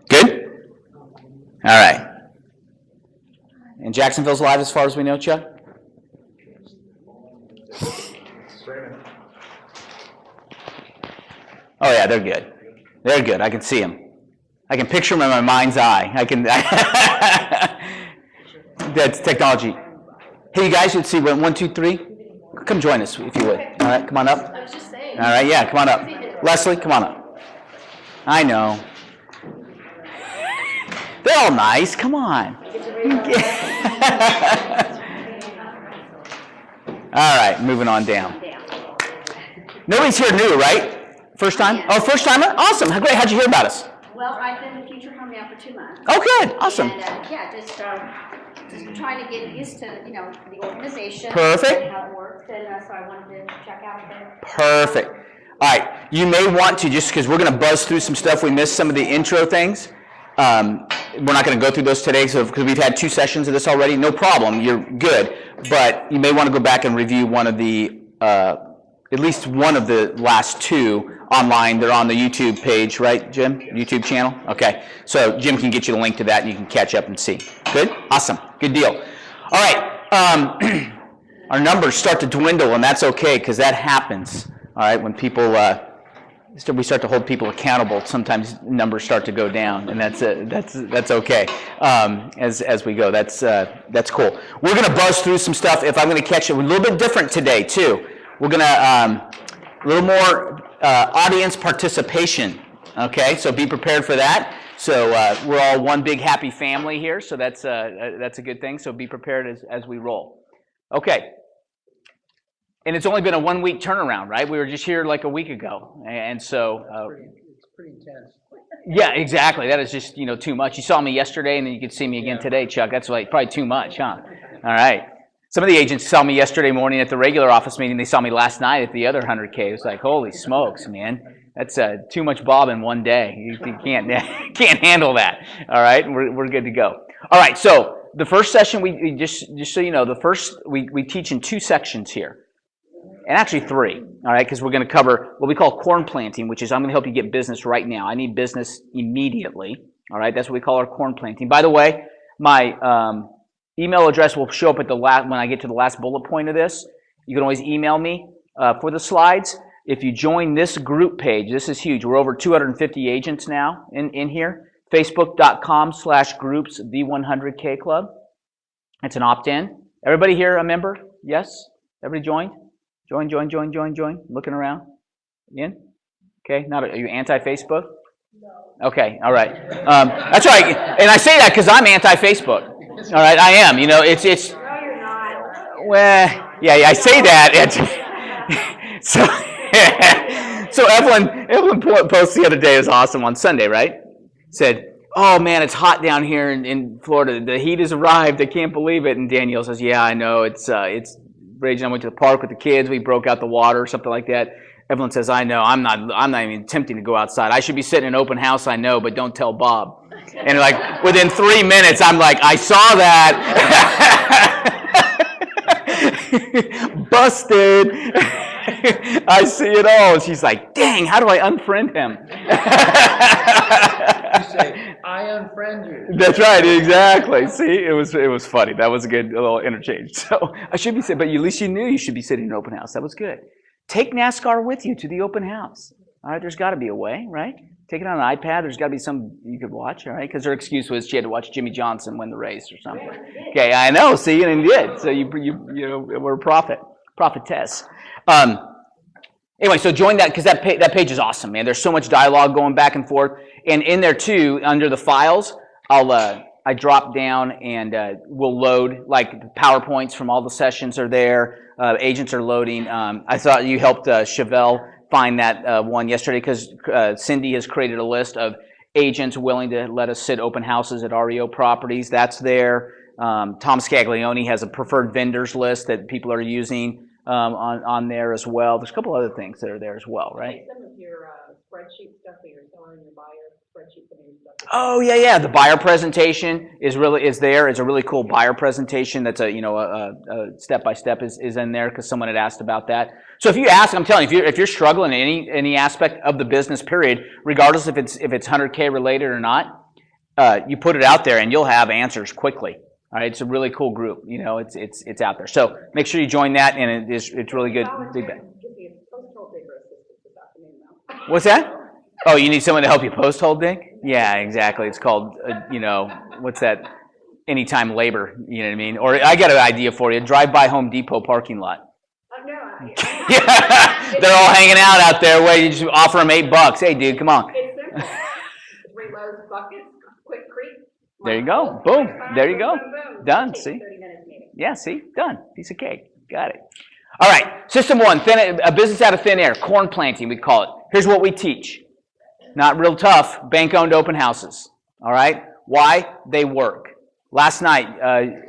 Good? All right. And Jacksonville's live as far as we know, Chuck? Oh, yeah, they're good. They're good. I can see them. I can picture them in my mind's eye. That's technology. Hey, you guys, let's see. 1, 2, 3. Come join us, if you would. All right, come on up. I was just saying. All right, yeah, come on up. Leslie, come on up. I know. They're all nice. Come on. All right, moving on down. Nobody's here new, right? First time? Oh, first timer? Awesome. Great. How'd you hear about us? Well, I've been in Future Home now for 2 months. Oh, good. Awesome. And just trying to get used to, the organization. Perfect. And how it works, and so I wanted to check out the. Perfect. All right. You may want to, just because we're going to buzz through some stuff. We missed some of the intro things. We're not going to go through those today because we've had 2 sessions of this already. No problem. You're good. But you may want to go back and review one of the, at least one of the last 2 online. They're on the YouTube page, right, Jim? YouTube channel? Okay. So Jim can get you the link to that and you can catch up and see. Good? Awesome. Good deal. All right. Our numbers start to dwindle, and that's okay because that happens. All right. When people, we start to hold people accountable, sometimes numbers start to go down, and that's okay as we go. That's cool. We're going to buzz through some stuff. If I'm going to catch it, we're a little bit different today too. We're going to a little more audience participation. Okay, so be prepared for that. So we're all one big happy family here, so that's a good thing. So be prepared as we roll. Okay. And it's only been a 1-week turnaround, right? We were just here like a week ago, and so it's pretty intense. Yeah, exactly. That is just too much. You saw me yesterday, and then you could see me again today, Chuck. That's like probably too much, huh? All right. Some of the agents saw me yesterday morning at the regular office meeting. They saw me last night at the other 100K. It was like, holy smokes, man! That's too much Bob in one day. You can't handle that. All right, we're good to go. All right. So the first session, we just so you know, we teach in 2 sections here. And actually 3, all right, because we're going to cover what we call corn planting, which is I'm going to help you get business right now. I need business immediately, all right? That's what we call our corn planting. By the way, my email address will show up at when I get to the last bullet point of this. You can always email me for the slides. If you join this group page, this is huge. We're over 250 agents now in here. Facebook.com/groups V100K Club. It's an opt-in. Everybody here a member? Yes? Everybody joined? Join. Looking around. In? Okay. Are you anti-Facebook? No. Okay. All right. That's right. And I say that because I'm anti-Facebook. All right. I am. It's. No, you're not. Well, yeah. I say that. So Evelyn posted the other day. It was awesome on Sunday, right? Said, "Oh man, it's hot down here in Florida. The heat has arrived. I can't believe it." And Danielle says, "Yeah, I know. It's." Rage and I went to the park with the kids. We broke out the water or something like that. Everyone says, "I know. I'm not even attempting to go outside. I should be sitting in an open house. I know, but don't tell Bob." And like within 3 minutes, I'm like, "I saw that." Busted. I see it all. And she's like, "Dang, how do I unfriend him?" You say, "I unfriend you." That's right, exactly. See, it was funny. That was a good little interchange. So I should be saying, but at least you knew you should be sitting in an open house. That was good. Take NASCAR with you to the open house. All right, there's got to be a way, right? Take it on an iPad. There's got to be some you could watch, all right? Because her excuse was she had to watch Jimmy Johnson win the race or something. Okay, I know. See, and he did. So you were a prophetess. Anyway, so join that because that page is awesome, man. There's so much dialogue going back and forth, and in there too, under the files, I drop down and we'll load like the PowerPoints from all the sessions are there. Agents are loading. I thought you helped Chevelle find that one yesterday because Cindy has created a list of agents willing to let us sit open houses at REO properties. That's there. Tom Scaglione has a preferred vendors list that people are using. on there as well. There's a couple other things that are there as well, right? Some of your spreadsheet stuff that you're showing, your buyer spreadsheet, some of your stuff. Oh yeah. The buyer presentation is there. It's a really cool buyer presentation. That's a step by step is in there because someone had asked about that. So if you ask, I'm telling you, if you're struggling in any aspect of the business, period, regardless if it's 100K related or not, you put it out there and you'll have answers quickly. All right, it's a really cool group. It's out there. So make sure you join that, and it's really good feedback. What's that? Oh, you need someone to help you post hold, Dick? Yeah, exactly. It's called, what's that? Anytime labor, you know what I mean? Or I got an idea for you. Drive by Home Depot parking lot. Yeah, they're all hanging out there. Where you just offer them $8. Hey, dude, come on. It's simple. 3 loads of buckets, quick creek. There you go. Boom. There you go. Boom. Done. See? Yeah. See? Done. Piece of cake. Got it. All right. System 1. A business out of thin air. Corn planting. We call it. Here's what we teach. Not real tough. Bank-owned open houses. All right. Why? They work. Last night,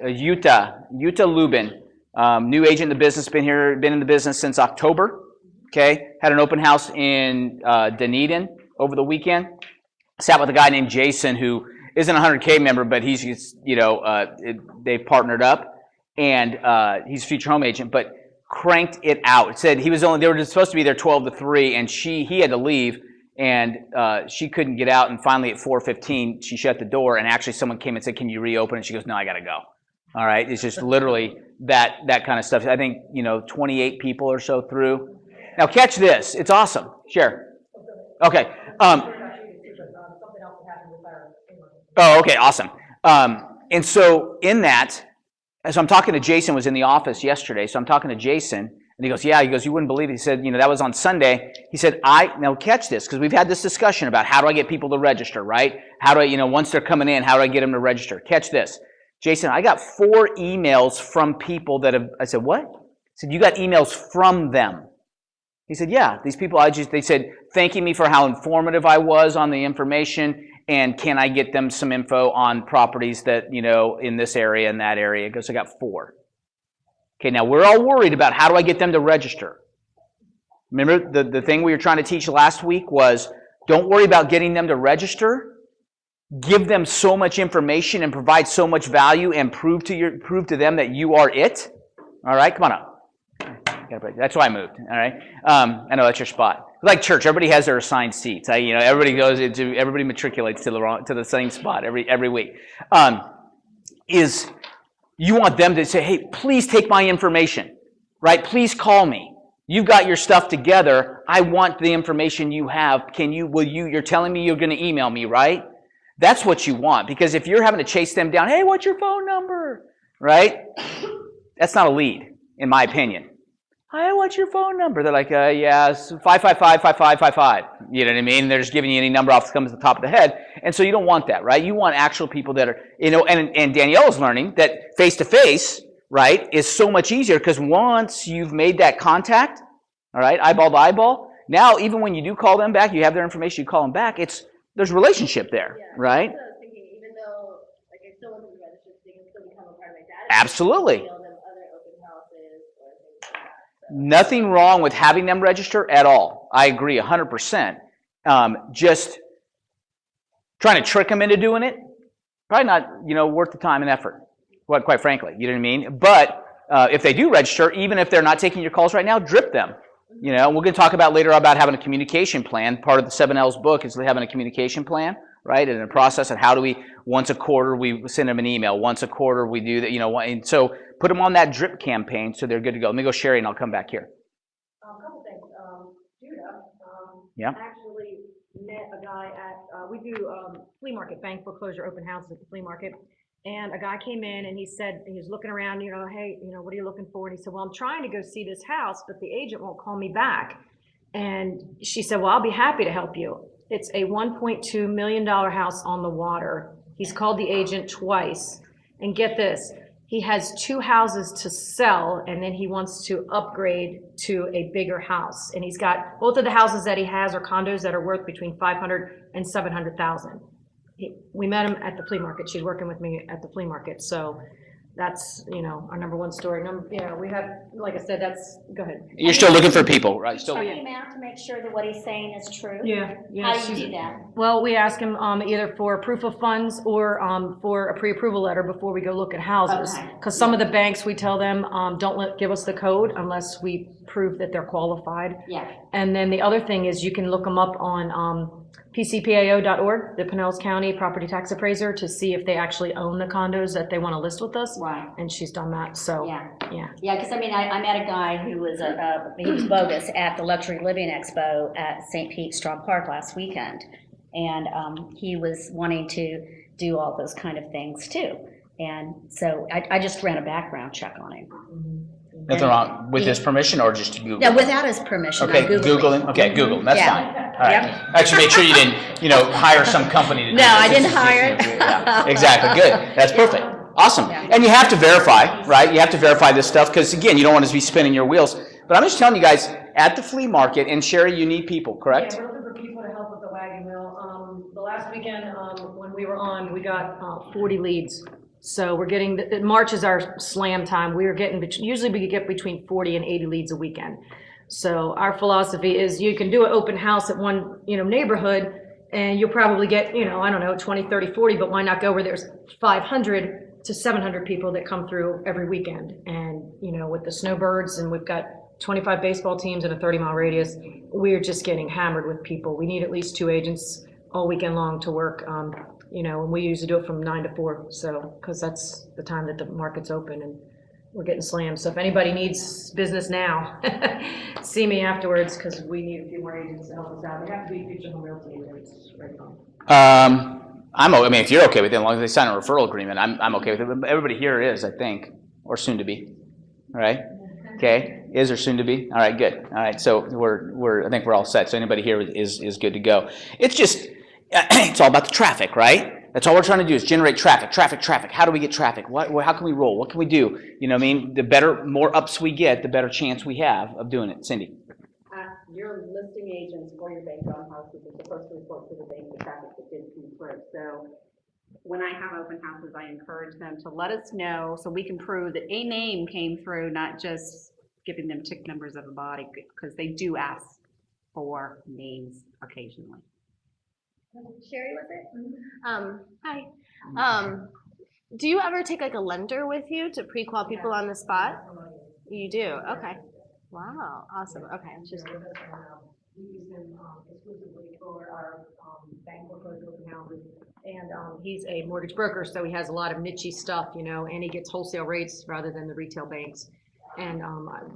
Yuta Lubin. New agent in the business, been in the business since October. Okay, had an open house in Dunedin over the weekend. Sat with a guy named Jason who isn't a 100K member, but he's they've partnered up, and he's a future home agent. But cranked it out. It said they were supposed to be there 12 to 3, and he had to leave, and she couldn't get out. And finally at 4:15, she shut the door, and actually someone came and said, "Can you reopen?" And she goes, "No, I got to go." All right, it's just literally that kind of stuff. I think 28 people or so through. Now catch this, it's awesome. Share. Okay. Oh, okay, awesome. And so in that, as I'm talking to Jason, was in the office yesterday. So I'm talking to Jason, and he goes, "Yeah." He goes, "You wouldn't believe it." He said, "That was on Sunday." He said, now catch this, because we've had this discussion about how do I get people to register, right? How do I, once they're coming in, how do I get them to register? Catch this. Jason, I got 4 emails from people that have, I said, "What?" He said, "You got emails from them." He said, "Yeah, these people, they said, thanking me for how informative I was on the information, and can I get them some info on properties that, in this area and that area." He goes, "I got 4. Okay, now we're all worried about how do I get them to register. Remember the thing we were trying to teach last week was, don't worry about getting them to register. Give them so much information and provide so much value and prove to them that you are it. All right, come on up. That's why I moved. All right, I know that's your spot. Like church, everybody has their assigned seats. Everybody matriculates to the same spot every week. Is you want them to say, "Hey, please take my information, right? Please call me. You've got your stuff together. I want the information you have. You're telling me you're going to email me, right?" That's what you want, because if you're having to chase them down, "Hey, what's your phone number?" Right? That's not a lead, in my opinion. "Hey, what's your phone number?" They're like, "Yeah, 555-5555. You know what I mean? They're just giving you any number off that comes to the top of the head. And so you don't want that, right? You want actual people that are, and Danielle is learning that face-to-face, right, is so much easier, because once you've made that contact, all right, eyeball to eyeball, now even when you do call them back, you have their information, you call them back, there's a relationship there, right? I was thinking, even though, I still wasn't registered, they can still become a part of my database. Absolutely. Them other open houses or things like that. So. Nothing wrong with having them register at all. I agree 100%. Just trying to trick them into doing it, probably not, worth the time and effort, quite frankly. You know what I mean? But if they do register, even if they're not taking your calls right now, drip them. We're going to talk about later about having a communication plan. Part of the 7L's book is having a communication plan, right? And a process of how do we, once a quarter, we send them an email. Once a quarter, we do that, and so put them on that drip campaign so they're good to go. Let me go, Sherry, and I'll come back here. A couple things. Judah, Yeah. actually met a guy at, we do flea market, bank foreclosure open houses at the flea market. And a guy came in and he said, he was looking around, "Hey, what are you looking for?" And he said, "Well, I'm trying to go see this house, but the agent won't call me back." And she said, "Well, I'll be happy to help you. It's a $1.2 million house on the water." He's called the agent twice. And get this, he has 2 houses to sell, and then he wants to upgrade to a bigger house. And he's got, both of the houses that he has are condos that are worth between $500,000 and $700,000. We met him at the flea market. She's working with me at the flea market. So that's, our number one story. We have, like I said, go ahead. You're still looking for people, right? Still. Check him out to make sure that what he's saying is true? Yeah. How do you do that? Well, we ask him either for proof of funds or for a pre-approval letter before we go look at houses. Okay. Because some of the banks, we tell them, don't give us the code unless we prove that they're qualified. Yeah. And then the other thing is you can look them up on pcpao.org, the Pinellas County Property Tax Appraiser, to see if they actually own the condos that they want to list with us. Right. And she's done that, so, Yeah. yeah. Yeah, because I mean, I met a guy who was he was bogus at the Luxury Living Expo at St. Pete Straw Park last weekend. And he was wanting to do all those kind of things too. And so I just ran a background check on him. Nothing wrong with his permission or just Google? No, without his permission. Okay, I Googled Google it. him. Okay, Google him. That's Yeah. fine. All right. Yep. Actually, make sure you didn't, hire some company to do No, I this. didn't hire it. Yeah, exactly. Good. That's perfect. Awesome. Yeah. And you have to verify, right? You have to verify this stuff because, again, you don't want to be spinning your wheels. But I'm just telling you guys, at the flea market, and Sherry, you need people, correct? Yeah, we're looking for people to help with the wagon wheel. The last weekend, when we were on, we got 40 leads. So we're getting, March is our slam time. We are getting, usually we get between 40 and 80 leads a weekend. So our philosophy is you can do an open house at one, neighborhood, and you'll probably get, 20, 30, 40, but why not go where there's 500 to 700 people that come through every weekend? And, with the snowbirds, and we've got 25 baseball teams in a 30-mile radius, we're just getting hammered with people. We need at least 2 agents all weekend long to work, and we usually do it from 9 to 4, so, because that's the time that the market's open, and we're getting slammed. So if anybody needs business now, see me afterwards, because we need a few more agents to help us out. They have to be future home realty agents right now. If you're okay with it, as long as they sign a referral agreement, I'm okay with it. But everybody here is, I think, or soon to be. All right? Okay, is or soon to be? All right, good. All right, so I think we're all set. So anybody here is good to go. It's just, it's all about the traffic, right? That's all we're trying to do is generate traffic. How do we get traffic? How can we roll? What can we do? You know what I mean? The more ups we get, the better chance we have of doing it. Cindy. Your listing agents for your bank on houses are supposed to report to the bank the traffic that did come through. So when I have open houses, I encourage them to let us know so we can prove that a name came through, not just giving them tick numbers of a body, because they do ask for names occasionally. Sherry, was it? Hi. Do you ever take like a lender with you to pre-qual people on the spot? You do? Okay. Wow. Awesome. Okay. Just We use him exclusively for our bank foreclosure open houses. And he's a mortgage broker, so he has a lot of niche stuff, and he gets wholesale rates rather than the retail banks. And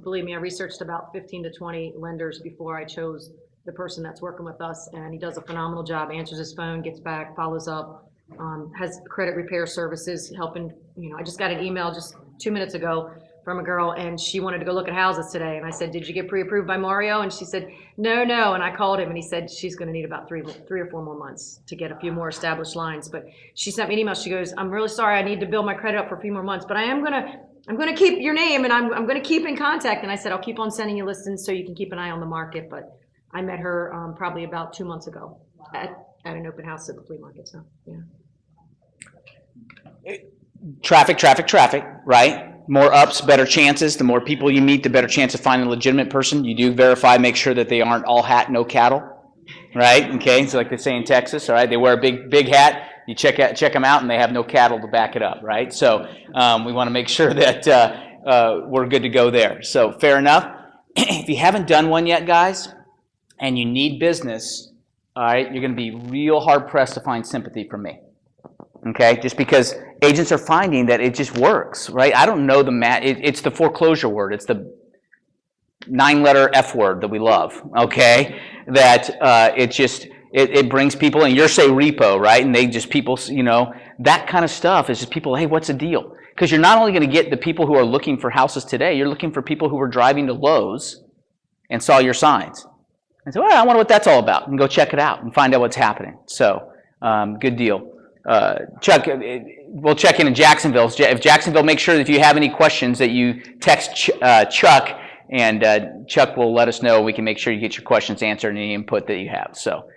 believe me, I researched about 15 to 20 lenders before I chose the person that's working with us, and he does a phenomenal job, answers his phone, gets back, follows up, has credit repair services, helping, I just got an email just 2 minutes ago from a girl, and she wanted to go look at houses today, and I said, did you get pre-approved by Mario? And she said, no, and I called him, and he said she's going to need about three or four more months to get a few more established lines. But she sent me an email, she goes, I'm really sorry, I need to build my credit up for a few more months, but I'm going to keep your name, and I'm going to keep in contact. And I said, I'll keep on sending you listings so you can keep an eye on the market. But I met her probably about 2 months ago at an open house at the flea market, so, yeah. Traffic, right? More ups, better chances. The more people you meet, the better chance of finding a legitimate person. You do verify, make sure that they aren't all hat, no cattle, right? Okay, so like they say in Texas, all right, they wear a big hat. You check them out, and they have no cattle to back it up, right? So we want to make sure that we're good to go there. So fair enough. If you haven't done one yet, guys, and you need business, all right, you're going to be real hard pressed to find sympathy from me. Okay, just because agents are finding that it just works, right? I don't know it's the foreclosure word. It's the 9-letter F word that we love, okay? That it brings people, and you're say repo, right? And they just, people, that kind of stuff is just people, hey, what's the deal? Because you're not only going to get the people who are looking for houses today, you're looking for people who were driving to Lowe's and saw your signs. And so, I wonder what that's all about, and go check it out and find out what's happening. So, good deal. Chuck, we'll check in Jacksonville. If Jacksonville, make sure that if you have any questions that you text Chuck, and Chuck will let us know. We can make sure you get your questions answered and any input that you have. So,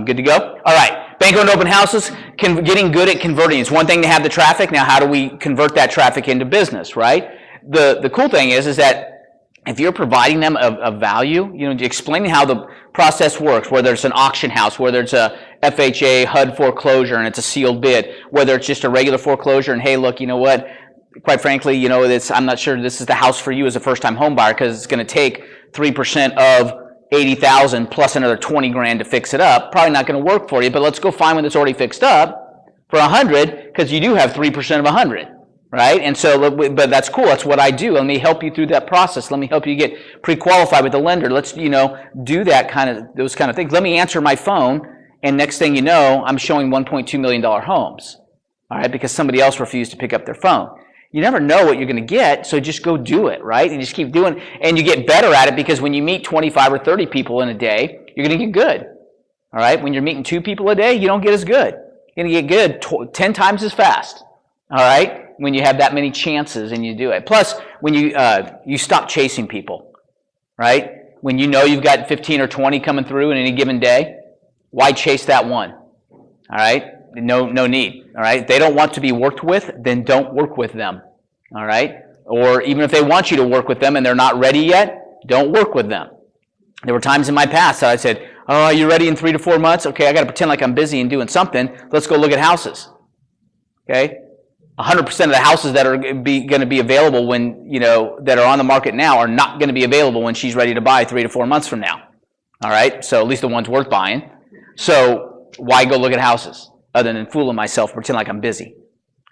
good to go? All right. Bank-owned open houses, getting good at converting. It's one thing to have the traffic. Now, how do we convert that traffic into business, right? The cool thing is that if you're providing them a value, explaining how the process works, whether it's an auction house, whether it's a FHA HUD foreclosure and it's a sealed bid, whether it's just a regular foreclosure and, hey, look, you know what? Quite frankly, I'm not sure this is the house for you as a first-time home buyer because it's going to take 3% of 80,000 plus another 20 grand to fix it up. Probably not going to work for you, but let's go find one that's already fixed up for 100 because you do have 3% of 100, right? And so, but that's cool. That's what I do. Let me help you through that process. Let me help you get pre-qualified with the lender. Let's, do those kind of things. Let me answer my phone, and next thing you know, I'm showing $1.2 million homes, all right, because somebody else refused to pick up their phone. You never know what you're going to get, so just go do it, right? And just keep doing, and you get better at it because when you meet 25 or 30 people in a day, you're going to get good, all right? When you're meeting 2 people a day, you don't get as good. You're going to get good 10 times as fast, all right, when you have that many chances and you do it. Plus, when you stop chasing people, right? When you know you've got 15 or 20 coming through in any given day, why chase that one, all right? No need, all right? If they don't want to be worked with, then don't work with them, all right? Or even if they want you to work with them and they're not ready yet, don't work with them. There were times in my past that I said, oh, are you ready in 3 to 4 months? Okay, I got to pretend like I'm busy and doing something. Let's go look at houses, okay? 100% of the houses that are going to be available when, that are on the market now are not going to be available when she's ready to buy 3 to 4 months from now, all right? So at least the ones worth buying. So why go look at houses? Other than fooling myself, pretend like I'm busy.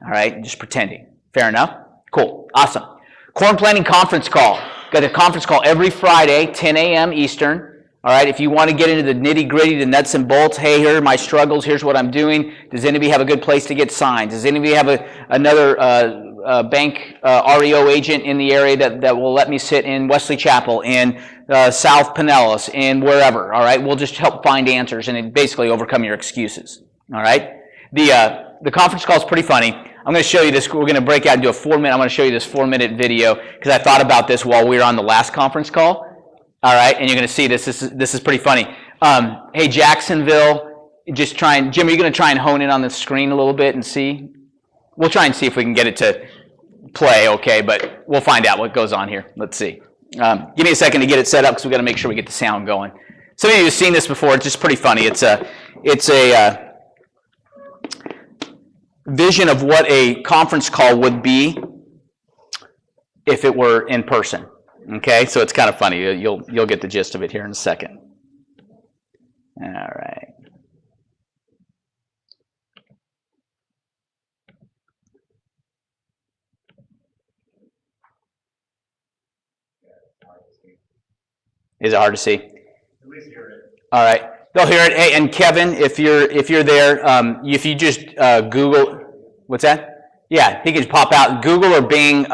All right, just pretending. Fair enough? Cool, awesome. Corn planting conference call. Got a conference call every Friday, 10 a.m. Eastern. All right, if you want to get into the nitty-gritty, the nuts and bolts, hey, here are my struggles, here's what I'm doing. Does anybody have a good place to get signed? Does anybody have another bank REO agent in the area that will let me sit in Wesley Chapel, in South Pinellas, and wherever? All right, we'll just help find answers and basically overcome your excuses. All right, the conference call is pretty funny. I'm going to show you this. We're going to break out and do a 4-minute. I'm going to show you this 4-minute video because I thought about this while we were on the last conference call. All right, and you're going to see this. This is pretty funny. Hey, Jacksonville, Jim, are you going to try and hone in on the screen a little bit and see? We'll try and see if we can get it to play, okay? But we'll find out what goes on here. Let's see. Give me a second to get it set up because we've got to make sure we get the sound going. Some of you have seen this before. It's just pretty funny. It's a vision of what a conference call would be if it were in person. Okay, so it's kind of funny. You'll get the gist of it here in a second. All right. Is it hard to see? At least hear it. All right. They'll hear it. Hey, and Kevin, if you're there, if you just Google, what's that? Yeah, he can pop out Google or Bing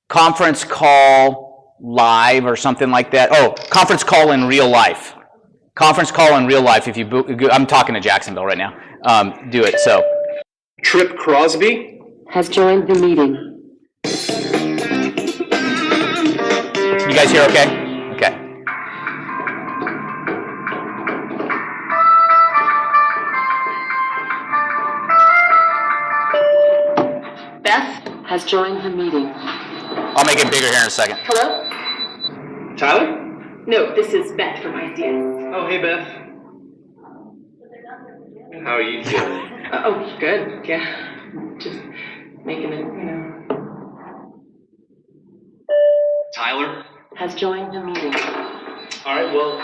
conference call live or something like that. Oh, conference call in real life. Conference call in real life. If you, I'm talking to Jacksonville right now. Do it. So, Trip Crosby has joined the meeting. You guys hear okay? Okay. Beth has joined the meeting. I'll make it bigger here in a second. Hello? Tyler? No, this is Beth from ICS. Oh, hey, Beth. How are you doing? Oh, good. Yeah. Just making it, Tyler? Has joined the meeting. All right, well,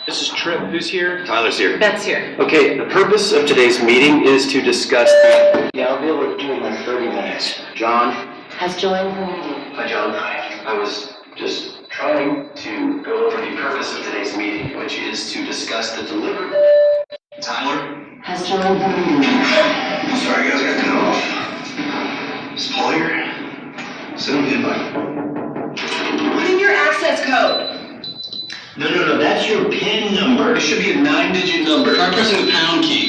this is Trip. Who's here? Tyler's here. Beth's here. Okay, the purpose of today's meeting is to discuss the... Yeah, I'll be able to do it in like 30 minutes. John? Has joined the meeting. Hi, John. I was just trying to go over the purpose of today's meeting, which is to discuss the delivery... Tyler? Has joined the meeting. Sorry, guys, I got cut off. Is Paul here? Send him an invite. Put in your access code. No, that's your PIN number. It should be a 9-digit number. Try pressing the pound key.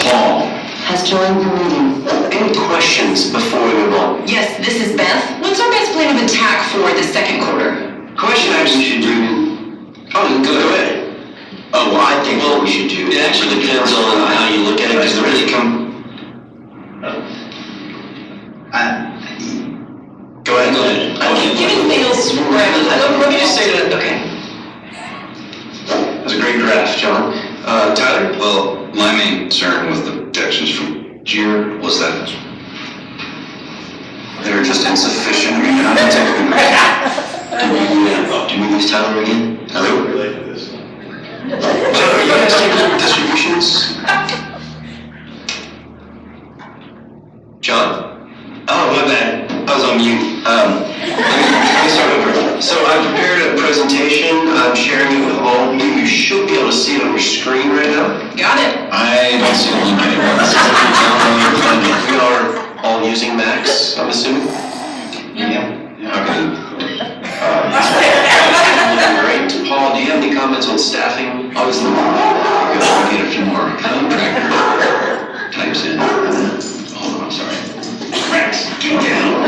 Paul. Has joined the meeting. Any questions before we move on? Yes, this is Beth. What's our best plan of attack for the second quarter? Question I actually should do... Oh, go ahead. we should do. It actually depends on how you look at it, because there really go ahead. I'm giving Thales, let me just say that, okay. That was a great graph, John. Tyler? Well, my main concern with the projections from JIR was that they were just insufficient. I mean, I'm not taking Do we use Tyler again? Hello? related to this. Tyler, are you guys taking distributions? John? Oh, my bad. I was on mute. Let me start over. So I prepared a presentation. I'm sharing it with all of you. You should be able to see it on your screen right now. Got it. I don't see the link anywhere. We are all using Macs, I'm assuming? Yeah. Okay. Great. Paul, do you have any comments on staffing? Obviously, we're gonna get a few more contractor types in. Hold on, I'm sorry. Rex, get down.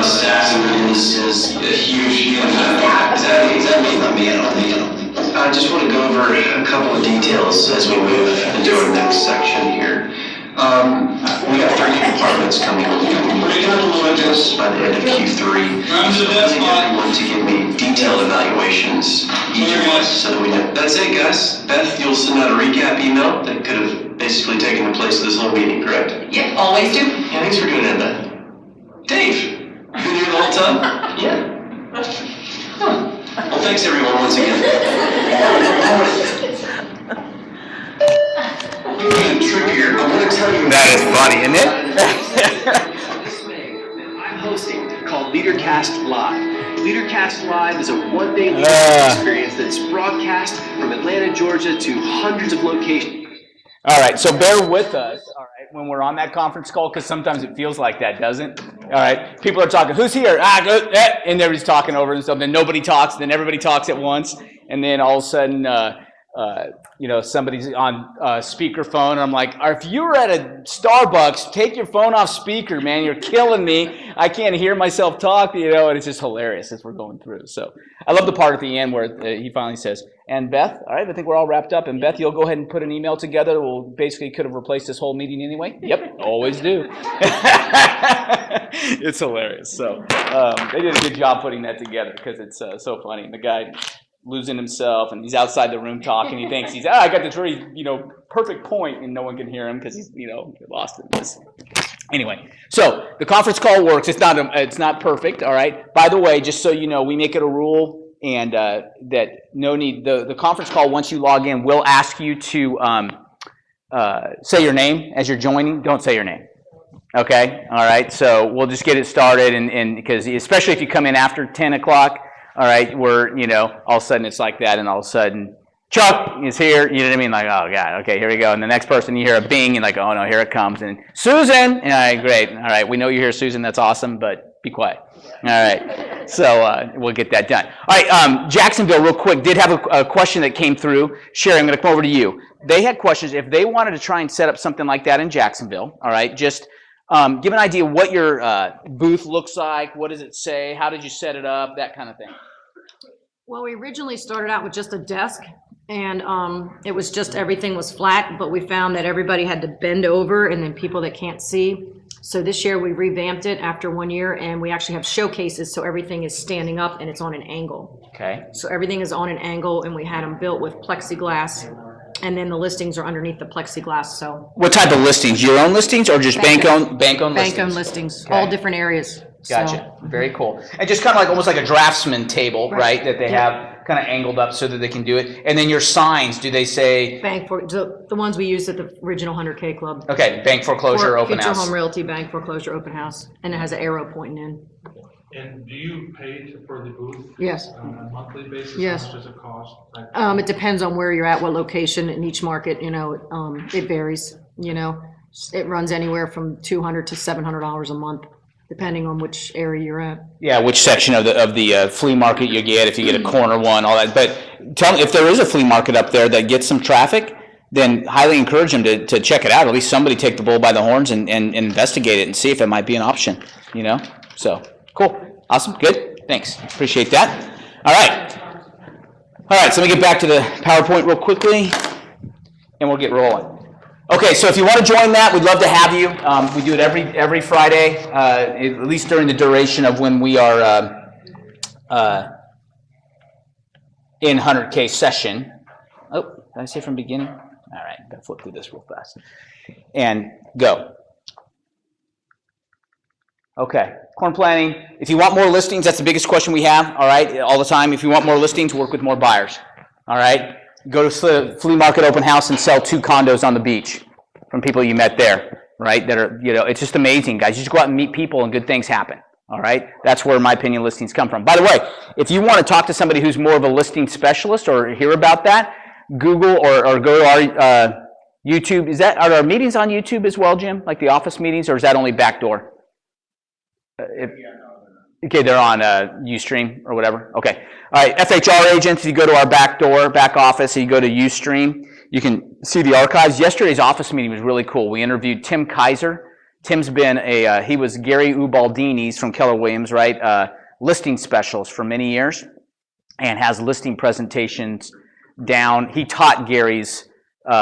Staffing is a huge, is that me? Not me, I don't think. I just want to go over a couple of details as we move into our next section here. We got 3 departments coming on. We're going to look at this by the end of Q3. So I need everyone to give me detailed evaluations each month so that we know. That's it, guys. Beth, you'll send out a recap email that could have basically taken the place of this whole meeting, correct? Yeah, always do. Yeah, thanks for doing that, Beth. Dave, you been here the whole time? Yeah. Huh. Well, thanks everyone once again. Trick here. I want to tell you. That is funny, isn't it? I'm hosting called LeaderCast Live. LeaderCast Live is a one-day leadership experience that's broadcast from Atlanta, Georgia to hundreds of locations. All right, so bear with us, all right, when we're on that conference call, because sometimes it feels like that, doesn't? All right, people are talking, who's here? And everybody's talking over and stuff, then nobody talks, then everybody talks at once, and then all of a sudden, somebody's on speakerphone, and I'm like, if you were at a Starbucks, take your phone off speaker, man, you're killing me. I can't hear myself talk, and it's just hilarious as we're going through. So I love the part at the end where he finally says, and Beth, all right, I think we're all wrapped up, and Beth, you'll go ahead and put an email together. We'll basically could have replaced this whole meeting anyway. Yep, always do. It's hilarious. So they did a good job putting that together because it's so funny. And the guy losing himself, and he's outside the room talking. He thinks I got this really, perfect point, and no one can hear him because he's, lost in this. Anyway, so the conference call works. It's not perfect. All right. By the way, just so you know, we make it a rule, and that no need. The conference call, once you log in, will ask you to say your name as you're joining. Don't say your name. Okay. All right. So we'll just get it started, and because especially if you come in after 10 o'clock. All right, we're, all of a sudden it's like that, and all of a sudden, Chuck is here, you know what I mean? Like, oh, God, okay, here we go. And the next person, you hear a bing, and like, oh, no, here it comes. And Susan! And all right, great. All right, we know you're here, Susan, that's awesome, but be quiet. All right, so we'll get that done. All right, Jacksonville, real quick, did have a question that came through. Sherry, I'm going to come over to you. They had questions. If they wanted to try and set up something like that in Jacksonville, all right, just give an idea what your booth looks like, what does it say, how did you set it up, that kind of thing. Well, we originally started out with just a desk, and it was just everything was flat, but we found that everybody had to bend over, and then people that can't see. So this year we revamped it after 1 year, and we actually have showcases, so everything is standing up and it's on an angle. Okay. So everything is on an angle, and we had them built with plexiglass, and then the listings are underneath the plexiglass. So what type of listings? Your own listings or just bank-owned listings? Bank-owned listings, Okay. all different areas. Gotcha. Very cool. And just kind of like almost like a draftsman table, right? That they have kind of angled up so that they can do it. And then your signs, do they say? Bank for the ones we used at the original 100K club. Okay, bank foreclosure, open Future house. Home Realty, bank foreclosure, open house, and it has an arrow pointing in. And do you pay for the booth? Yes. On a monthly basis? Yes. How much does it cost? It depends on where you're at, what location in each market. It varies. It runs anywhere from $200 to $700 a month, depending on which area you're at. Yeah, which section of the flea market you get, if you get a corner one, all that. But tell me, if there is a flea market up there that gets some traffic, then highly encourage them to check it out. At least somebody take the bull by the horns and investigate it and see if it might be an option, So, Cool. Awesome. Good. Thanks. Appreciate that. All right. All right, so let me get back to the PowerPoint real quickly, and we'll get rolling. Okay, so if you want to join that, we'd love to have you. We do it every Friday, at least during the duration of when we are in 100K session. Oh, did I say from beginning? All right, got to flip through this real fast. And go. Okay, corn planting. If you want more listings, that's the biggest question we have, all right, all the time. If you want more listings, work with more buyers, all right? Go to flea market open house and sell 2 condos on the beach from people you met there, right? That are, it's just amazing, guys. You just go out and meet people and good things happen, all right? That's where, in my opinion, listings come from. By the way, if you want to talk to somebody who's more of a listing specialist or hear about that, Google or go to our YouTube. Are our meetings on YouTube as well, Jim? Like the office meetings, or is that only backdoor? Okay, they're on Ustream or whatever. Okay. All right, FHR agents, if you go to our back office, you go to Ustream, you can see the archives. Yesterday's office meeting was really cool. We interviewed Tim Kaiser. Tim's been he was Gary Ubaldini's from Keller Williams, right? Listing specialist for many years and has listing presentations down. He taught Gary's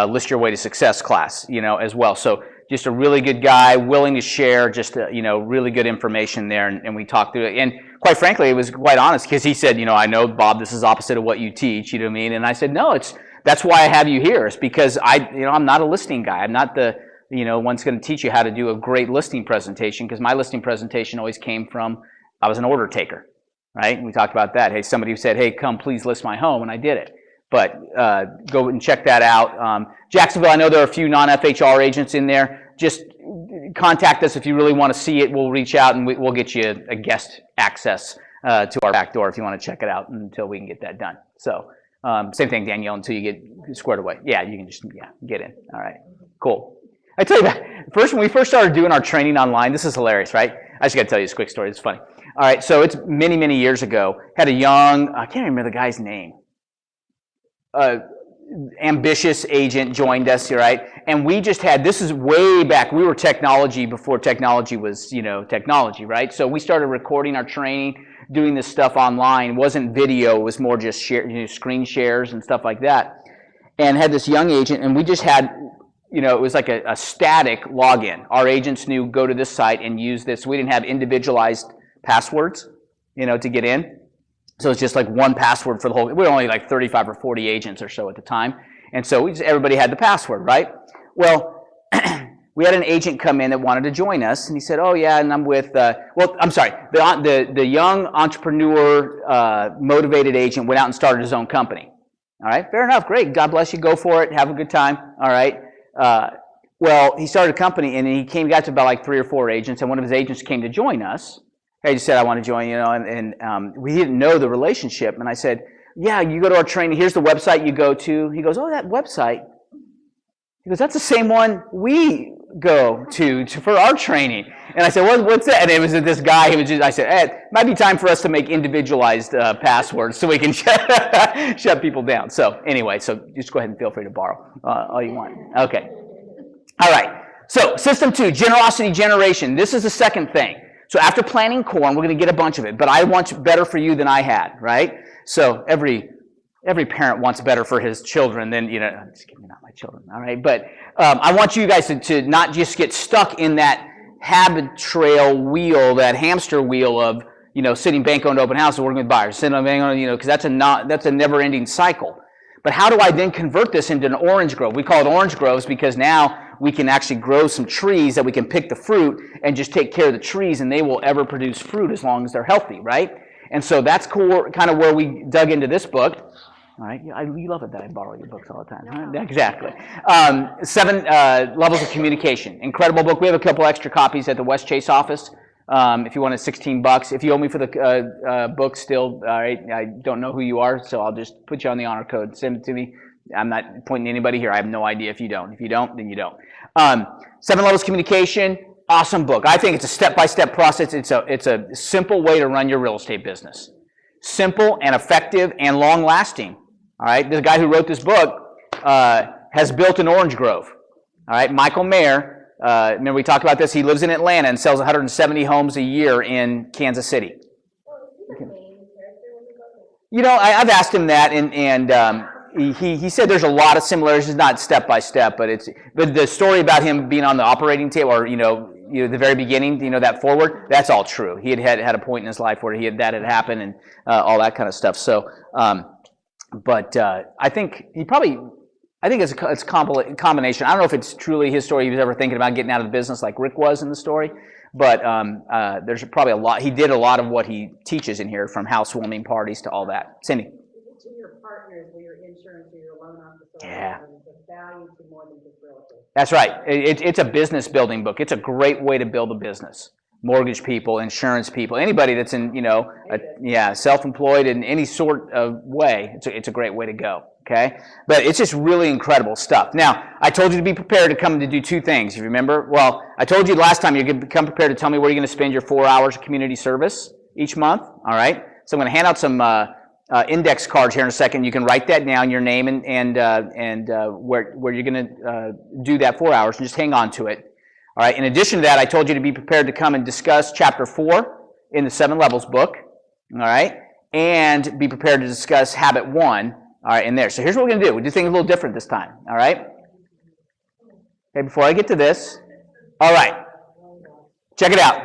List Your Way to Success class, as well. So just a really good guy, willing to share just, really good information there, and we talked through it. And quite frankly, it was quite honest, because he said, I know, Bob, this is opposite of what you teach, you know what I mean? And I said, no, that's why I have you here. It's because I'm not a listing guy. I'm not the, one's going to teach you how to do a great listing presentation, because my listing presentation always came from, I was an order taker, right? And we talked about that. Hey, somebody who said, hey, come please list my home, and I did it. But go and check that out. Jacksonville, I know there are a few non-FHR agents in there. Just contact us if you really want to see it. We'll reach out and we'll get you a guest access to our back door if you want to check it out until we can get that done. So same thing, Danielle, until you get squared away. Yeah, you can just get in. All right, cool. I tell you that, when we first started doing our training online, this is hilarious, right? I just got to tell you this quick story. It's funny. All right, so it's many, many years ago. Had a young, I can't remember the guy's name. Ambitious agent joined us, right? And we just had, this is way back, we were technology before technology was, technology, right? So we started recording our training, doing this stuff online. It wasn't video, it was more just screen shares and stuff like that. And had this young agent, and we just had, it was like a static login. Our agents knew, go to this site and use this. We didn't have individualized passwords, to get in. So it's just like one password for the whole, we were only like 35 or 40 agents or so at the time. And so everybody had the password, right? Well, we had an agent come in that wanted to join us, and he said, oh yeah, and I'm with, the young entrepreneur, motivated agent went out and started his own company. All right, fair enough, great, God bless you, go for it, have a good time, all right. Well, he started a company, and he got to about like 3 or 4 agents, and one of his agents came to join us. He just said, I want to join, and we didn't know the relationship. And I said, yeah, you go to our training. Here's the website you go to. He goes, oh, that website. He goes, that's the same one we go to for our training. And I said, what's that? And it was this guy. I said, hey, it might be time for us to make individualized passwords so we can shut people down. So anyway, so just go ahead and feel free to borrow all you want. Okay. All right. So system 2, generosity generation. This is the second thing. So after planting corn, we're going to get a bunch of it, but I want better for you than I had, right? So every parent wants better for his children than, I'm just kidding, not my children, all right? But I want you guys to not just get stuck in that habit trail wheel, that hamster wheel of, sitting bank-owned open house and working with buyers, sitting on bank-owned, because that's a never-ending cycle. But how do I then convert this into an orange grove? We call it orange groves because now we can actually grow some trees that we can pick the fruit and just take care of the trees, and they will ever produce fruit as long as they're healthy, right? And so that's cool, kind of where we dug into this book. All right, you love it that I borrow your books all the time. Huh? Exactly. 7 Levels of Communication. Incredible book. We have a couple extra copies at the West Chase office. If you want it, $16. If you owe me for the book still, all right, I don't know who you are, so I'll just put you on the honor code. Send it to me. I'm not pointing to anybody here. I have no idea if you don't. If you don't, then you don't. 7 Levels of Communication. Awesome book. I think it's a step-by-step process. It's a simple way to run your real estate business. Simple and effective and long-lasting. All right. The guy who wrote this book has built an orange grove. All right. Michael Mayer Remember we talked about this? He lives in Atlanta and sells 170 homes a year in Kansas City. You know, I've asked him that, and he said there's a lot of similarities. It's not step by step, but the story about him being on the operating table, or the very beginning, that forward, that's all true. He had a point in his life where that had happened, and all that kind of stuff. So, but I think it's a combination. I don't know if it's truly his story. He was ever thinking about getting out of the business like Rick was in the story, but there's probably a lot. He did a lot of what he teaches in here, from housewarming parties to all that. Cindy. To your partners, or your insurance, or your loan officer, Yeah. the value to more than just realty. That's right. It's a business building book. It's a great way to build a business. Mortgage people, insurance people, anybody that's in, self-employed in any sort of way, it's a great way to go, okay? But it's just really incredible stuff. Now, I told you to be prepared to come to do two things, if you remember. Well, I told you last time you're going to come prepared to tell me where you're going to spend your 4 hours of community service each month, all right? So I'm going to hand out some index cards here in a second. You can write that down, your name and where you're going to do that 4 hours, and just hang on to it. All right. In addition to that, I told you to be prepared to come and discuss chapter 4 in the 7 Levels book. All right, and be prepared to discuss habit 1. All right, in there. So here's what we're going to do. We do things a little different this time. All right. Okay. Before I get to this, all right. Check it out.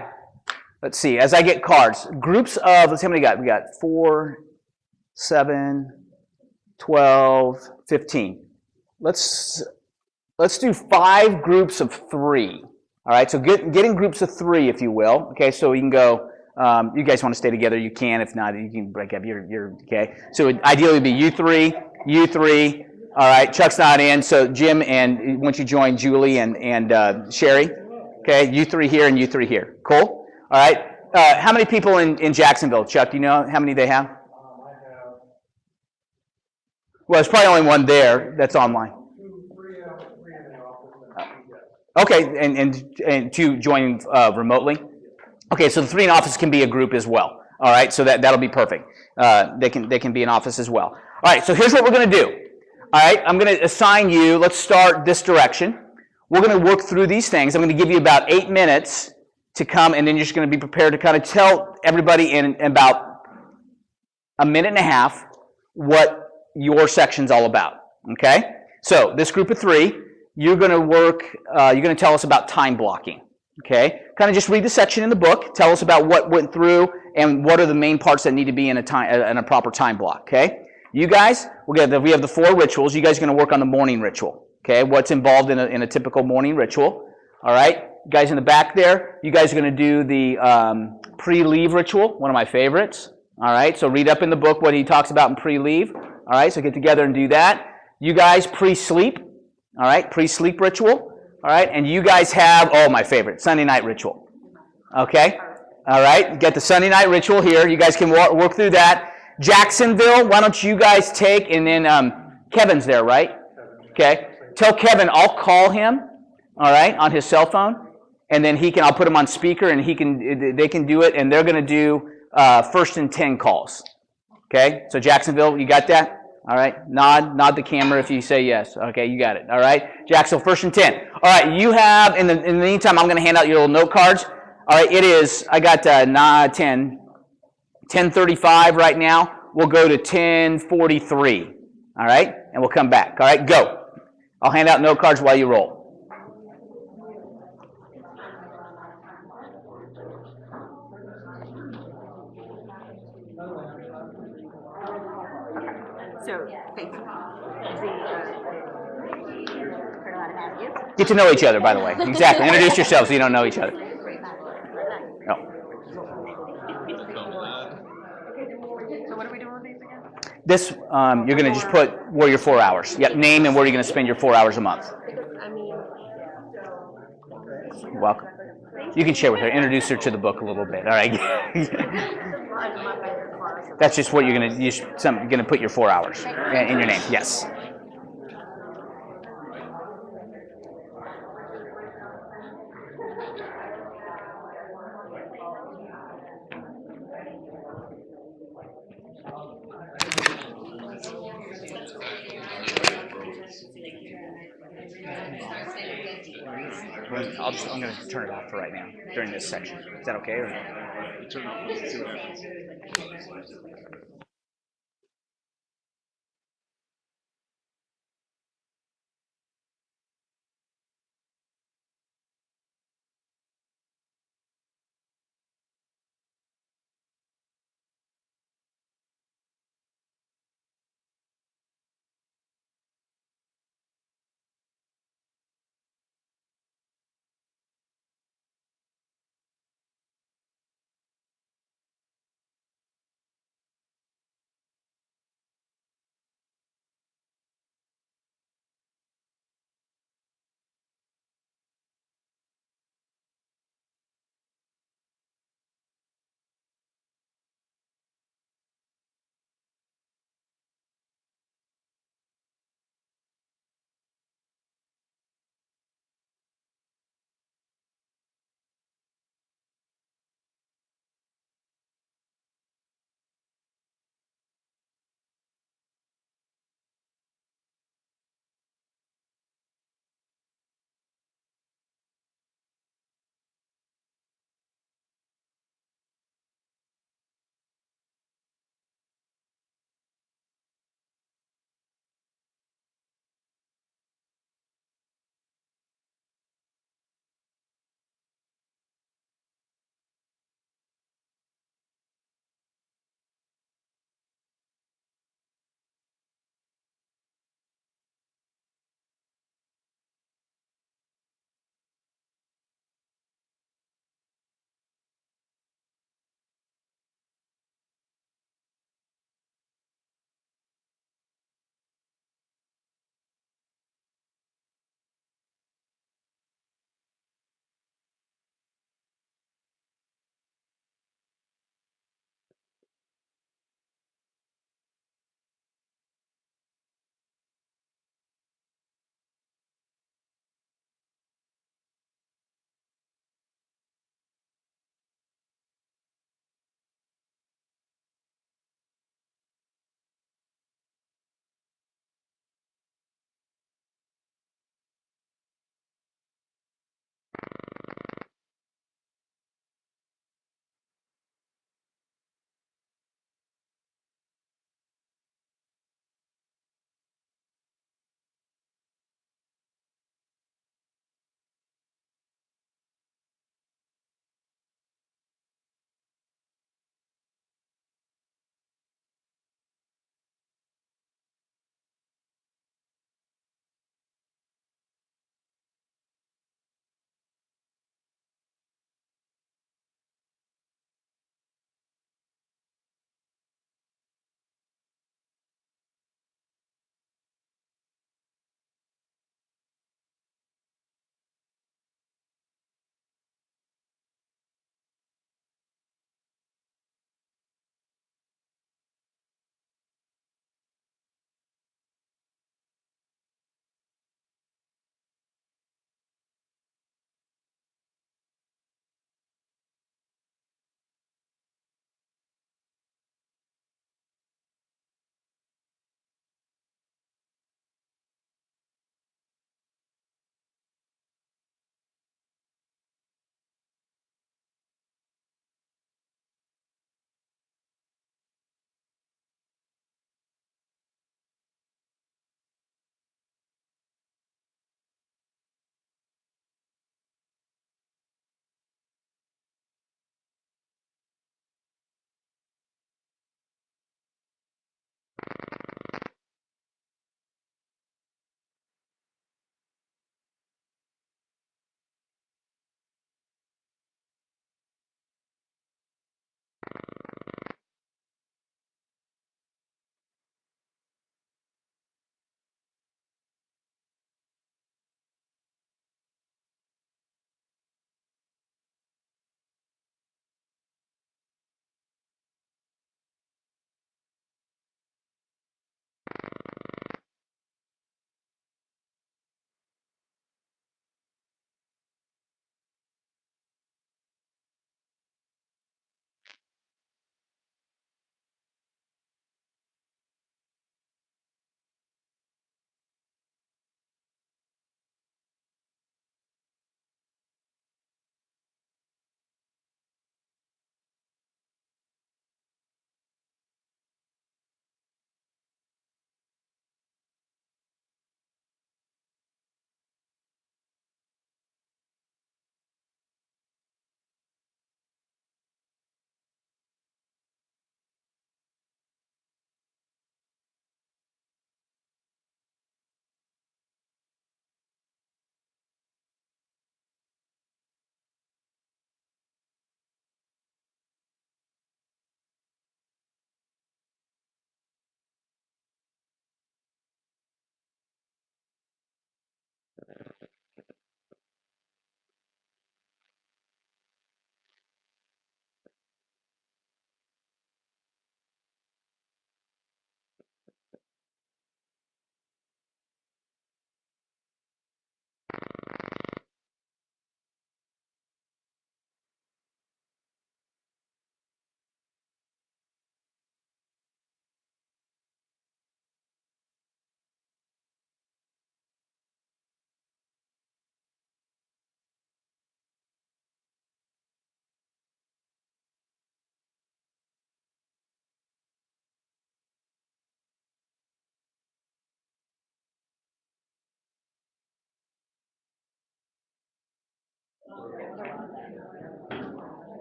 Let's see. As I get cards, groups of. Let's see how many we got. We got 4, 7, 12, 15. Let's do 5 groups of 3. All right, so get in groups of 3, if you will. Okay, so you can go. You guys want to stay together? You can. If not, you can break up. You're okay. So ideally, it'd be you 3, you 3. All right, Chuck's not in. So Jim, and once you join Julie and Sherry. Okay, you 3 here and you 3 here. Cool. All right. How many people in Jacksonville, Chuck? Do you know how many they have? Well, there's probably only one there that's online. Okay, and 2 joining remotely. Okay, so the 3 in office can be a group as well. All right, so that'll be perfect. They can be in office as well. All right, so here's what we're going to do. All right, I'm going to assign you. Let's start this direction. We're going to work through these things. I'm going to give you about 8 minutes to come, and then you're just going to be prepared to kind of tell everybody in about a minute and a half what your section's all about. Okay, so this group of 3. You're going to work, you're going to tell us about time blocking, okay? Kind of just read the section in the book, tell us about what went through and what are the main parts that need to be in a proper time block, okay? You guys, we have the 4 rituals. You guys are going to work on the morning ritual, okay? What's involved in a typical morning ritual, all right? You guys in the back there, you guys are going to do the pre-leave ritual, one of my favorites, all right? So read up in the book what he talks about in pre-leave, all right? So get together and do that. You guys pre-sleep. All right, pre-sleep ritual. All right, and you guys have, my favorite, Sunday night ritual. Okay, all right, get the Sunday night ritual here. You guys can work through that. Jacksonville, why don't you guys take, and then Kevin's there, right? Okay, tell Kevin I'll call him, all right, on his cell phone, and then I'll put him on speaker, and they can do it, and they're going to do 1st and 10 calls. Okay, so Jacksonville, you got that? All right, nod the camera if you say yes. Okay, you got it. All right, Jacksonville, 1st and 10. All right, you have, in the meantime, I'm going to hand out your little note cards. All right, I got 10:35 right now. We'll go to 10:43. All right, and we'll come back. All right, go. I'll hand out note cards while you roll. So, thank you. Get to know each other, by the way. Exactly. Introduce yourselves so you don't know each other. Oh. So what are we doing with these again? This, you're going to just put where your 4 hours. Yep, name and where you're going to spend your 4 hours a month. You're welcome. You can share with her. Introduce her to the book a little bit. All right. That's just what you're going to put your 4 hours in your name. Yes. I'm gonna turn it off for right now during this section. Is that okay? Or? Turn it off, let's see what happens.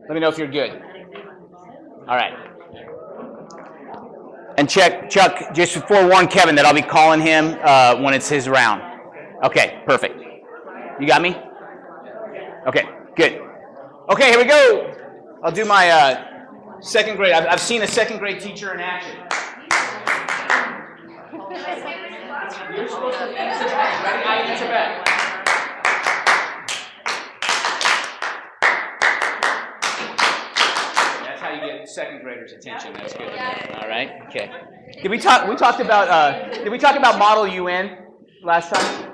Let me know if you're good. All right. And Chuck, just forewarn Kevin that I'll be calling him when it's his round. Okay, perfect. You got me? Okay, good. Okay, here we go. I'll do my second grade. I've seen a second grade teacher in action. You're supposed to answer back. Ready? I answer back. That's how you get second graders' attention. That's good. All right. Okay. Did we talked about Model UN last time?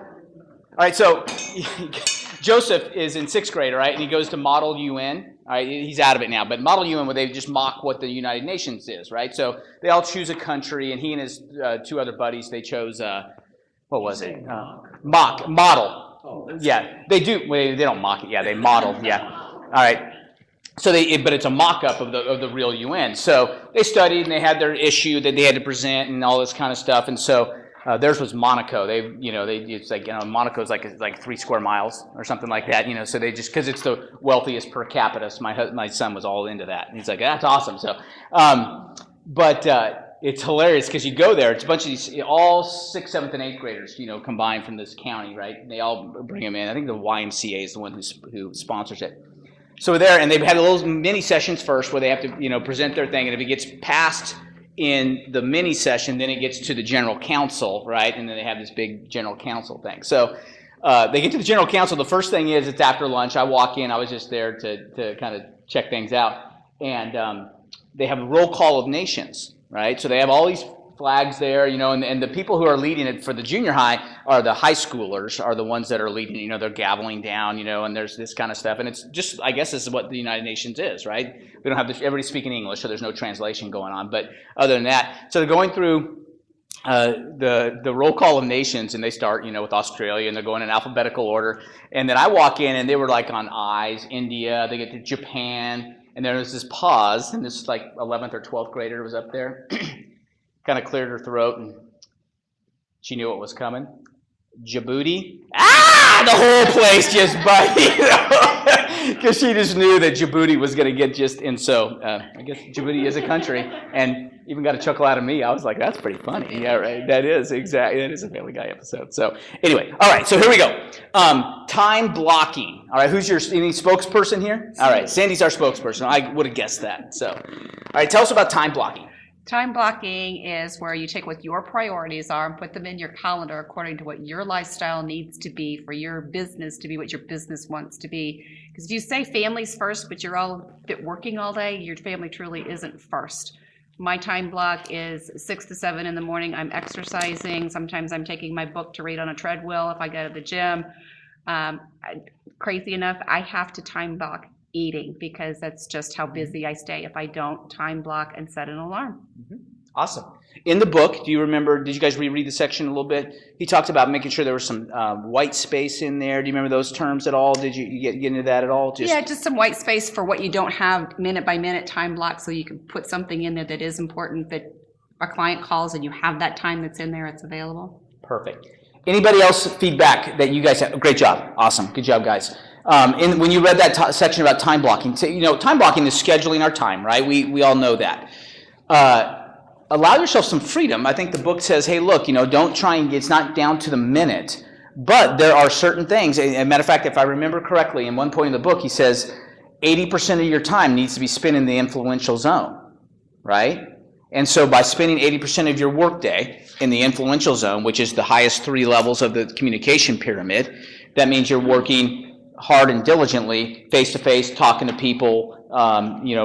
All right. So Joseph is in sixth grade, all right, and he goes to Model UN. All right, he's out of it now, but Model UN, where they just mock what the United Nations is, right? So they all choose a country, and he and his two other buddies, they chose, what was it? Model. Oh, yeah, they do. Well, they don't mock it. Yeah, they model. Yeah. All right. So but it's a mock-up of the real UN. So they studied, and they had their issue that they had to present, and all this kind of stuff. And so theirs was Monaco. It's like, Monaco's like 3 square miles or something like that. So they just, because it's the wealthiest per capita. So my son was all into that, and he's like, that's awesome. So, it's hilarious because you go there. It's a bunch of these, all 6th, 7th, and 8th graders, combined from this county, right? And they all bring them in. I think the YMCA is the one who sponsors it. So we're there, and they've had little mini sessions first where they have to, present their thing, and if it gets passed in the mini session, then it gets to the general council, right? And then they have this big general council thing. So they get to the general council. The first thing is it's after lunch. I walk in. I was just there to kind of check things out, and they have a roll call of nations, right? So they have all these flags there, and the people who are leading it for the junior high are the high schoolers, are the ones that are leading, they're gaveling down, and there's this kind of stuff. And it's just, I guess this is what the United Nations is, right? We don't have everybody speaking English, so there's no translation going on. But other than that, so they're going through the roll call of nations, and they start, with Australia, and they're going in alphabetical order. And then I walk in, and they were like on I's, India, they get to Japan, and there was this pause, and this like 11th or 12th grader was up there. Kind of cleared her throat, and she knew what was coming. Djibouti. The whole place just because she just knew that Djibouti was going to get just. And so I guess Djibouti is a country, and even got a chuckle out of me. I was like, that's pretty funny. Yeah, right. That is exactly. That is a Family Guy episode. So anyway, all right. So here we go. Time blocking. All right. Who's any spokesperson here? All right. Sandy's our spokesperson. I would have guessed that. So, all right. Tell us about time blocking. Time blocking is where you take what your priorities are and put them in your calendar according to what your lifestyle needs to be for your business to be what your business wants to be. Because if you say family's first, but you're all working all day, your family truly isn't first. My time block is 6 to 7 in the morning. I'm exercising. Sometimes I'm taking my book to read on a treadmill if I go to the gym. Crazy enough, I have to time block eating because that's just how busy I stay if I don't time block and set an alarm. Mm-hmm. Awesome. In the book, do you remember, did you guys reread the section a little bit? He talked about making sure there was some white space in there. Do you remember those terms at all? Did you get into that at all? Just some white space for what you don't have minute by minute time block, so you can put something in there that is important that a client calls and you have that time that's in there, it's available. Perfect. Anybody else feedback that you guys have? Great job. Awesome. Good job, guys. When you read that section about time blocking, time blocking is scheduling our time, right? We all know that. Allow yourself some freedom. I think the book says, hey, look, don't try and it's not down to the minute, but there are certain things. As a matter of fact, if I remember correctly, in one point in the book, he says 80% of your time needs to be spent in the influential zone, right? And so by spending 80% of your workday in the influential zone, which is the highest 3 levels of the communication pyramid, that means you're working hard and diligently, face-to-face, talking to people,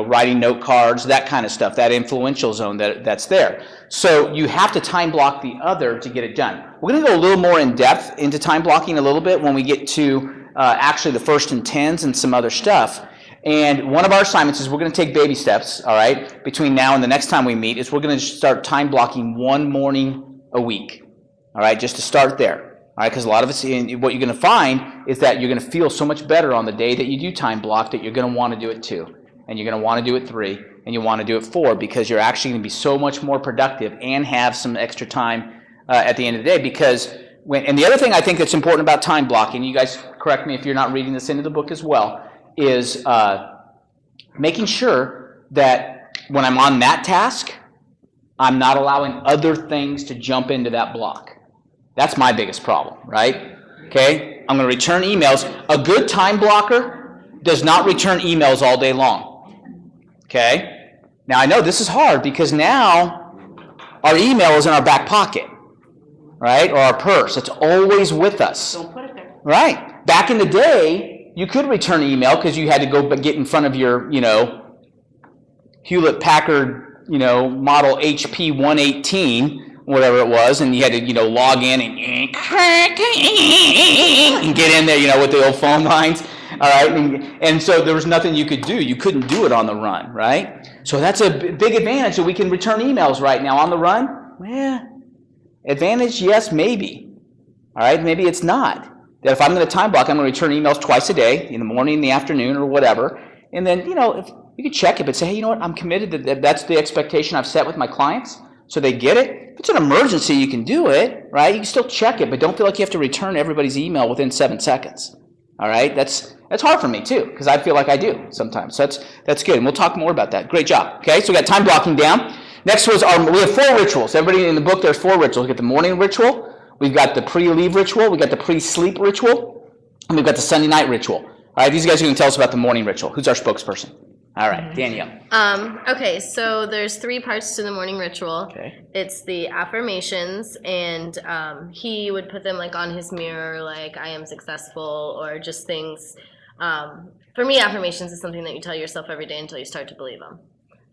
writing note cards, that kind of stuff, that influential zone that's there. So you have to time block the other to get it done. We're going to go a little more in depth into time blocking a little bit when we get to actually the first and 10s and some other stuff. And one of our assignments is we're going to take baby steps, all right, between now and the next time we meet, is we're going to start time blocking one morning a week, all right, just to start there. All right, because a lot of us, what you're going to find is that you're going to feel so much better on the day that you do time block that you're going to want to do it 2, and you're going to want to do it 3, and you want to do it 4, because you're actually going to be so much more productive and have some extra time at the end of the day. Because and the other thing I think that's important about time blocking, you guys correct me if you're not reading this into the book as well, is making sure that when I'm on that task, I'm not allowing other things to jump into that block. That's my biggest problem, right? Okay, I'm going to return emails. A good time blocker does not return emails all day long. Okay? Now I know this is hard because now our email is in our back pocket, right? Or our purse. It's always with us. Don't put it there. Right. Back in the day, you could return email because you had to go get in front of your, Hewlett Packard, model HP 118, whatever it was, and you had to, log in and get in there, with the old phone lines. All right. And so there was nothing you could do. You couldn't do it on the run, right? So that's a big advantage that we can return emails right now on the run. Well, advantage, yes, maybe. All right. Maybe it's not. That if I'm going to time block, I'm going to return emails twice a day, in the morning, in the afternoon, or whatever. And then, if you could check it, but say, hey, you know what? I'm committed that that's the expectation I've set with my clients, so they get it. If it's an emergency, you can do it, right? You can still check it, but don't feel like you have to return everybody's email within 7 seconds. All right? That's hard for me too, because I feel like I do sometimes. So that's good, and we'll talk more about that. Great job. Okay, so we got time blocking down. Next was we have 4 rituals. Everybody in the book, there's 4 rituals. We got the morning ritual. We've got the pre-leave ritual, we've got the pre-sleep ritual, and we've got the Sunday night ritual. All right, these guys are going to tell us about the morning ritual. Who's our spokesperson? All right, Danielle. Okay, so there's 3 parts to the morning ritual. Okay. It's the affirmations, and he would put them like on his mirror, like I am successful, or just things. For me, affirmations is something that you tell yourself every day until you start to believe them.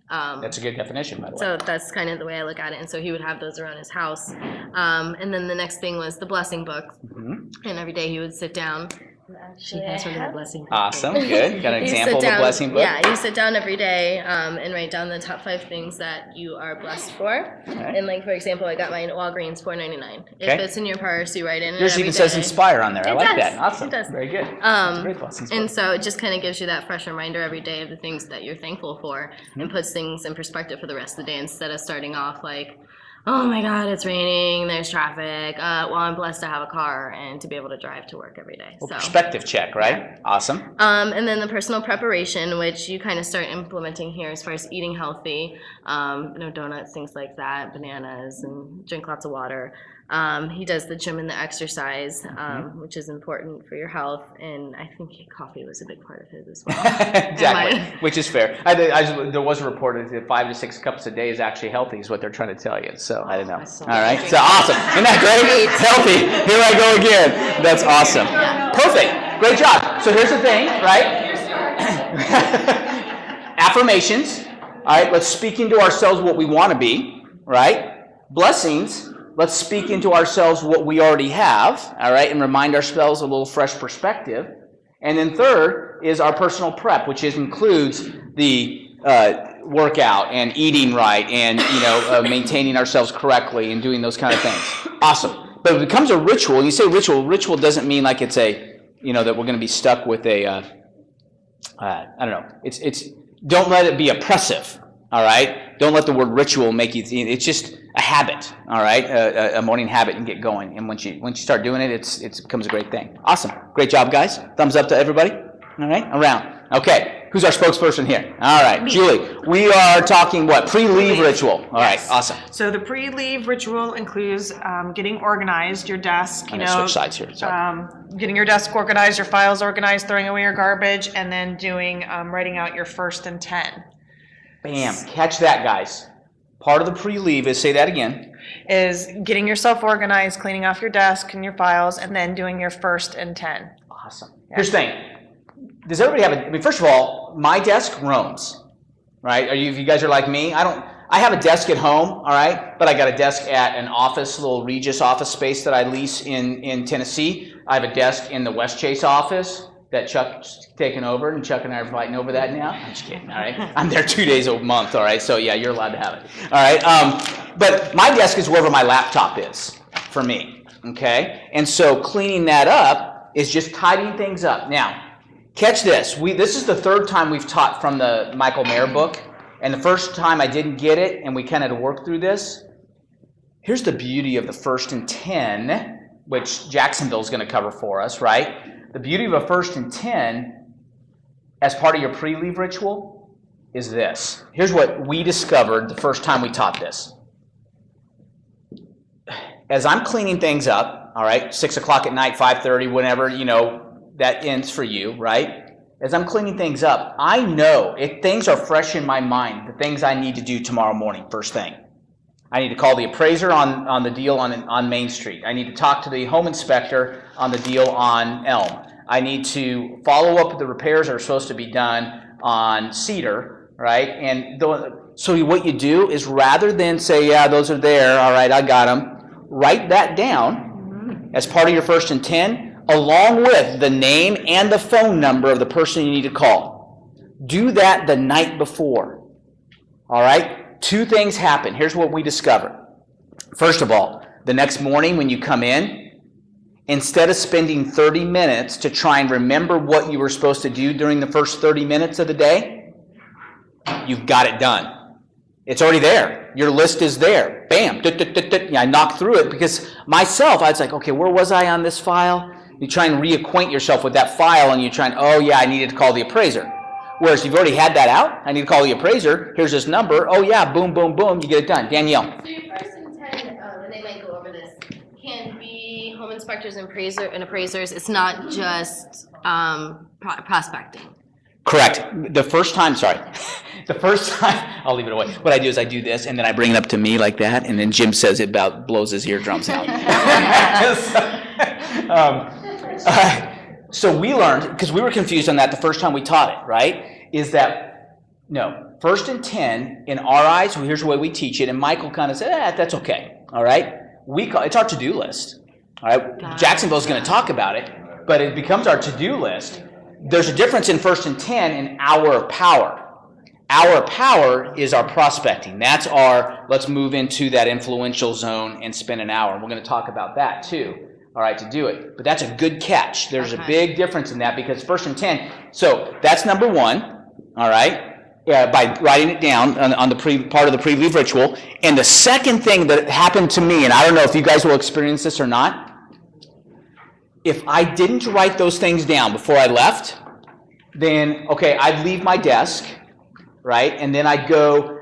That's a good definition, by the way. So that's kind of the way I look at it. And so he would have those around his house. And then the next thing was the blessing book. Mm-hmm. And every day he would sit down. She has her little blessing book. Awesome, good. Got an example of a blessing book? Yeah, you sit down every day and write down the top 5 things that you are blessed for. Okay. And like, for example, I got mine at Walgreens, $4.99. Okay. If it's in your purse, you write in it. Yours even says inspire on there. I like that. Awesome. It does. Very good. That's a great blessings book. And so it just kind of gives you that fresh reminder every day of the things that you're thankful for, and puts things in perspective for the rest of the day instead of starting off like, oh my God, it's raining, there's traffic. Well, I'm blessed to have a car and to be able to drive to work every day. Well, perspective check, right? Yeah. Awesome. And then the personal preparation, which you kind of start implementing here as far as eating healthy, donuts, things like that, bananas, and drink lots of water. He does the gym and the exercise, which is important for your health, and I think coffee was a big part of his as well. Exactly, which is fair. There was a report that 5 to 6 cups a day is actually healthy, is what they're trying to tell you. So I don't know. All right, so awesome. Isn't that great? Healthy. Here I go again. That's awesome. Perfect. Great job. So here's the thing, right? Affirmations. All right, let's speak into ourselves what we want to be, right? Blessings. Let's speak into ourselves what we already have, all right, and remind ourselves a little fresh perspective. And then third is our personal prep, which includes the workout and eating right and, maintaining ourselves correctly and doing those kind of things. Awesome. But if it becomes a ritual, and you say ritual doesn't mean like it's a, that we're going to be stuck with a, I don't know. It's don't let it be oppressive, all right? Don't let the word ritual make you, it's just a habit, all right, a morning habit, and get going. And once you start doing it, it becomes a great thing. Awesome, great job, guys. Thumbs up to everybody. All right, around. Okay, who's our spokesperson here? All right, me. Julie. We are talking what? Pre-leave ritual. All right, awesome. So the pre-leave ritual includes getting organized, your desk. Switch sides here. Getting your desk organized, your files organized, throwing away your garbage, and then doing writing out your first and 10. Bam! Catch that, guys. Part of the pre-leave is, say that again, is getting yourself organized, cleaning off your desk and your files, and then doing your first and 10. Awesome. Yeah. Here's the thing. Does everybody have first of all, my desk roams, right? If you guys are like me, I have a desk at home, all right, but I got a desk at an office, little Regis office space that I lease in Tennessee. I have a desk in the West Chase office that Chuck's taken over, and Chuck and I are fighting over that now. I'm just kidding, all right? I'm there 2 days a month, all right? So yeah, you're allowed to have it, all right? But my desk is wherever my laptop is for me, okay? And so cleaning that up is just tidying things up. Now, catch this. This is the 3rd time we've taught from the Michael Mayer book, and the first time I didn't get it, and we kind of had to work through this. Here's the beauty of the first and 10, which Jacksonville's going to cover for us, right? The beauty of a first and 10 as part of your pre-leave ritual is this. Here's what we discovered the first time we taught this. As I'm cleaning things up, all right, 6 o'clock at night, 5:30, whenever, that ends for you, right? As I'm cleaning things up, I know if things are fresh in my mind, the things I need to do tomorrow morning, first thing. I need to call the appraiser on the deal on Main Street. I need to talk to the home inspector on the deal on Elm. I need to follow up with the repairs that are supposed to be done on Cedar, right? And so what you do is rather than say, yeah, those are there, all right, I got them, write that down as part of your first and 10, along with the name and the phone number of the person you need to call. Do that the night before, all right? 2 things happen. Here's what we discovered. First of all, the next morning when you come in, instead of spending 30 minutes to try and remember what you were supposed to do during the first 30 minutes of the day, you've got it done. It's already there. Your list is there. Bam. I knocked through it because myself, I was like, okay, where was I on this file? You try and reacquaint yourself with that file and you try and, oh yeah, I needed to call the appraiser. Whereas you've already had that out, I need to call the appraiser, here's this number, oh yeah, boom, boom, boom, you get it done. Danielle. So your first and 10, and they might go over this, can be home inspectors and appraisers. It's not just prospecting. Correct. The first time, I'll leave it away. What I do is I do this, and then I bring it up to me like that, and then Jim says it about blows his eardrums out. So we learned, because we were confused on that the first time we taught it, right, is that, no, first and 10, in our eyes, here's the way we teach it, and Michael kind of said, that's okay, all right? It's our to-do list, all right? Jacksonville's going to talk about it, but it becomes our to-do list. There's a difference in first and 10 and hour of power. Hour of power is our prospecting. That's our, let's move into that influential zone and spend an hour. And we're going to talk about that too, all right, to do it. But that's a good catch. There's a big difference in that because first and 10, so that's number 1, all right, by writing it down on the part of the pre-leave ritual. And the second thing that happened to me, and I don't know if you guys will experience this or not, if I didn't write those things down before I left, then, okay, I'd leave my desk, right, and then I'd go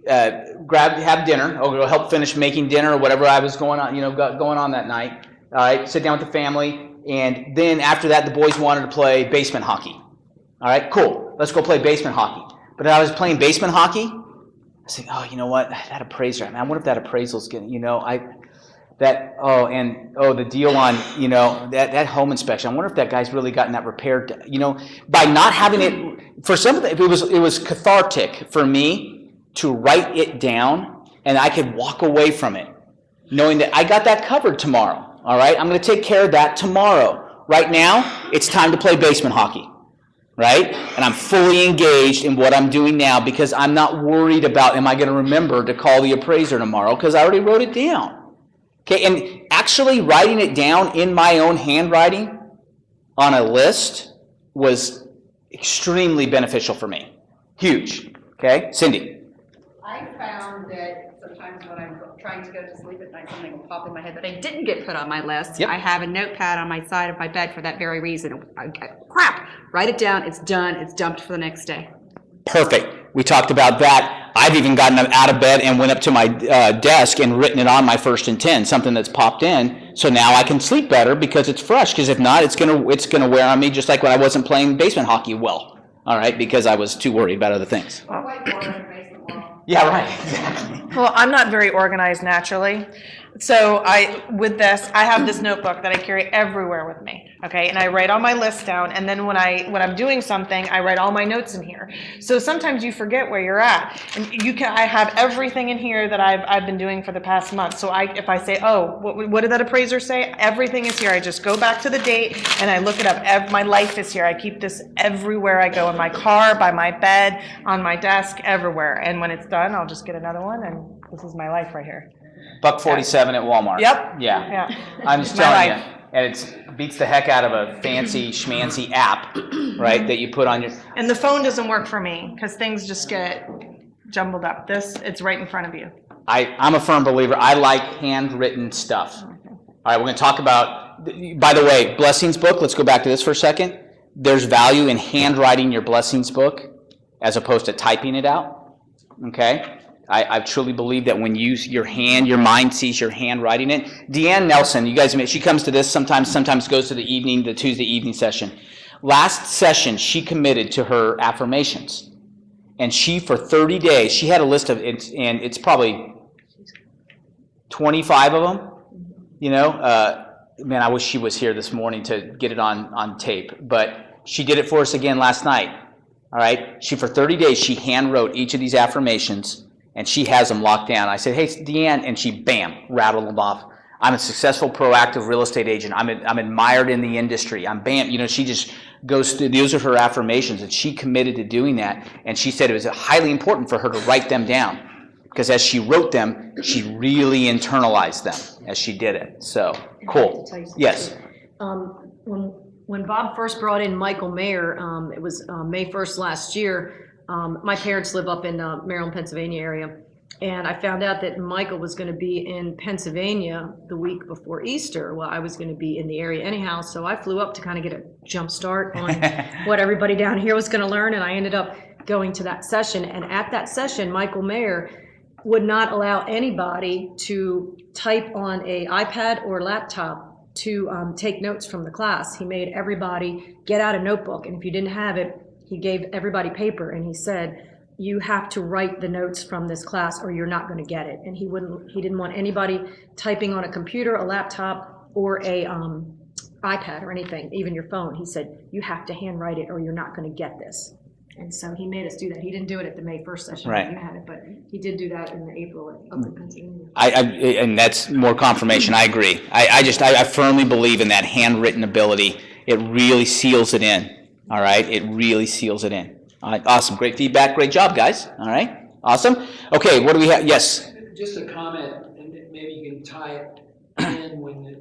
have dinner, or go help finish making dinner or whatever I was going on that night, all right, sit down with the family, and then after that, the boys wanted to play basement hockey. All right, cool, let's go play basement hockey. But as I was playing basement hockey, I was thinking, oh, you know what, that appraiser, man, I wonder if that appraisal's getting, the deal on, that home inspection. I wonder if that guy's really gotten that repaired, by not having it, for some of it was cathartic for me to write it down and I could walk away from it, knowing that I got that covered tomorrow, all right? I'm going to take care of that tomorrow. Right now, it's time to play basement hockey, right? And I'm fully engaged in what I'm doing now because I'm not worried about, am I going to remember to call the appraiser tomorrow, because I already wrote it down. Okay, and actually writing it down in my own handwriting on a list was extremely beneficial for me. Huge. Okay, Cindy. I found that sometimes when I'm trying to go to sleep at night, something will pop in my head that I didn't get put on my list. Yep. I have a notepad on my side of my bed for that very reason. Crap, write it down, it's done, it's dumped for the next day. Perfect. We talked about that. I've even gotten out of bed and went up to my desk and written it on my first and 10, something that's popped in. So now I can sleep better because it's fresh. Because if not, it's gonna wear on me just like when I wasn't playing basement hockey well. All right, because I was too worried about other things. Yeah, right. Exactly. Well, I'm not very organized naturally. So with this, I have this notebook that I carry everywhere with me, okay? And I write all my lists down, and then when I'm doing something, I write all my notes in here. So sometimes you forget where you're at, and I have everything in here that I've been doing for the past month. So if I say, oh, what did that appraiser say? Everything is here. I just go back to the date and I look it up. My life is here. I keep this everywhere I go, in my car, by my bed, on my desk, everywhere. And when it's done, I'll just get another one, and this is my life right here. $1.47 at Walmart. Yep. Yeah. I'm just telling you. And it beats the heck out of a fancy schmancy app, right, that you put on your... And the phone doesn't work for me because things just get jumbled up. It's right in front of you. I'm a firm believer. I like handwritten stuff. All right, we're going to talk about, by the way, Blessing's book. Let's go back to this for a second. there's value in handwriting your blessings book as opposed to typing it out, okay? I truly believe that when your mind sees your hand writing it. Deanne Nelson, you guys, she comes to this sometimes goes to the Tuesday evening session. Last session, she committed to her affirmations. And she, for 30 days, she had a list of, and it's probably 25 of them, man, I wish she was here this morning to get it on tape, but she did it for us again last night, all right? For 30 days, she hand wrote each of these affirmations, and she has them locked down. I said, hey, Deanne, and she, bam, rattled them off. I'm a successful, proactive real estate agent. I'm admired in the industry. I'm bam, she just goes through, those are her affirmations, and she committed to doing that, and she said it was highly important for her to write them down, because as she wrote them, she really internalized them as she did it. So, cool. Yes. When Bob first brought in Michael Mayer, it was May 1st last year, my parents live up in Maryland, Pennsylvania area, and I found out that Michael was going to be in Pennsylvania the week before Easter. Well, I was going to be in the area anyhow, so I flew up to kind of get a jump start on what everybody down here was going to learn, and I ended up going to that session. And at that session, Michael Mayer would not allow anybody to type on a iPad or laptop to take notes from the class. He made everybody get out a notebook, and if you didn't have it, he gave everybody paper, and he said, you have to write the notes from this class or you're not going to get it. And he didn't want anybody typing on a computer, a laptop, or a iPad or anything, even your phone. He said, you have to handwrite it or you're not going to get this. And so he made us do that. He didn't do it at the May 1st session right. when you had it, but he did do that in the April up in Pennsylvania. And that's more confirmation. I agree. I firmly believe in that handwritten ability. It really seals it in. All right? It really seals it in. All right, awesome. Great feedback. Great job, guys. All right, awesome. Okay, what do we have? Yes? Just a comment, and maybe you can tie it in when you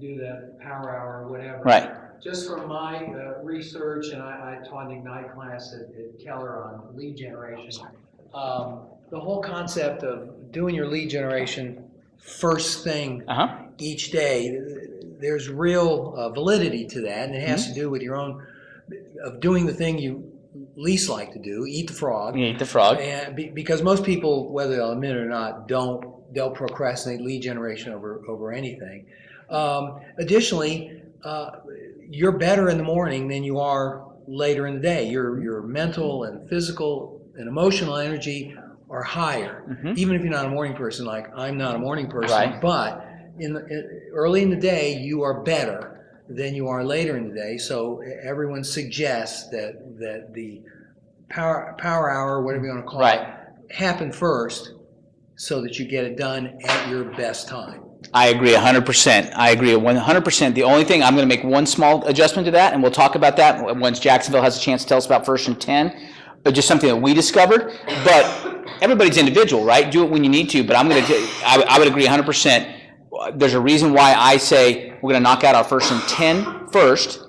do the power hour or whatever. Right. Just from my research, and I taught an Ignite class at Keller on lead generation, the whole concept of doing your lead generation first thing each day, there's real validity to that, and it has to do with your own, of doing the thing you least like to do, eat the frog. You eat the frog. And because most people, whether they'll admit it or not, they'll procrastinate lead generation over anything. Additionally, you're better in the morning than you are later in the day. Your mental and physical and emotional energy are higher, even if you're not a morning person. Like I'm not a morning person, right. But early in the day, you are better than you are later in the day. So everyone suggests that the power hour, whatever you want to call it, happen first so that you get it done at your best time. I agree 100%. I agree 100%. The only thing, I'm going to make one small adjustment to that, and we'll talk about that once Jacksonville has a chance to tell us about 1st and 10, but just something that we discovered. But everybody's individual, right? Do it when you need to, but I would agree 100%. There's a reason why I say we're going to knock out our 1st and 10 first,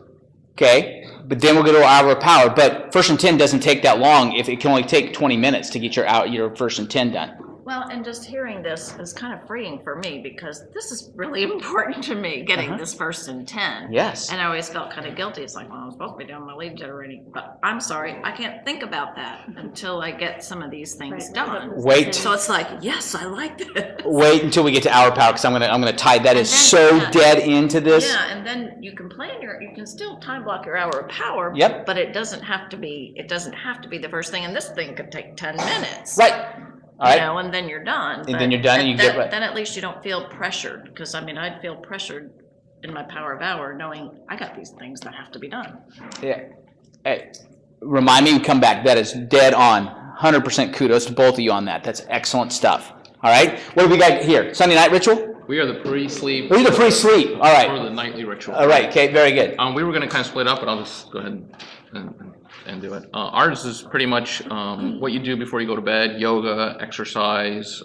okay? But then we'll go to our hour of power. But 1st and 10 doesn't take that long if it can only take 20 minutes to get your 1st and 10 done. Well, and just hearing this is kind of freeing for me because this is really important to me, getting this 1st and 10. Yes. And I always felt kind of guilty. It's like, well, I'm supposed to be doing my lead generating, but I'm sorry, I can't think about that until I get some of these things done. Wait. So it's like, yes, I like this. Wait until we get to hour power because I'm gonna tie that is so dead into this. Yeah, and then you can plan you can still time block your hour of power. Yep. But it doesn't have to be the first thing, and this thing could take 10 minutes. Right. All right. And then you're done. And then you're done and you get right. Then at least you don't feel pressured, because I'd feel pressured in my power of hour knowing I got these things that have to be done. Yeah. Hey, remind me to come back. That is dead on. 100% kudos to both of you on that. That's excellent stuff. All right. What do we got here? Sunday night ritual? We are the pre-sleep. We're the pre-sleep. All right. Or the nightly ritual. All right. Okay. Very good. We were going to kind of split up, but I'll just go ahead and do it. Ours is pretty much what you do before you go to bed: yoga, exercise,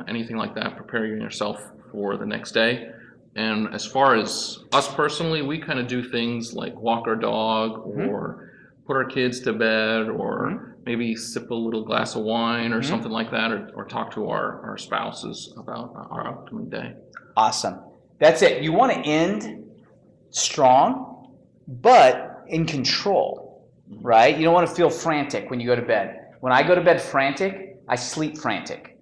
anything like that. Preparing yourself for the next day. And as far as us personally, we kind of do things like walk our dog, or put our kids to bed, or maybe sip a little glass of wine or something like that, or talk to our spouses about our upcoming day. Awesome. That's it. You want to end strong, but in control, right? You don't want to feel frantic when you go to bed. When I go to bed frantic, I sleep frantic.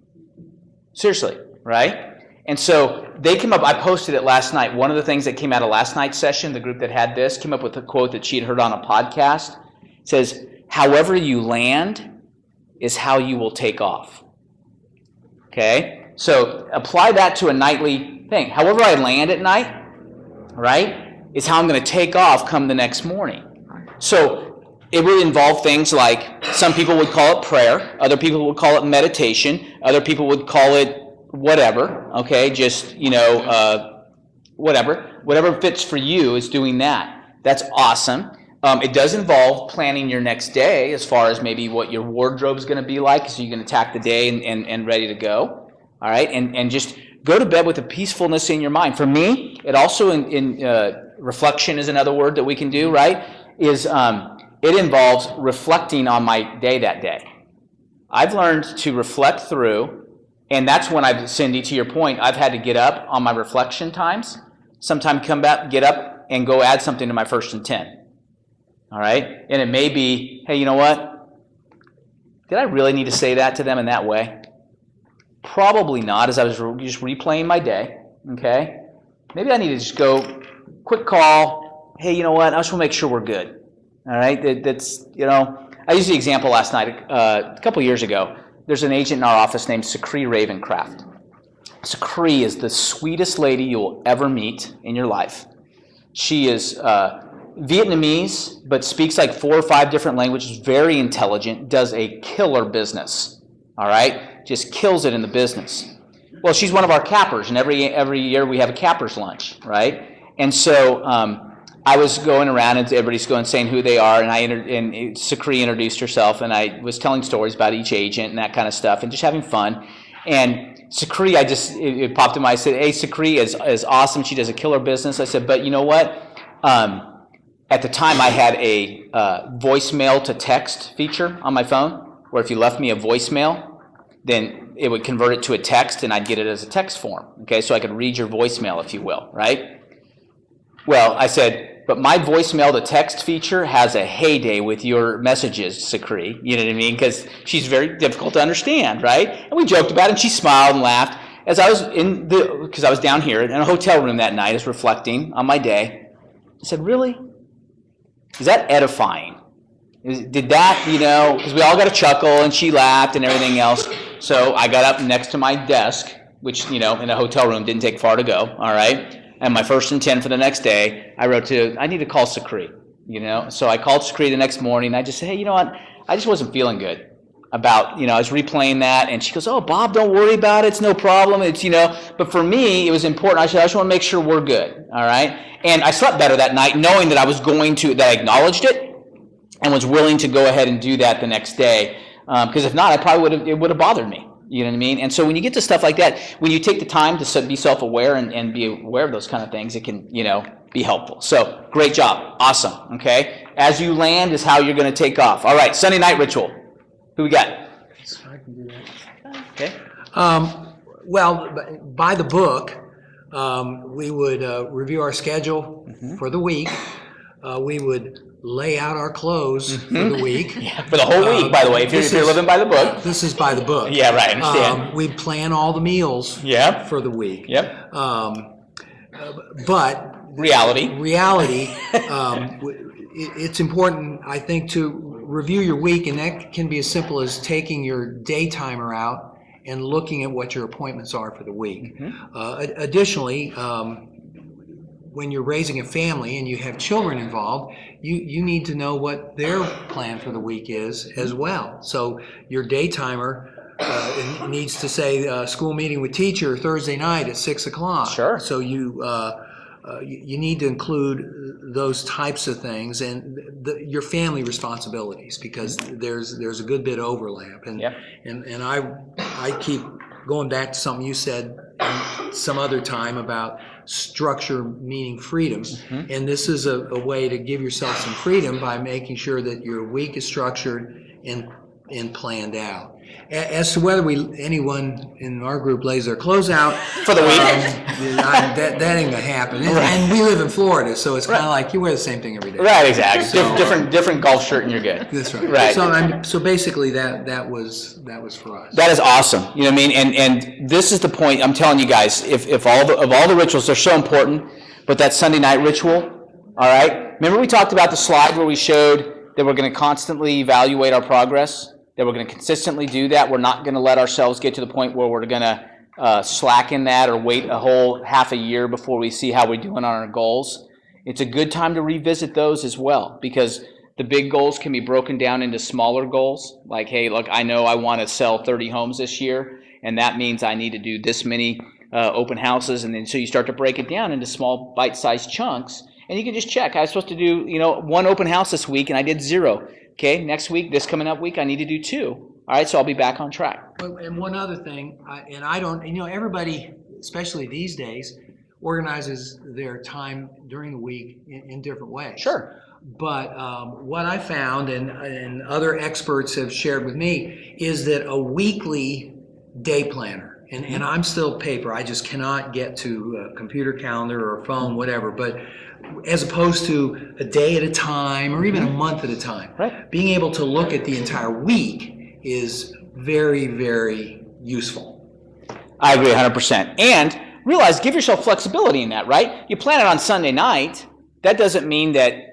Seriously, right? And so they came up, I posted it last night. One of the things that came out of last night's session, the group that had this, came up with a quote that she had heard on a podcast. It says, however you land is how you will take off. Okay? So apply that to a nightly thing. However I land at night, right, is how I'm going to take off come the next morning. So it would involve things like, some people would call it prayer, other people would call it meditation, other people would call it whatever, okay, just, whatever fits for you is doing that. That's awesome. It does involve planning your next day as far as maybe what your wardrobe's going to be like, so you can attack the day and ready to go, all right, and just go to bed with a peacefulness in your mind. For me, it also, reflection is another word that we can do, right, is it involves reflecting on my day that day. I've learned to reflect through. And that's when Cindy, to your point, I've had to get up on my reflection times, sometime come back, get up, and go add something to my first intent. All right? And it may be, hey, you know what? Did I really need to say that to them in that way? Probably not, as I was just replaying my day, okay? Maybe I need to just go, quick call, hey, you know what? I just want to make sure we're good. All right? I used the example last night, a couple years ago. There's an agent in our office named Sakri Ravencraft. Sakri is the sweetest lady you'll ever meet in your life. She is Vietnamese, but speaks like 4 or 5 different languages, very intelligent, does a killer business, all right? Just kills it in the business. Well, she's one of our cappers, and every year we have a capper's lunch, right? And so I was going around and everybody's going saying who they are, and Sakri introduced herself, and I was telling stories about each agent and that kind of stuff, and just having fun. And Sakri, it popped in my, I said, hey, Sakri is awesome. She does a killer business. I said, but you know what? At the time, I had a voicemail to text feature on my phone, where if you left me a voicemail, then it would convert it to a text, and I'd get it as a text form. Okay, so I could read your voicemail, if you will, right? Well, I said, but my voicemail to text feature has a heyday with your messages, Sakri. You know what I mean? Because she's very difficult to understand, right? And we joked about it, and she smiled and laughed. As I was because I was down here in a hotel room that night, I was reflecting on my day. I said, really? Is that edifying? Did that, because we all got a chuckle, and she laughed and everything else. So I got up next to my desk, which, in a hotel room didn't take far to go, all right? And my first intent for the next day, I wrote I need to call Sakri, So I called Sakri the next morning, and I just said, hey, you know what? I just wasn't feeling good about, I was replaying that, and she goes, oh, Bob, don't worry about it. It's no problem. It's, but for me, it was important. I said, I just want to make sure we're good, all right? And I slept better that night, knowing that that I acknowledged it and was willing to go ahead and do that the next day. Because if not, it would have bothered me. You know what I mean? And so when you get to stuff like that, when you take the time to be self-aware and be aware of those kind of things, it can, be helpful. So great job. Awesome. Okay? As you land is how you're going to take off. All right, Sunday night ritual. Who we got? I can do that. Okay. Well, by the book, we would review our schedule for the week. We would lay out our clothes for the week. Yeah, for the whole week, by the way, if you're living by the book. This is by the book. Yeah, right, I understand. We plan all the meals for the week. Yep. But reality, it's important, I think, to review your week, and that can be as simple as taking your day timer out and looking at what your appointments are for the week. Additionally, when you're raising a family and you have children involved, you need to know what their plan for the week is as well. So your day timer needs to say school meeting with teacher Thursday night at 6 o'clock. Sure. So you need to include those types of things and your family responsibilities, because there's a good bit of overlap. And I keep going back to something you said some other time about structure meaning freedom. And this is a way to give yourself some freedom by making sure that your week is structured and and planned out. As to whether anyone in our group lays their clothes out For the week? that ain't gonna happen. And we live in Florida, so it's kind of like you wear the same thing every day. Right, exactly. So, different golf shirt and you're good. That's right. Right. So basically that was for us. That is awesome. You know what I mean? And this is the point I'm telling you guys. If all the rituals, they're so important, but that Sunday night ritual, all right? Remember we talked about the slide where we showed that we're going to constantly evaluate our progress, that we're going to consistently do that. We're not going to let ourselves get to the point where we're going to slacken that or wait a whole half a year before we see how we're doing on our goals. It's a good time to revisit those as well, because the big goals can be broken down into smaller goals. Like, hey, look, I know I want to sell 30 homes this year, and that means I need to do this many open houses. And then so you start to break it down into small bite-sized chunks. And you can just check. I was supposed to do, one open house this week, and I did 0. Okay, next week, this coming up week, I need to do 2. All right, so I'll be back on track. And one other thing, I don't, everybody, especially these days, organizes their time during the week in different ways. Sure. But what I found, and other experts have shared with me, is that a weekly day planner, and I'm still paper, I just cannot get to a computer calendar or a phone, whatever, but as opposed to a day at a time or even a month at a time. Right. Being able to look at the entire week is very, very useful. I agree 100%. And realize, give yourself flexibility in that, right? You plan it on Sunday night. That doesn't mean that,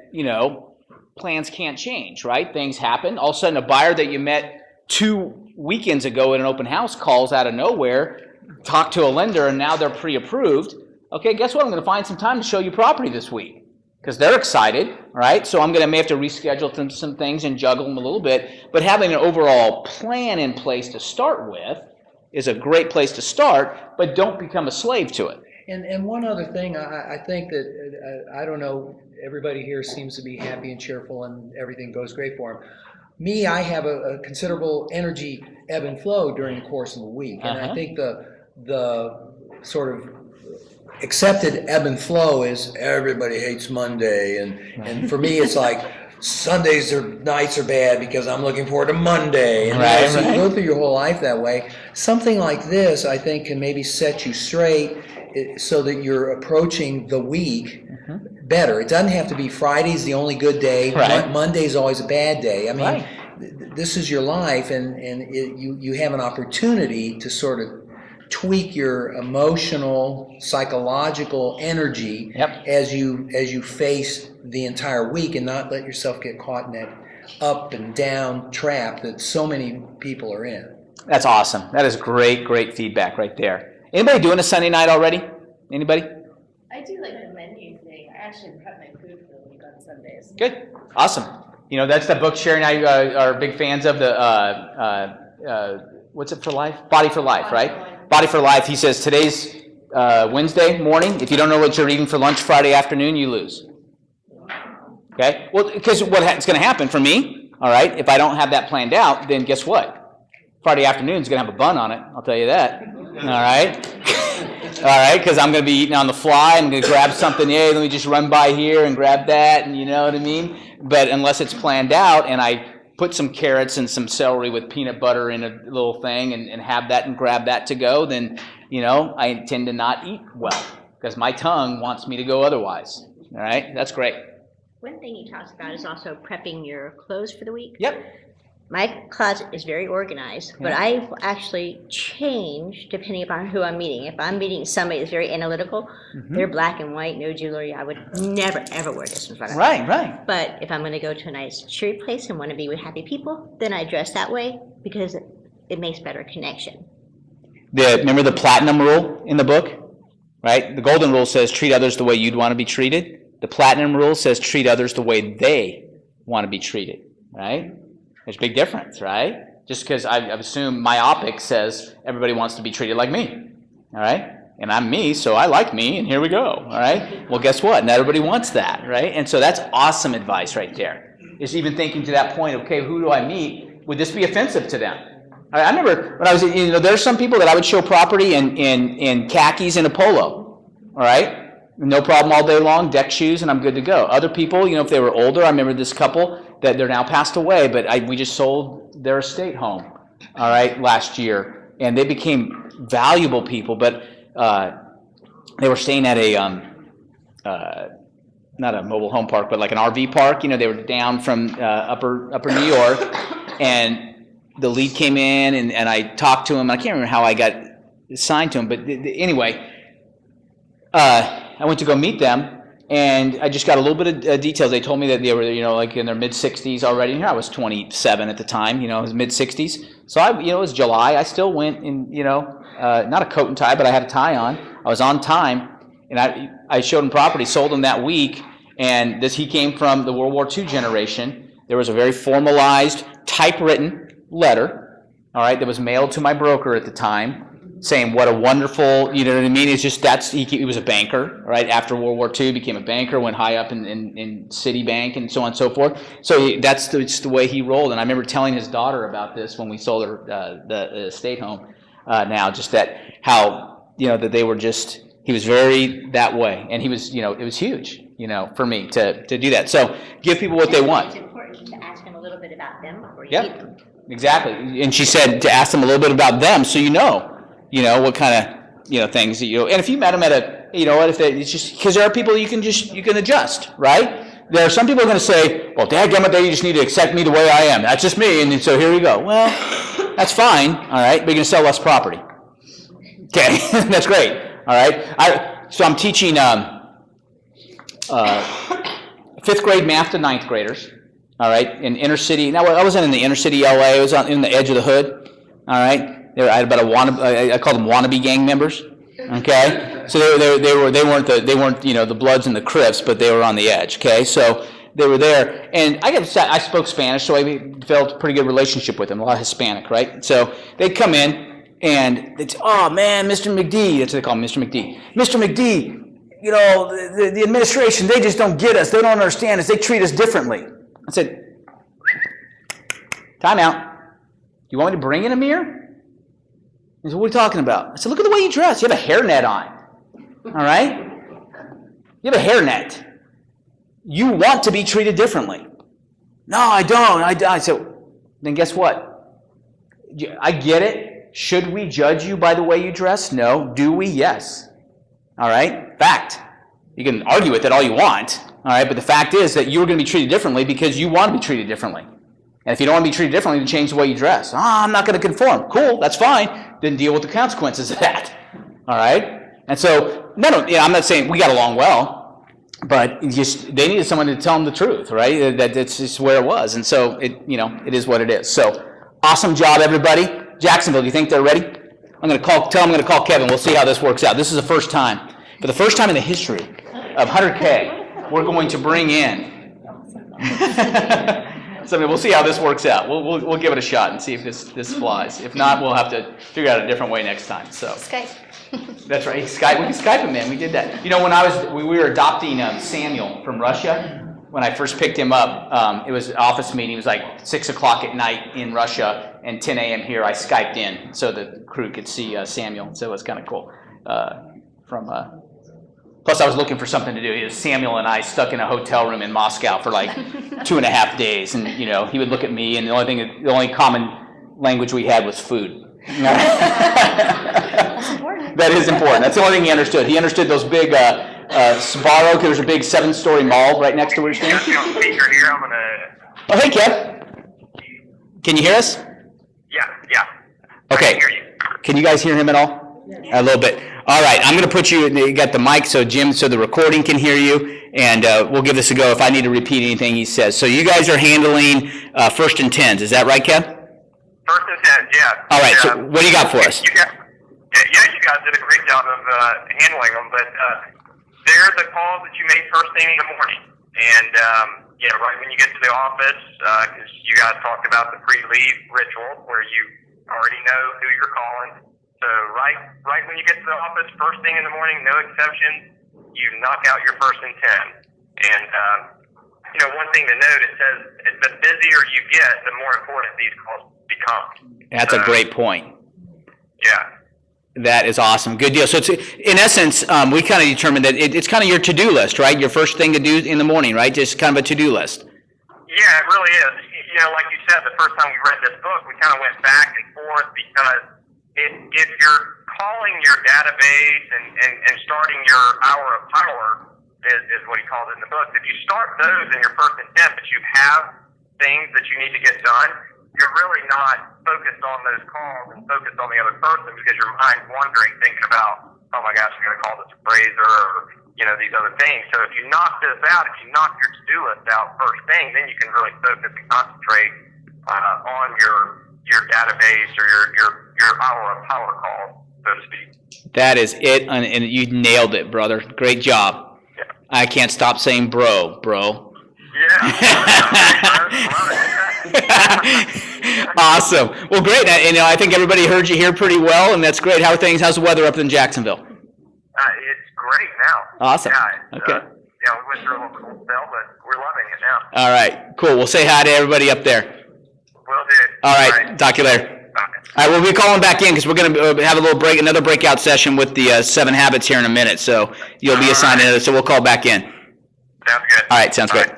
plans can't change, right? Things happen. All of a sudden, a buyer that you met 2 weekends ago at an open house calls out of nowhere, talk to a lender, and now they're pre-approved. Okay, guess what? I'm going to find some time to show you property this week because they're excited, right? So may have to reschedule some things and juggle them a little bit. But having an overall plan in place to start with is a great place to start, but don't become a slave to it. And one other thing, I think that, I don't know, everybody here seems to be happy and cheerful and everything goes great for them. Me, I have a considerable energy ebb and flow during the course of the week. And I think the sort of accepted ebb and flow is everybody hates Monday. And for me, it's like Sundays or nights are bad because I'm looking forward to Monday. And so you go through your whole life that way. Something like this, I think, can maybe set you straight so that you're approaching the week better. It doesn't have to be Friday's the only good day. Right. Monday's always a bad day. I mean, this is your life, and you have an opportunity to sort of tweak your emotional, psychological energy as you face the entire week, and not let yourself get caught in that up and down trap that so many people are in. That's awesome. That is great feedback right there. Anybody doing a Sunday night already? Anybody? I do like the menu thing. I actually prep my food for the week on Sundays. Good. Awesome. That's the book Sherry and I are big fans of, the what's it for life? Body for Life, right? Body for Life. He says today's Wednesday morning. If you don't know what you're eating for lunch Friday afternoon, you lose. Okay? Well, because what's going to happen for me, all right, if I don't have that planned out, then guess what? Friday afternoon is going to have a bun on it. I'll tell you that. All right? All right, because I'm going to be eating on the fly. I'm going to grab something. Hey, let me just run by here and grab that, and you know what I mean? But unless it's planned out and I put some carrots and some celery with peanut butter in a little thing and have that and grab that to go, then, I tend to not eat well because my tongue wants me to go otherwise. All right? That's great. One thing he talks about is also prepping your clothes for the week. Yep. My closet is very organized, but I've actually changed depending upon who I'm meeting. If I'm meeting somebody that's very analytical, they're black and white, no jewelry, I would never, ever wear this in front of them. Right. But if I'm going to go to a nice cheery place and want to be with happy people, then I dress that way because it makes better connection. Remember the platinum rule in the book? Right? The golden rule says treat others the way you'd want to be treated. The platinum rule says treat others the way they want to be treated. Right? There's a big difference, right? Just because I've assumed myopic says everybody wants to be treated like me, all right? And I'm me, so I like me, and here we go, all right? Well, guess what? Not everybody wants that, right? And so that's awesome advice right there, is even thinking to that point, okay, who do I meet? Would this be offensive to them? All right, I remember when I was, there's some people that I would show property in khakis and a polo, all right? No problem all day long, deck shoes, and I'm good to go. Other people, if they were older, I remember this couple, that they're now passed away, but we just sold their estate home, all right, last year, and they became valuable people, but they were staying at a, not a mobile home park, but like an RV park. You know, they were down from upper New York, and the lead came in, and I talked to him. I can't remember how I got assigned to him, but anyway, I went to go meet them, and I just got a little bit of details. They told me that they were, you know, like in their mid-60s already. And here I was 27 at the time, you know, I was mid-60s. So it was July. I still went in, you know, not a coat and tie, but I had a tie on. I was on time, and I showed him property, sold him that week, and he came from the World War II generation. There was a very formalized, typewritten letter, all right, that was mailed to my broker at the time, saying what a wonderful, you know what I mean? It's just he was a banker, right? After World War II, became a banker, went high up in Citibank and so on and so forth. So that's the way he rolled. And I remember telling his daughter about this when we sold her the estate home. Now, just that how, you know, that they were just, he was very that way. And he was, you know, it was huge, you know, for me to do that. So give people what they want. It's important to ask them a little bit about them before you Yep. meet them. Exactly. And she said to ask them a little bit about them so you know what kind of, you know, things that and if you met them at a, you know what, it's just, because there are people you can adjust, right? There are some people who are going to say, well, dadgummit, you just need to accept me the way I am. That's just me, and so here we go. Well, that's fine, all right, but you're going to sell less property. Okay, that's great, all right? So I'm teaching 5th grade math to 9th graders, all right, in inner city. Now, I wasn't in the inner city LA, I was in the edge of the hood, all right? I had about I call them wannabe gang members. Okay, so they weren't you know, the Bloods and the Crips, but they were on the edge. Okay, so they were there, and I spoke Spanish, so I developed a pretty good relationship with them. A lot of Hispanic, right? So they'd come in and they'd say, "Oh man, Mr. McD," that's what they call him, Mr. McD. Mr. McD, you know, the administration, they just don't get us. They don't understand us. They treat us differently. I said, "Time out. You want me to bring in a mirror?" He said, "What are you talking about?" I said, "Look at the way you dress. You have a hairnet on. All right? You have a hairnet. You want to be treated differently." "No, I don't." I said, "Then guess what? I get it. Should we judge you by the way you dress? No. Do we? Yes. All right? Fact. You can argue with it all you want. All right? But the fact is that you're going to be treated differently because you want to be treated differently. And if you don't want to be treated differently, then change the way you dress. I'm not going to conform. Cool, that's fine. Then deal with the consequences of that. All right? And so, I'm not saying we got along well, but they needed someone to tell them the truth, right? That's just where it was. And so, it is what it is. So, awesome job, everybody. Jacksonville, do you think they're ready? Tell them I'm going to call Kevin. We'll see how this works out. This is the first time. For the first time in the history of 100K, we're going to bring in... So we'll see how this works out. We'll give it a shot and see if this flies. If not, we'll have to figure out a different way next time. So Skype. That's right. Skype. We can Skype him, man. We did that. You know, when we were adopting Samuel from Russia, when I first picked him up, it was an office meeting. It was like 6 o'clock at night in Russia and 10 a.m. here. I Skyped in so the crew could see Samuel. So it was kind of cool. Plus, I was looking for something to do. It was Samuel and I stuck in a hotel room in Moscow for like 2.5 days, and he would look at me, and the only common language we had was food. That's important. That is important. That's the only thing he understood. He understood those big Sbarro, because there's a big 7-story mall right next to where you're staying. Speaker here. I'm gonna. Oh, hey, Kev. Can you hear us? Yeah. Okay. I can hear you. Can you guys hear him at all? A little bit. All right, I'm going to put you got the mic so the recording can hear you, and we'll give this a go if I need to repeat anything he says. So you guys are handling 1st and 10s, is that right, Kev? 1st and 10s, yeah. All right, so what do you got for us? You guys did a great job of handling them, but they're the calls that you make first thing in the morning. And, right when you get to the office, because you guys talked about the pre-leave ritual where you already know who you're calling. So right when you get to the office, first thing in the morning, no exceptions, you knock out your 1st and 10. And, one thing to note, it says the busier you get, the more important these calls become. That's a great point. Yeah. That is awesome. Good deal. So it's, in essence, we kind of determined that it's kind of your to-do list, right? Your first thing to do in the morning, right? Just kind of a to-do list. Yeah, it really is. You know, like you said, the first time we read this book, we kind of went back and forth because if you're calling your database and starting your hour of power, is what he called it in the book, if you start those in your first intent, but you have things that you need to get done, you're really not focused on those calls and focused on the other person because your mind's wandering, thinking about, oh my gosh, I'm going to call this appraiser or, you know, these other things. So if you knock this out, if you knock your to-do list out first thing, then you can really focus and concentrate on your database or your hour of power call, so to speak. That is it, and you nailed it, brother. Great job. Yeah. I can't stop saying bro. Awesome. Well, great. And, I think everybody heard you here pretty well, and that's great. How are things? How's the weather up in Jacksonville? It's great now. Awesome. Yeah, okay. We went through a little cold spell, but we're loving it now. All right. Cool. We'll say hi to everybody up there. Will do. All right. Talk to you later. All right, we'll be calling back in because we're going to have a little break, another breakout session with the 7 habits here in a minute. So you'll be assigned to it. So we'll call back in. Sounds good. All right, sounds great.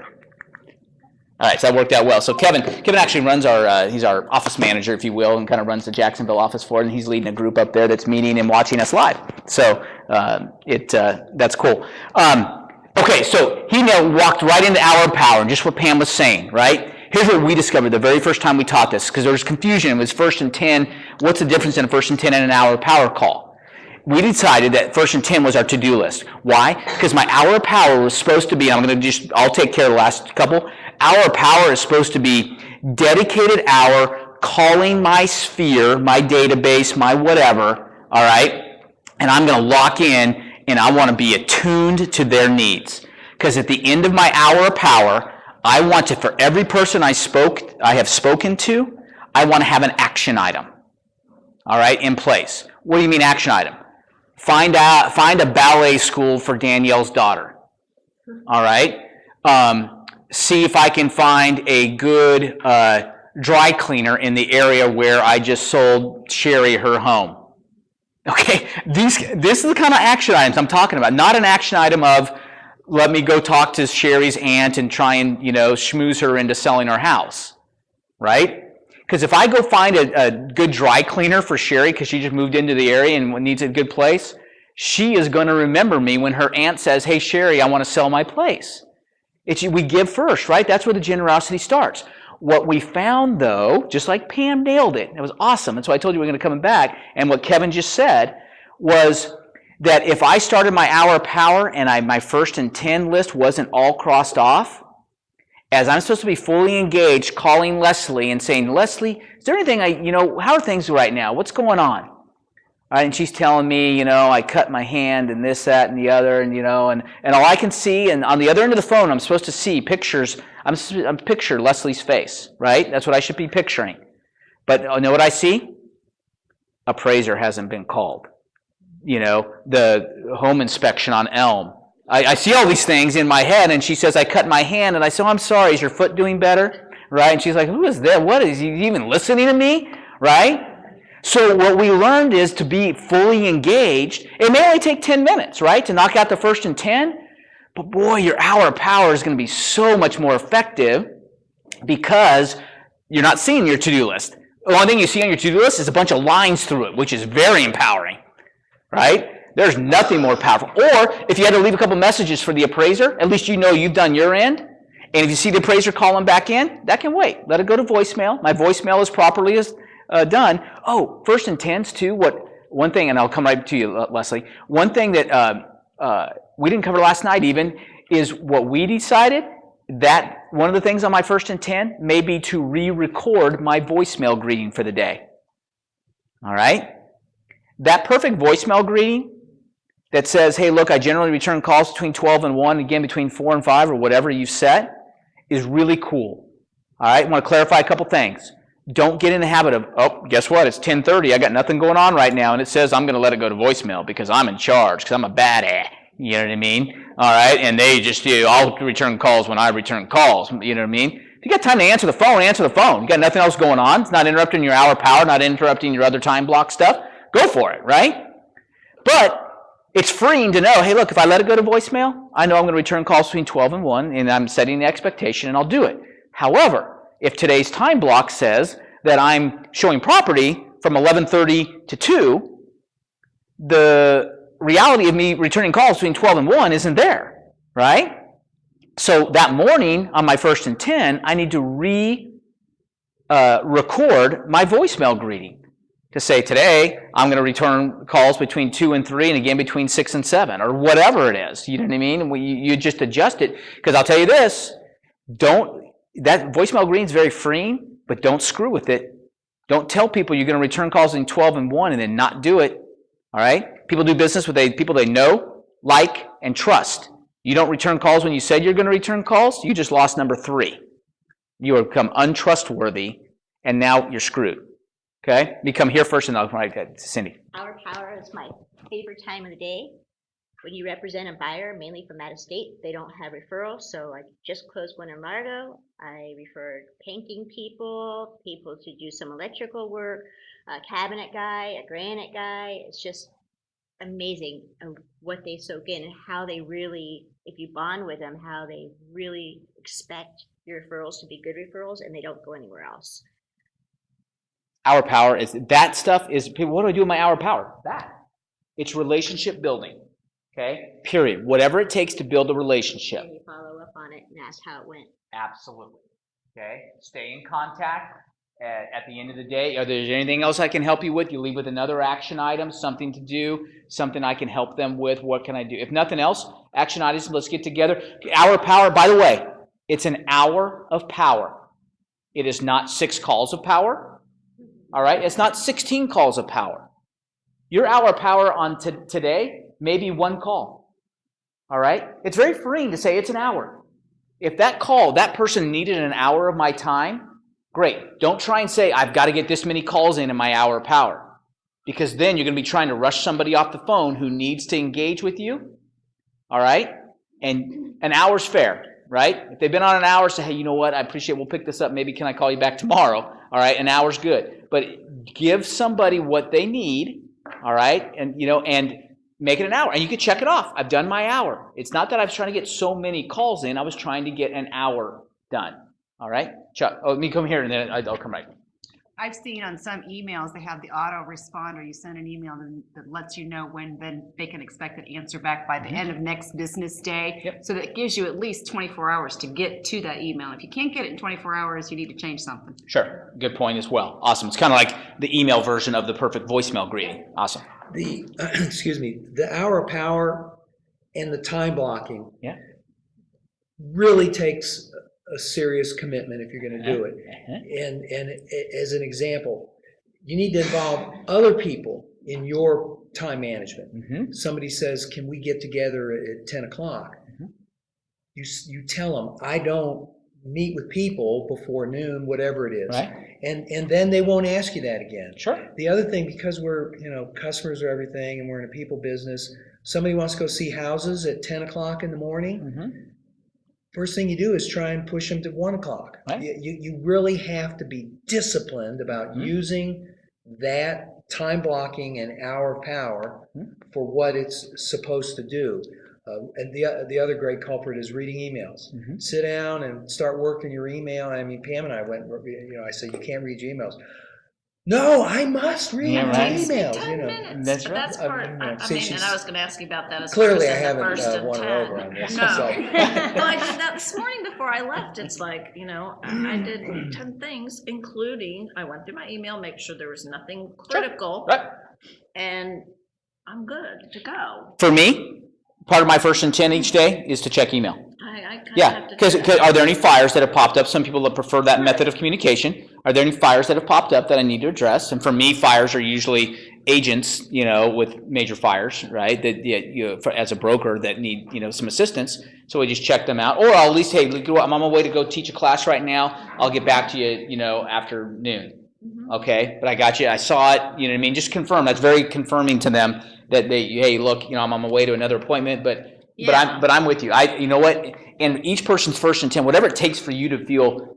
All right, so that worked out well. So Kevin actually runs he's our office manager, if you will, and kind of runs the Jacksonville office for it, and he's leading a group up there that's meeting and watching us live. So that's cool. Okay, so he now walked right into hour power, and just what Pam was saying, right? Here's what we discovered the very first time we taught this, because there was confusion. It was first and 10. What's the difference in a first and 10 and an hour power call? We decided that first and 10 was our to-do list. Why? Because my hour of power was supposed to be, I'll take care of the last couple. Hour of power is supposed to be dedicated hour calling my sphere, my database, my whatever, all right? And I'm going to lock in, and I want to be attuned to their needs. Because at the end of my hour of power, I want to, for every person I have spoken to, I want to have an action item, all right, in place. What do you mean action item? Find a ballet school for Danielle's daughter, all right? See if I can find a good dry cleaner in the area where I just sold Sherry her home. Okay, this is the kind of action items I'm talking about, not an action item of, let me go talk to Sherry's aunt and try and, schmooze her into selling her house, right? Because if I go find a good dry cleaner for Sherry because she just moved into the area and needs a good place, she is going to remember me when her aunt says, hey, Sherry, I want to sell my place. We give first, right? That's where the generosity starts. What we found, though, just like Pam nailed it, it was awesome. That's why I told you we're going to come back. And what Kevin just said was that if I started my hour of power and my first and 10 list wasn't all crossed off, as I'm supposed to be fully engaged, calling Leslie and saying, Leslie, is there anything how are things right now? What's going on? All right, and she's telling me, I cut my hand and this, that, and the other, and all I can see, and on the other end of the phone, I'm supposed to see pictures. I'm picture Leslie's face, right? That's what I should be picturing. But know what I see? Appraiser hasn't been called. The home inspection on Elm. I see all these things in my head, and she says, I cut my hand, and I say, I'm sorry, is your foot doing better? Right? And she's like, who is that? What is he even listening to me? Right? So what we learned is to be fully engaged. It may only take 10 minutes, right, to knock out the first and 10, but boy, your hour of power is going to be so much more effective because you're not seeing your to-do list. The only thing you see on your to-do list is a bunch of lines through it, which is very empowering, right? There's nothing more powerful. Or if you had to leave a couple messages for the appraiser, at least you've done your end. And if you see the appraiser calling back in, that can wait. Let it go to voicemail. My voicemail is properly done. Oh, first and 10s too. One thing, and I'll come right to you, Leslie. One thing that we didn't cover last night even is what we decided that one of the things on my first and 10 may be to re-record my voicemail greeting for the day. All right? That perfect voicemail greeting that says, hey, look, I generally return calls between 12 and 1, again, between 4 and 5, or whatever you set, is really cool. All right? I want to clarify a couple things. Don't get in the habit of, oh, guess what? It's 10:30. I got nothing going on right now, and it says I'm going to let it go to voicemail because I'm in charge, because I'm a badass. You know what I mean? All right? And they just I'll return calls when I return calls. You know what I mean? If you got time to answer the phone, answer the phone. You got nothing else going on. It's not interrupting your hour power, not interrupting your other time block stuff. Go for it, right? But it's freeing to know, hey, look, if I let it go to voicemail, I know I'm going to return calls between 12 and 1, and I'm setting the expectation, and I'll do it. However, if today's time block says that I'm showing property from 11:30 to 2, the reality of me returning calls between 12 and 1 isn't there, right? So that morning on my first and 10, I need to record my voicemail greeting to say, today I'm going to return calls between 2 and 3 and again between 6 and 7 or whatever it is. You know what I mean? You just adjust it, because I'll tell you this, that voicemail greeting is very freeing, but don't screw with it. Don't tell people you're going to return calls in 12 and 1 and then not do it. All right? People do business with people they know, like, and trust. You don't return calls when you said you're going to return calls, you just lost number 3. You have become untrustworthy, and now you're screwed. Okay? You come here first, and I'll come right to Cindy. Hour power is my favorite time of the day. When you represent a buyer, mainly from out of state, they don't have referrals. So I just closed one in Largo. I referred painting people to do some electrical work, a cabinet guy, a granite guy. It's just amazing what they soak in and how they really, if you bond with them, how they really expect your referrals to be good referrals, and they don't go anywhere else. Hour power is, that stuff is, people, what do I do with my hour power? That. It's relationship building. Okay? Period. Whatever it takes to build a relationship. And you follow up on it and ask how it went. Absolutely. Okay? Stay in contact. At the end of the day, are there anything else I can help you with? You leave with another action item, something to do, something I can help them with. What can I do? If nothing else, action items, let's get together. Hour power, by the way, it's an hour of power. It is not 6 calls of power. All right? It's not 16 calls of power. Your hour power on today, maybe 1 call. All right? It's very freeing to say it's an hour. If that call, that person needed an hour of my time, great. Don't try and say, I've got to get this many calls in my hour power. Because then you're going to be trying to rush somebody off the phone who needs to engage with you. All right? And an hour's fair, right? If they've been on an hour, say, hey, you know what? I appreciate it. We'll pick this up. Maybe can I call you back tomorrow? All right? An hour's good. But give somebody what they need, all right? And, and make it an hour. And you can check it off. I've done my hour. It's not that I was trying to get so many calls in. I was trying to get an hour done. All right? Chuck, let me come here and then I'll come right. I've seen on some emails, they have the autoresponder. You send an email that lets you know when then they can expect an answer back by the end of next business day. Yep. So that gives you at least 24 hours to get to that email. If you can't get it in 24 hours, you need to change something. Sure. Good point as well. Awesome. It's kind of like the email version of the perfect voicemail greeting. Awesome. The hour power and the time blocking Yeah. really takes a serious commitment if you're going to do it. And as an example, you need to involve other people in your time management. Somebody says, can we get together at 10 o'clock? You tell them, I don't meet with people before noon, whatever it is. Right. And then they won't ask you that again. Sure. The other thing, because we're, customers are everything and we're in a people business, somebody wants to go see houses at 10 o'clock in the morning. First thing you do is try and push them to 1 o'clock. Right. You really have to be disciplined about using that time blocking and hour power for what it's supposed to do. And the other great culprit is reading emails. Sit down and start working your email. I mean, Pam and I went, I said, you can't read your emails. No, I must read my emails. 10 minutes. That's right. That's part. I mean, and I was going to ask you about that as Clearly, far I as haven't the first won her over on and this. 10. No. Well, I did that this morning before I left. It's like, I did 10 things, including I went through my email, make sure there was nothing critical, Right. and I'm good to go. For me, part of my first and 10 each day is to check email. I kind of Yeah, have to because do that. are there any fires that have popped up? Some people that prefer that method of communication. Are there any fires that have popped up that I need to address? And for me, fires are usually agents, with major fires, right? That as a broker that need, some assistance. So we just check them out, or I'll at least, hey, I'm on my way to go teach a class right now. I'll get back to you, after noon. Okay, but I got you. I saw it. You know what I mean? Just confirm. That's very confirming to them that hey, look, I'm on my way to another appointment, but I'm with you. You know what? And each person's first and 10, whatever it takes for you to feel,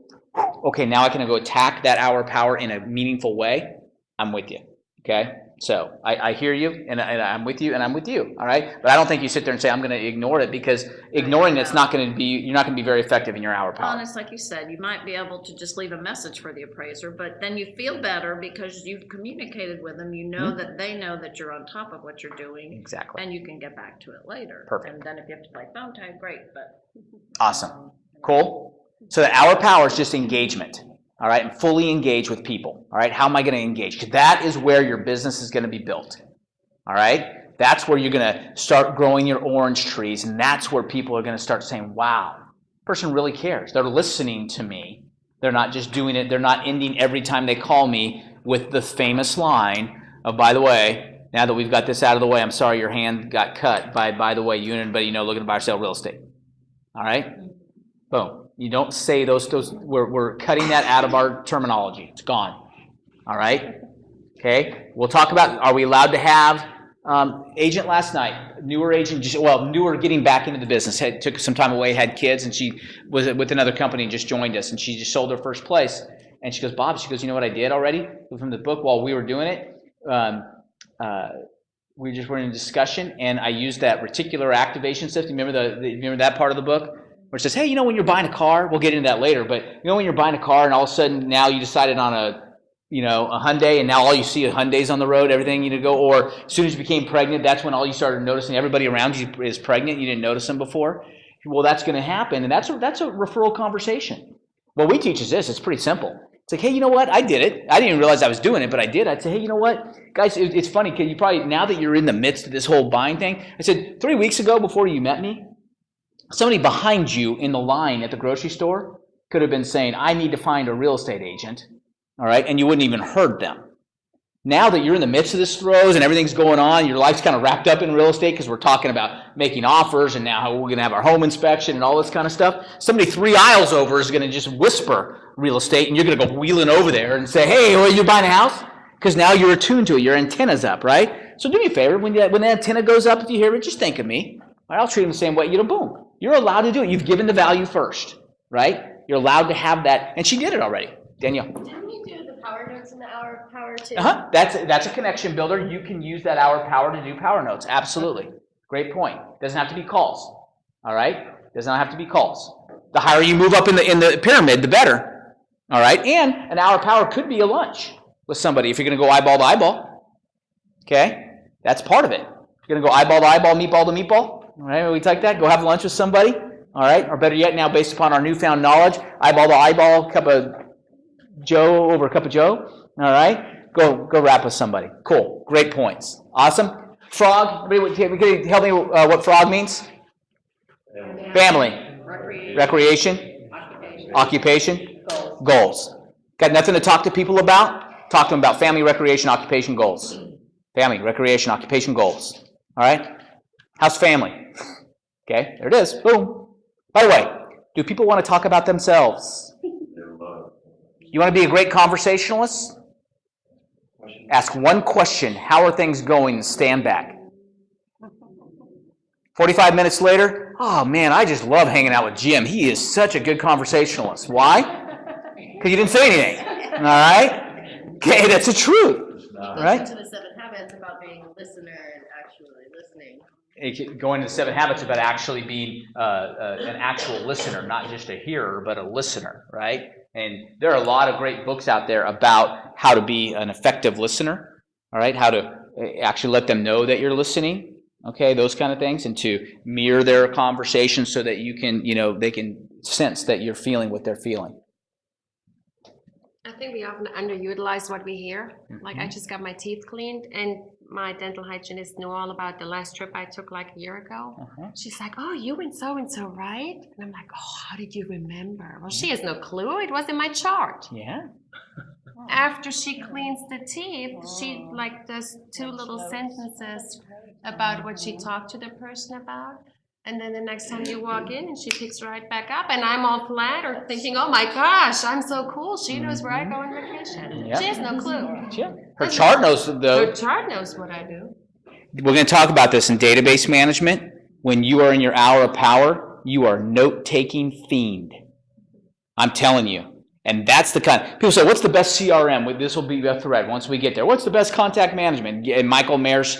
okay, now I can go attack that hour power in a meaningful way. I'm with you. Okay, So I hear you, and I'm with you, and I'm with you, all right? But I don't think you sit there and say, I'm going to ignore it, because ignoring it's not going to be, you're not going to be very effective in your hour Well, power. and it's like you said, you might be able to just leave a message for the appraiser, but then you feel better because you've communicated with them, you know that they know that you're on top of what you're doing. Exactly. And you can get back to it later. Perfect. And then if you have to play phone tag, great, but. Awesome. Cool. So the hour power is just engagement. All right, and fully engage with people. All right, how am I going to engage? Because that is where your business is going to be built. All right, that's where you're going to start growing your orange trees, and that's where people are going to start saying, wow, person really cares. They're listening to me. They're not just doing it. They're not ending every time they call me with the famous line of, by the way, now that we've got this out of the way, I'm sorry your hand got cut by the way, you and anybody you know looking to buy or sell real estate. All right, boom. You don't say those we're cutting that out of our terminology. It's gone. All right? Okay? We'll talk about, are we allowed to have agent last night, newer agent, newer getting back into the business, took some time away, had kids, and she was with another company and just joined us, and she just sold her first place. And she goes, Bob, you know what I did already from the book while we were doing it? We just were in a discussion, and I used that reticular activation system. Remember that part of the book? Where it says, hey, when you're buying a car, we'll get into that later, but when you're buying a car and all of a sudden now you decided on a Hyundai, and now all you see are Hyundais on the road, everything you go, or as soon as you became pregnant, that's when all you started noticing everybody around you is pregnant, you didn't notice them before. Well, that's going to happen, and that's a referral conversation. What we teach is this, it's pretty simple. It's like, hey, you know what, I did it. I didn't even realize I was doing it, but I did. I'd say, hey, you know what, guys, it's funny, because you probably, now that you're in the midst of this whole buying thing, I said, 3 weeks ago before you met me, somebody behind you in the line at the grocery store could have been saying, I need to find a real estate agent, all right, and you wouldn't even heard them. Now that you're in the midst of this throes and everything's going on, your life's kind of wrapped up in real estate because we're talking about making offers and now how we're going to have our home inspection and all this kind of stuff, somebody 3 aisles over is going to just whisper real estate, and you're going to go wheeling over there and say, hey, are you buying a house? Because now you're attuned to it, your antenna's up, right? So do me a favor, when the antenna goes up, if you hear it, just think of me. All right, I'll treat them the same way, boom. You're allowed to do it. You've given the value first, right? You're allowed to have that. And she did it already. Danielle. Didn't you do the power notes in the hour power too? That's a connection builder. You can use that hour power to do power notes. Absolutely. Great point. Doesn't have to be calls. All right? Does not have to be calls. The higher you move up in the pyramid, the better. All right? And an hour power could be a lunch with somebody if you're going to go eyeball to eyeball. Okay? That's part of it. If you're going to go eyeball to eyeball, meatball to meatball. All right, we take that. Go have lunch with somebody. All right, or better yet, now based upon our newfound knowledge, eyeball to eyeball, cup of Joe over a cup of Joe. All right, go rap with somebody. Cool, great points. Awesome. Frog. Everybody, help me. What frog means? Family. Recreation. Occupation. Goals. Got nothing to talk to people about? Talk to them about family, recreation, occupation, goals. Family, recreation, occupation, goals. All right. How's family? Okay, there it is. Boom. By the way, do people want to talk about themselves? You want to be a great conversationalist? Ask one question. How are things going? And stand back. 45 minutes later, oh man, I just love hanging out with Jim. He is such a good conversationalist. Why? Because you didn't say anything. All right? Okay, that's the truth. Right? To the 7 habits about being a listener and actually listening. Going to the 7 habits about actually being an actual listener, not just a hearer, but a listener, right? And there are a lot of great books out there about how to be an effective listener, all right? How to actually let them know that you're listening, okay? Those kind of things, and to mirror their conversation so that you can, they can sense that you're feeling what they're feeling. I think we often underutilize what we hear. Like I just got my teeth cleaned, and my dental hygienist knew all about the last trip I took like a year ago. She's like, oh, you went so-and-so, right? And I'm like, oh, how did you remember? Well, she has no clue. It was in my chart. Yeah. After she cleans the teeth, she does 2 little sentences about what she talked to the person about. And then the next time you walk in, and she picks right back up, and I'm all flattered, thinking, "Oh my gosh, I'm so cool. She knows where I go on vacation. Yep. She has no clue." Yeah. Her chart knows though. Her chart knows what I do. We're going to talk about this in database management. When you are in your hour of power, you are note-taking fiend. I'm telling you. And that's the kind, people say, what's the best CRM? This will be a thread once we get there. What's the best contact management? And Michael Mayer's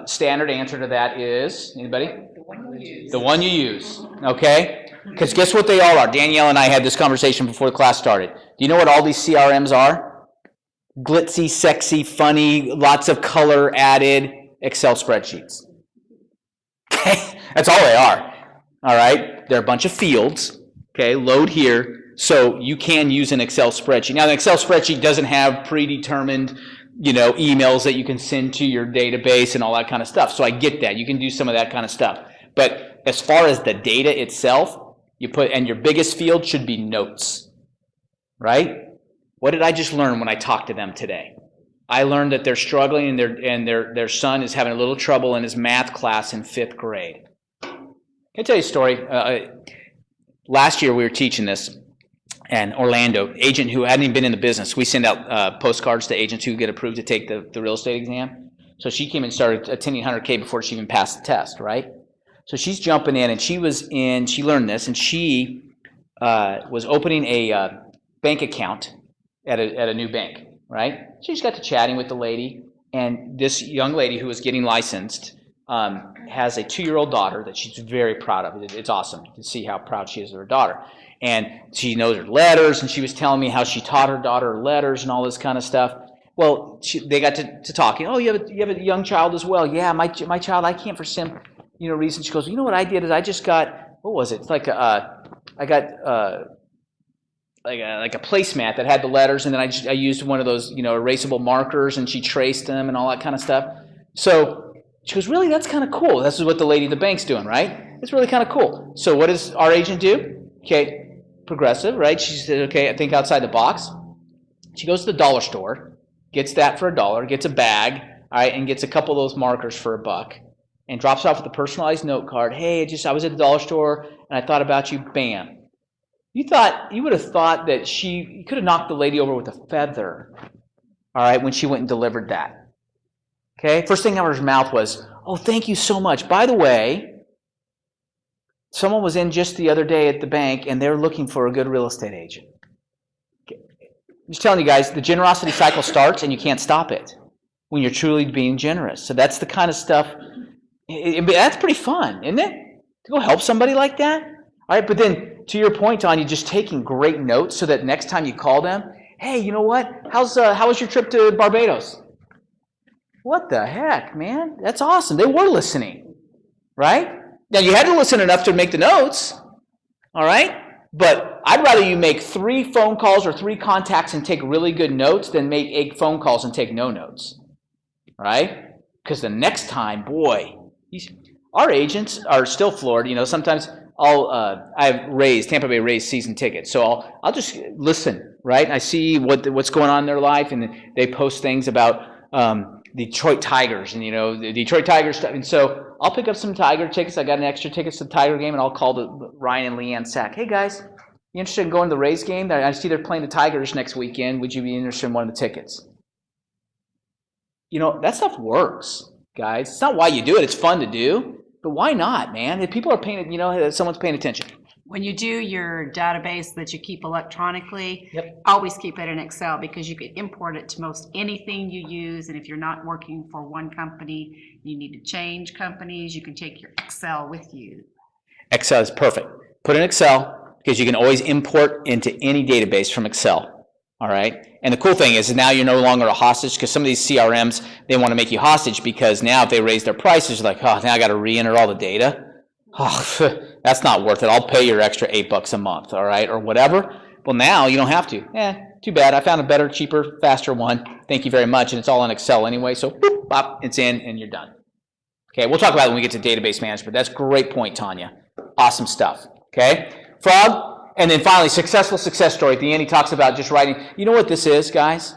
standard answer to that is, anybody? The one you use. The one you use, okay? Because guess what they all are? Danielle and I had this conversation before the class started. Do you know what all these CRMs are? Glitzy, sexy, funny, lots of color added Excel spreadsheets. Okay? That's all they are. All right? They're a bunch of fields. Okay? Load here. So you can use an Excel spreadsheet. Now, the Excel spreadsheet doesn't have predetermined, emails that you can send to your database and all that kind of stuff. So I get that. You can do some of that kind of stuff. But as far as the data itself, and your biggest field should be notes, right? What did I just learn when I talked to them today? I learned that they're struggling and their son is having a little trouble in his math class in 5th grade. Can I tell you a story? Last year we were teaching this. And Orlando, agent who hadn't even been in the business, we send out postcards to agents who get approved to take the real estate exam. So she came and started attending 100K before she even passed the test, right? So she's jumping in, and she learned this, and she was opening a bank account at a new bank, right? She just got to chatting with the lady, and this young lady who was getting licensed has a 2-year-old daughter that she's very proud of. It's awesome to see how proud she is of her daughter. And she knows her letters, and she was telling me how she taught her daughter her letters and all this kind of stuff. Well, they got to talking. Oh, you have a young child as well. Yeah, my child, I can't for some reason. She goes, what I did is I just got, what was it? It's like I got like a placemat that had the letters, and then I used one of those erasable markers, and she traced them and all that kind of stuff. So she goes, really, that's kind of cool. This is what the lady at the bank's doing, right? It's really kind of cool. So what does our agent do? Okay. Progressive, right? She said, okay, I think outside the box. She goes to the dollar store, gets that for $1, gets a bag, all right, and gets a couple of those markers for $1, and drops off with a personalized note card. Hey, I was at the dollar store, and I thought about you. Bam. You would have thought that you could have knocked the lady over with a feather, all right, when she went and delivered that. Okay? First thing out of her mouth was, oh, thank you so much. By the way, someone was in just the other day at the bank, and they're looking for a good real estate agent. I'm just telling you guys, the generosity cycle starts, and you can't stop it when you're truly being generous. So that's the kind of stuff. That's pretty fun, isn't it? To go help somebody like that. All right, but then to your point, Tanya, just taking great notes so that next time you call them, hey, you know what? How was your trip to Barbados? What the heck, man? That's awesome. They were listening, right? Now, you had to listen enough to make the notes, all right? But I'd rather you make 3 phone calls or 3 contacts and take really good notes than make 8 phone calls and take no notes, right? Because the next time, boy, our agents are still floored. Sometimes Tampa Bay Rays season tickets, so I'll just listen, right? And I see what's going on in their life, and they post things about Detroit Tigers and the Detroit Tigers stuff, and so I'll pick up some Tiger tickets. I got an extra tickets to the Tiger game, and I'll call Ryan and Leanne Sack. Hey guys, you interested in going to the Rays game? I see they're playing the Tigers next weekend. Would you be interested in one of the tickets? That stuff works, guys. It's not why you do it. It's fun to do, but why not, man? If people are paying, someone's paying attention. When you do your database that you keep electronically, always keep it in Excel, because you can import it to most anything you use. And if you're not working for one company, you need to change companies, you can take your Excel with you. Excel is perfect. Put in Excel, because you can always import into any database from Excel. All right? And the cool thing is now you're no longer a hostage, because some of these CRMs, they want to make you hostage, because now if they raise their prices, you're like, oh, now I got to re-enter all the data. Oh, that's not worth it. I'll pay your extra $8 a month, all right, or whatever. Well, now you don't have to. Too bad. I found a better, cheaper, faster one. Thank you very much. And it's all in Excel anyway. So, boop, bop, it's in, and you're done. Okay, we'll talk about it when we get to database management. That's a great point, Tanya. Awesome stuff. Okay, Frog. And then finally, successful success story. At the end, he talks about just writing. You know what this is, guys?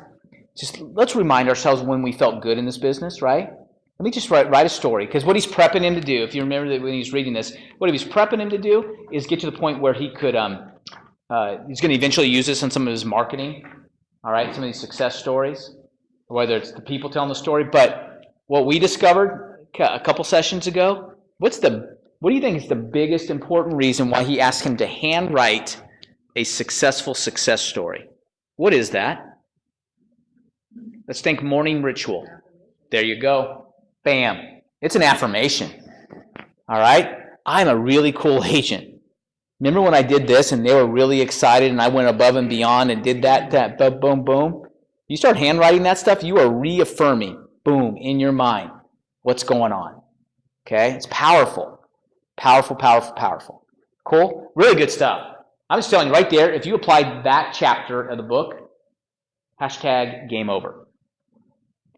Just let's remind ourselves when we felt good in this business, right? Let me just write a story, because what he's prepping him to do, if you remember that when he's reading this, what he was prepping him to do is get to the point where he could, he's going to eventually use this in some of his marketing, all right, some of these success stories, whether it's the people telling the story. But what we discovered a couple sessions ago, what do you think is the biggest important reason why he asked him to handwrite a successful success story. What is that? Let's think morning ritual. There you go. Bam. It's an affirmation. All right? I'm a really cool agent. Remember when I did this and they were really excited and I went above and beyond and did that boom, boom, boom? You start handwriting that stuff, you are reaffirming, boom, in your mind what's going on. Okay? It's powerful. Powerful, powerful, powerful. Cool? Really good stuff. I'm just telling you right there, if you applied that chapter of the book, hashtag game over.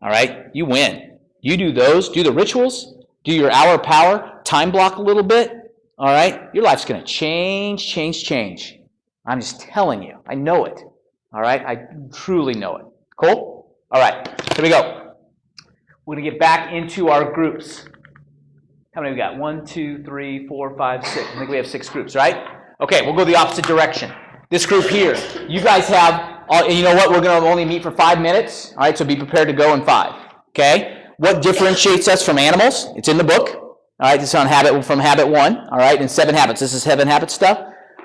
All right? You win. You do those, do the rituals, do your hour of power, time block a little bit. All right? Your life's going to change. I'm just telling you. I know it. All right? I truly know it. Cool? All right. Here we go. We're going to get back into our groups. How many we got? 1, 2, 3, 4, 5, 6. I think we have 6 groups, right? Okay, we'll go the opposite direction. This group here, you guys have, you know what? We're going to only meet for 5 minutes. All right, so be prepared to go in 5. Okay? What differentiates us from animals? It's in the book. All right, this is on from habit 1. All right, and 7 habits. This is 7 habit stuff.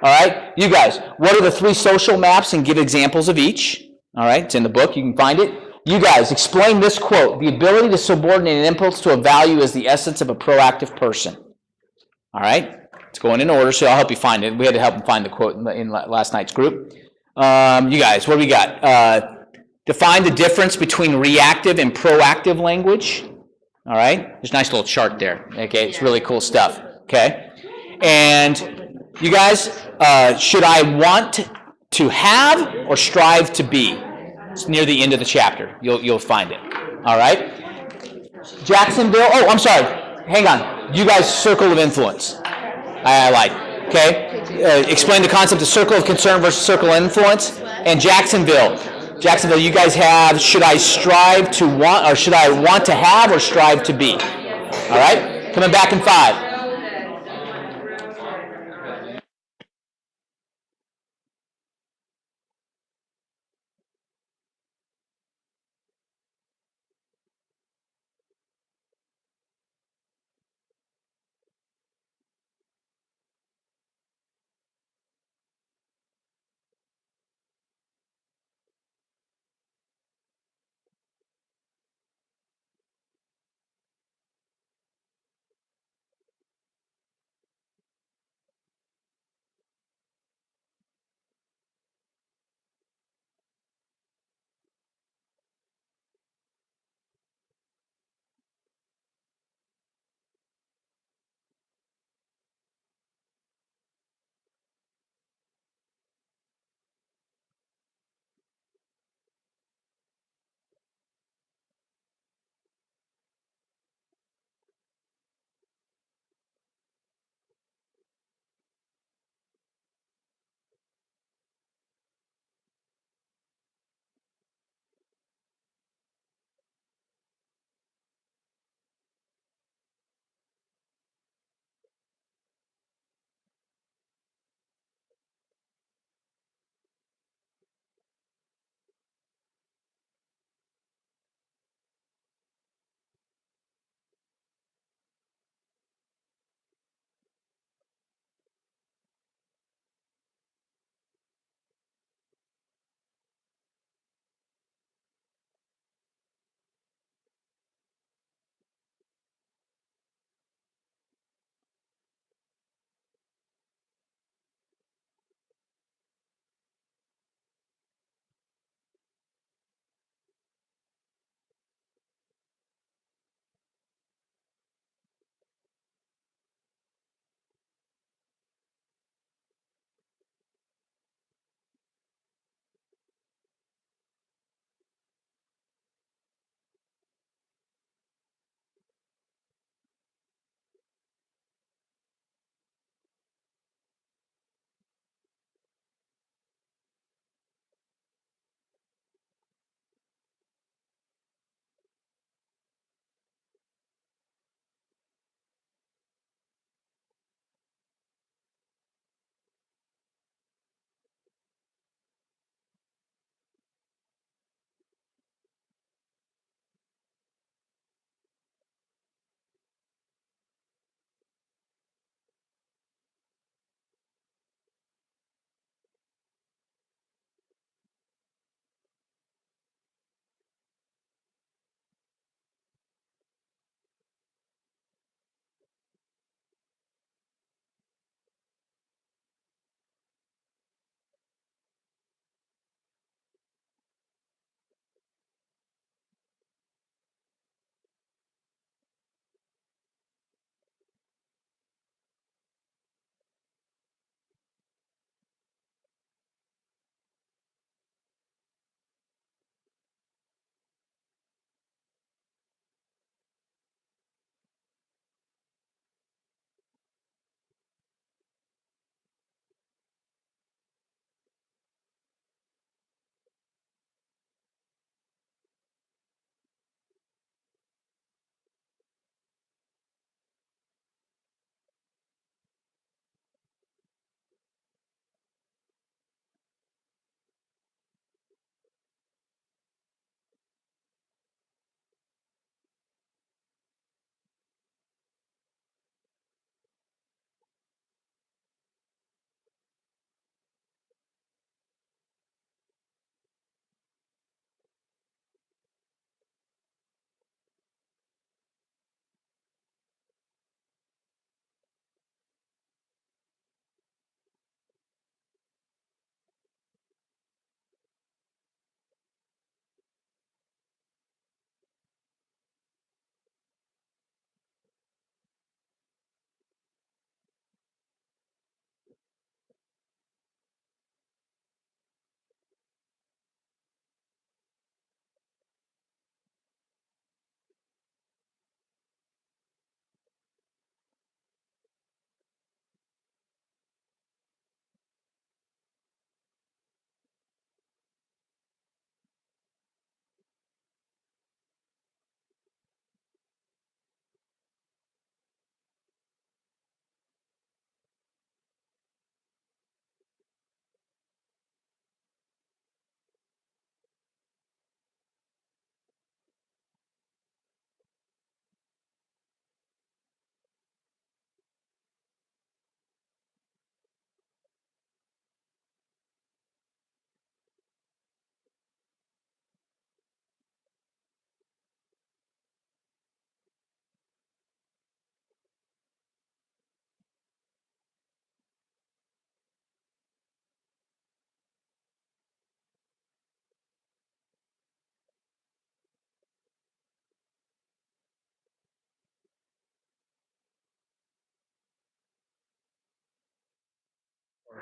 All right, you guys, what are the 3 social maps and give examples of each? All right, it's in the book. You can find it. You guys, explain this quote. The ability to subordinate an impulse to a value is the essence of a proactive person. All right, it's going in order, so I'll help you find it. We had to help them find the quote in last night's group. You guys, what do we got? Define the difference between reactive and proactive language. All right, there's a nice little chart there. Okay, it's really cool stuff. Okay, and you guys, should I want to have or strive to be? It's near the end of the chapter. You'll find it. All right, Jacksonville. Oh, I'm sorry. Hang on. You guys, circle of influence. I lied. Okay, explain the concept of circle of concern versus circle of influence. And Jacksonville. Jacksonville, you guys have, should I strive to want, or should I want to have or strive to be? All right? Coming back in 5.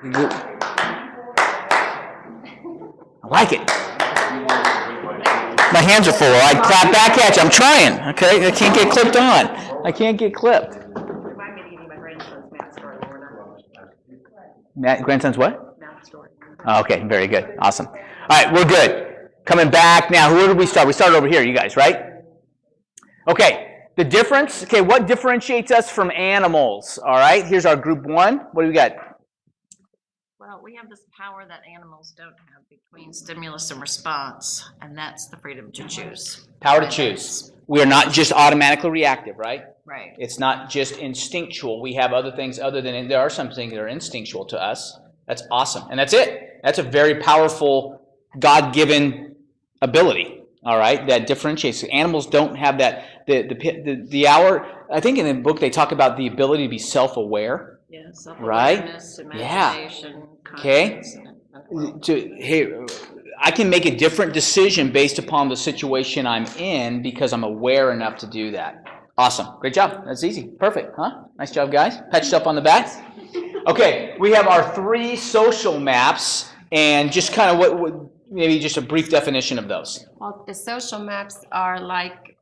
I like it. My hands are full. I clap back at you. I'm trying. Okay, I can't get clipped on. I can't get clipped. Remind me to give you my grandson's math story, Lorna. Grandson's what? Math story. Oh, okay, very good. Awesome. All right, we're good. Coming back now. Who did we start? We started over here, you guys, right? Okay, the difference. Okay, what differentiates us from animals? All right, here's our group one. What do we got? Well, we have this power that animals don't have between stimulus and response, and that's the freedom to choose. Power to choose. We are not just automatically reactive, right? Right. It's not just instinctual. We have other things other than, there are some things that are instinctual to us. That's awesome. And that's it. That's a very powerful, God-given ability, all right, that differentiates. Animals don't have that. The hour, I think in the book they talk about the ability to be self-aware. Yeah, Right? self-awareness, Yeah. imagination, Okay. conscience. Hey, I can make a different decision based upon the situation I'm in because I'm aware enough to do that. Awesome. Great job. That's easy. Perfect. Huh? Nice job, guys. Pat yourself on the back. Okay, we have our 3 social maps, and just kind of what maybe just a brief definition of those. Well, the social maps are like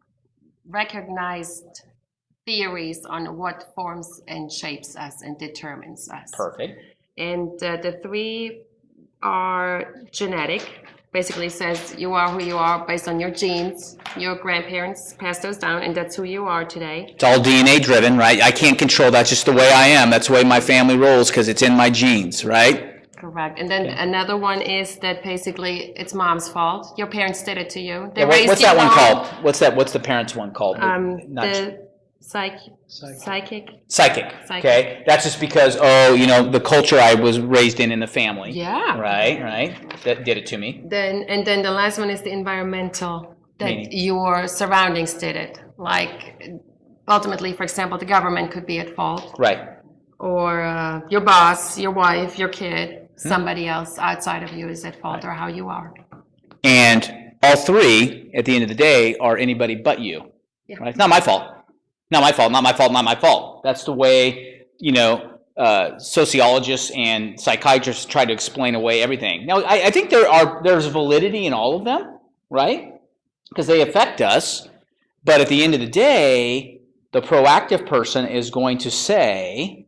recognized theories on what forms and shapes us and determines us. Perfect. And the 3 are genetic. Basically says you are who you are based on your genes. Your grandparents passed those down, and that's who you are today. It's all DNA driven, right? I can't control that. That's just the way I am. That's the way my family rolls because it's in my genes, right? Correct. And then another one is that basically it's mom's fault. Your parents did it to you. They Yeah, raised what's you that one wrong. called? What's the parents one called? The psychic. Psychic. Okay, that's just because the culture I was raised in the family. Yeah. Right. That did it to me. Then the last one is the environmental, that Meaning? your surroundings did it. Like ultimately, for example, the government could be at fault, Right. or your boss, your wife, your kid, somebody else outside of you is at fault, or how you are. And all 3, at the end of the day, are anybody but you. Yeah. Right? It's not my fault. Not my fault. Not my fault. Not my fault. That's the way sociologists and psychiatrists try to explain away everything. Now, I think there's validity in all of them, right? Because they affect us. But at the end of the day, the proactive person is going to say,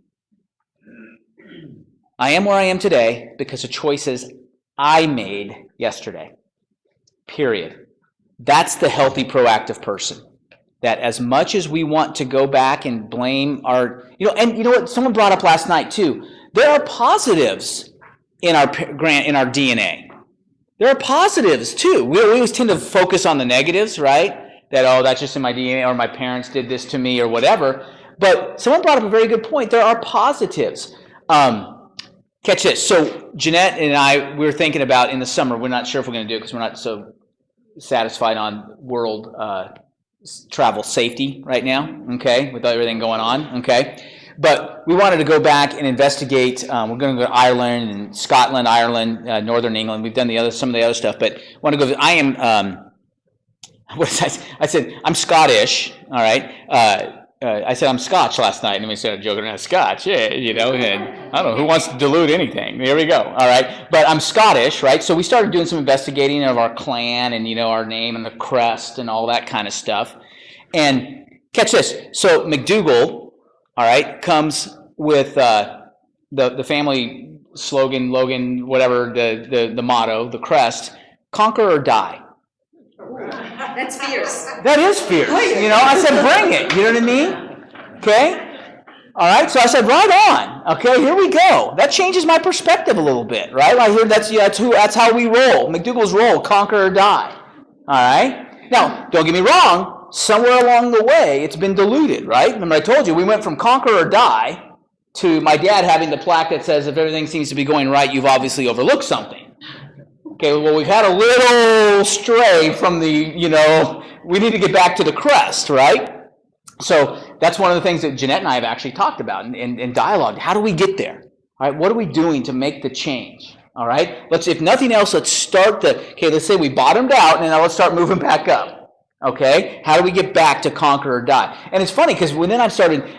I am where I am today because of choices I made yesterday. Period. That's the healthy proactive person. That as much as we want to go back and blame our, and you know what, someone brought up last night too, there are positives in our DNA. There are positives too. We always tend to focus on the negatives, right? That, that's just in my DNA, or my parents did this to me, or whatever. But someone brought up a very good point. There are positives. Catch this. So Jeanette and I, we were thinking about in the summer, we're not sure if we're going to do it because we're not so satisfied on world travel safety right now, okay, with everything going on, okay? But we wanted to go back and investigate. We're going to go to Ireland and Scotland, Ireland, Northern England. We've done some of the other stuff, but want to go. I am. I said I'm Scottish. All right. I said I'm Scotch last night, and we started joking around. Scotch, yeah, and I don't know who wants to dilute anything. There we go. All right, but I'm Scottish, right? So we started doing some investigating of our clan and our name and the crest and all that kind of stuff. And catch this. So McDougal, all right, comes with the family slogan, Logan, whatever the motto, the crest: conquer or die. That's fierce. That is fierce. I said, bring it. You know what I mean? Okay? All right, so I said, right on. Okay, here we go. That changes my perspective a little bit, right? I hear that's how we roll. McDougal's roll, conquer or die. All right? Now, don't get me wrong. Somewhere along the way, it's been diluted, right? Remember I told you, we went from conquer or die to my dad having the plaque that says, if everything seems to be going right, you've obviously overlooked something. Okay, well, we've had a little stray from the, we need to get back to the crest, right? So that's one of the things that Jeanette and I have actually talked about in dialogue. How do we get there? All right, what are we doing to make the change? All right, if nothing else, let's start let's say we bottomed out, and now let's start moving back up. Okay, how do we get back to conquer or die? And it's funny because when then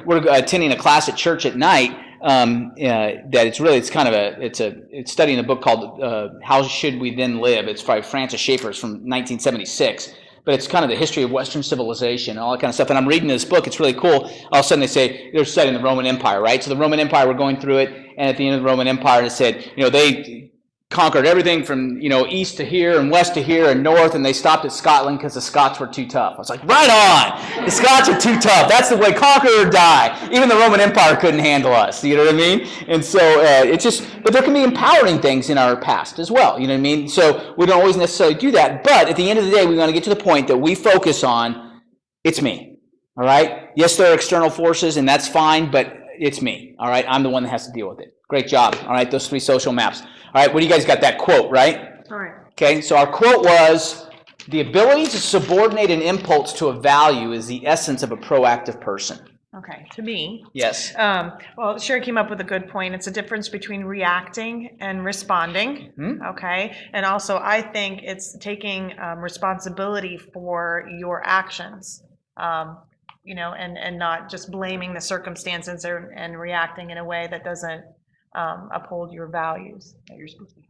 we're attending a class at church at night that it's kind of it's studying a book called How Should We Then Live? It's by Francis Schaeffer. It's from 1976. But it's kind of the history of Western civilization and all that kind of stuff. And I'm reading this book. It's really cool. All of a sudden they say they're studying the Roman Empire, right? So the Roman Empire, we're going through it. And at the end of the Roman Empire, it said, they conquered everything from, east to here and west to here and north. And they stopped at Scotland because the Scots were too tough. I was like, right on. The Scots are too tough. That's the way, conquer or die. Even the Roman Empire couldn't handle us. You know what I mean? And so but there can be empowering things in our past as well. You know what I mean? So we don't always necessarily do that. But at the end of the day, we want to get to the point that we focus on, it's me. All right? Yes, there are external forces, and that's fine, but it's me. All right? I'm the one that has to deal with it. Great job. All right? Those 3 social maps. All right, what do you guys got? That quote, right? All right. Okay, so our quote was, the ability to subordinate an impulse to a value is the essence of a proactive person. Okay, to me. Yes. Well, Sherry came up with a good point. It's a difference between reacting and responding. Okay, and also I think it's taking responsibility for your actions. And not just blaming the circumstances and reacting in a way that doesn't uphold your values that you're supposed to.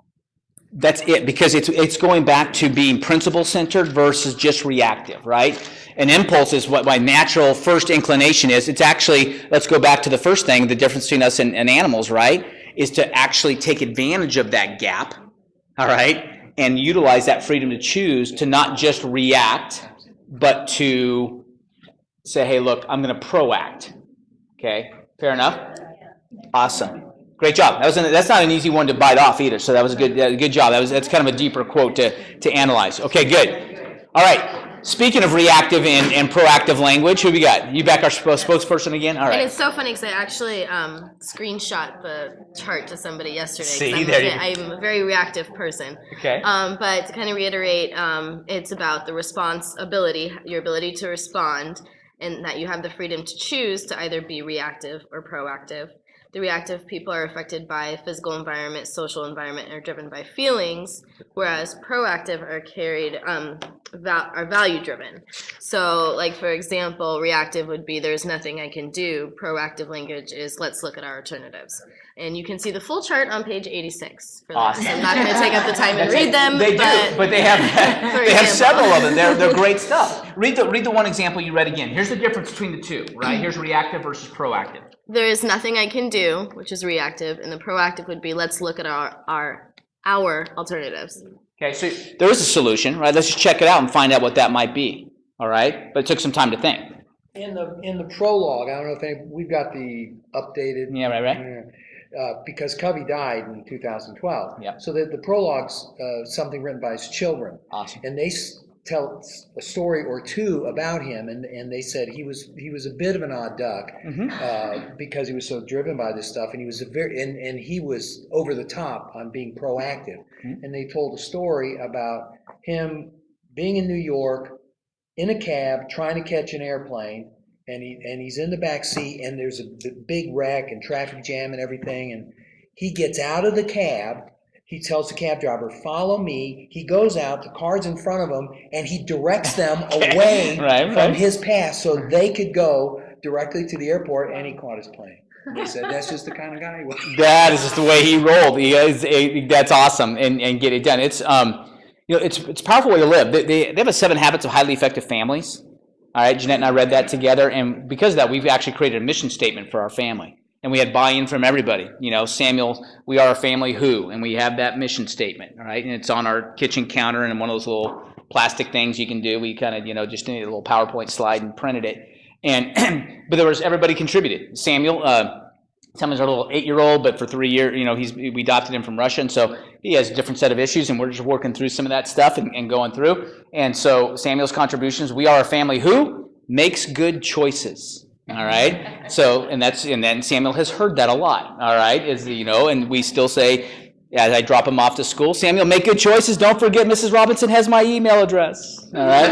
That's it, because it's going back to being principle-centered versus just reactive, right? An impulse is what my natural first inclination is. It's actually, let's go back to the first thing, the difference between us and animals, right? Is to actually take advantage of that gap, all right? And utilize that freedom to choose to not just react, but to say, hey, look, I'm going to proact. Okay, fair enough? Awesome. Great job. That's not an easy one to bite off either, so that was a good job. That's kind of a deeper quote to analyze. Okay, good. All right. Speaking of reactive and proactive language, who we got? You back our spokesperson again? All right. And it's so funny because I actually screenshot the chart to somebody yesterday. See, I'm a very reactive person. Okay. But to kind of reiterate, it's about the responsibility, your ability to respond, and that you have the freedom to choose to either be reactive or proactive. The reactive people are affected by physical environment, social environment, and are driven by feelings, whereas proactive are carried, are value driven. So, like for example, reactive would be there's nothing I can do. Proactive language is let's look at our alternatives. And you can see the full chart on page 86 for awesome. that. So I'm not going to take up the time and read them. They do, but they have several of them. They're great stuff. Read the one example you read again. Here's the difference between the two, right? Here's reactive versus proactive. There is nothing I can do, which is reactive, and the proactive would be let's look at our alternatives. Okay, so there is a solution, right? Let's just check it out and find out what that might be. All right, but it took some time to think. In the prologue, I don't know if we've got the updated. Yeah, right. Because Covey died in 2012. Yeah. So the prologue's something written by his children. Awesome. And they tell a story or two about him, and they said he was a bit of an odd duck because he was so driven by this stuff, and he was and he was over the top on being proactive. And they told a story about him being in New York in a cab trying to catch an airplane. And he's in the back seat, and there's a big wreck and traffic jam and everything. And he gets out of the cab. He tells the cab driver, "Follow me." He goes out. The car's in front of him, and he directs them away from his path so they could go directly to the airport. And he caught his plane. They said that's just the kind of guy he was. That is just the way he rolled. That's awesome, and get it done. It's it's a powerful way to live. They have a 7 Habits of Highly Effective Families. All right, Jeanette and I read that together, and because of that, we've actually created a mission statement for our family. And we had buy-in from everybody. Samuel, we are a family who, and we have that mission statement, all right? And it's on our kitchen counter and one of those little plastic things you can do. We kind of, just did a little PowerPoint slide and printed it. And but everybody contributed. Samuel's our little 8-year-old, but for 3 years, we adopted him from Russia, and so he has a different set of issues, and we're just working through some of that stuff and going through. And so Samuel's contributions: we are a family who makes good choices. All right. So and then Samuel has heard that a lot. All right, and we still say, as I drop him off to school, Samuel, make good choices. Don't forget, Mrs. Robinson has my email address. All right.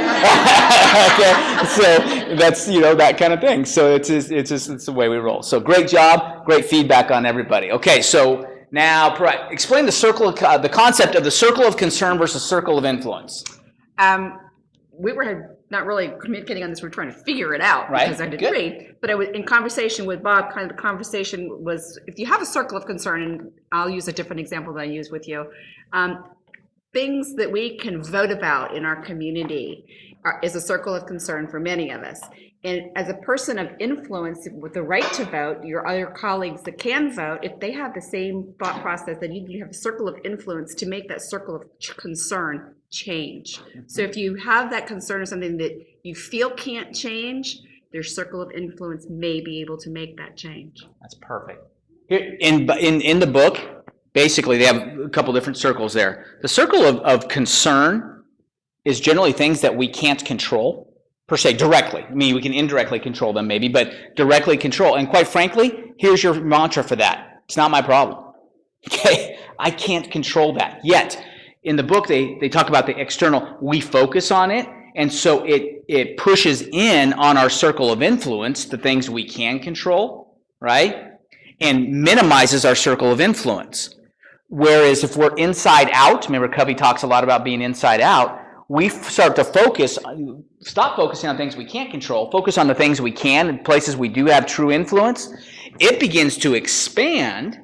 Okay. So that's that kind of thing. So it's the way we roll. So great job, great feedback on everybody. Okay. So now explain the concept of the circle of concern versus circle of influence. We had not really communicating on this, we're trying to figure it out Right, because I didn't good. read. But I was in conversation with Bob, kind of the conversation was, if you have a circle of concern, and I'll use a different example that I used with you, things that we can vote about in our community is a circle of concern for many of us. And as a person of influence with the right to vote, your other colleagues that can vote, if they have the same thought process, then you have a circle of influence to make that circle of concern change. So if you have that concern or something that you feel can't change, their circle of influence may be able to make that change. That's perfect. Here, in the book, basically they have a couple different circles there. The circle of concern is generally things that we can't control, per se, directly. I mean, we can indirectly control them maybe, but directly control. And quite frankly, here's your mantra for that. It's not my problem. Okay? I can't control that. Yet, in the book, they talk about the external. We focus on it, and so it pushes in on our circle of influence, the things we can control, right? And minimizes our circle of influence. Whereas if we're inside out, remember Covey talks a lot about being inside out, we start to stop focusing on things we can't control, focus on the things we can, and places we do have true influence. It begins to expand,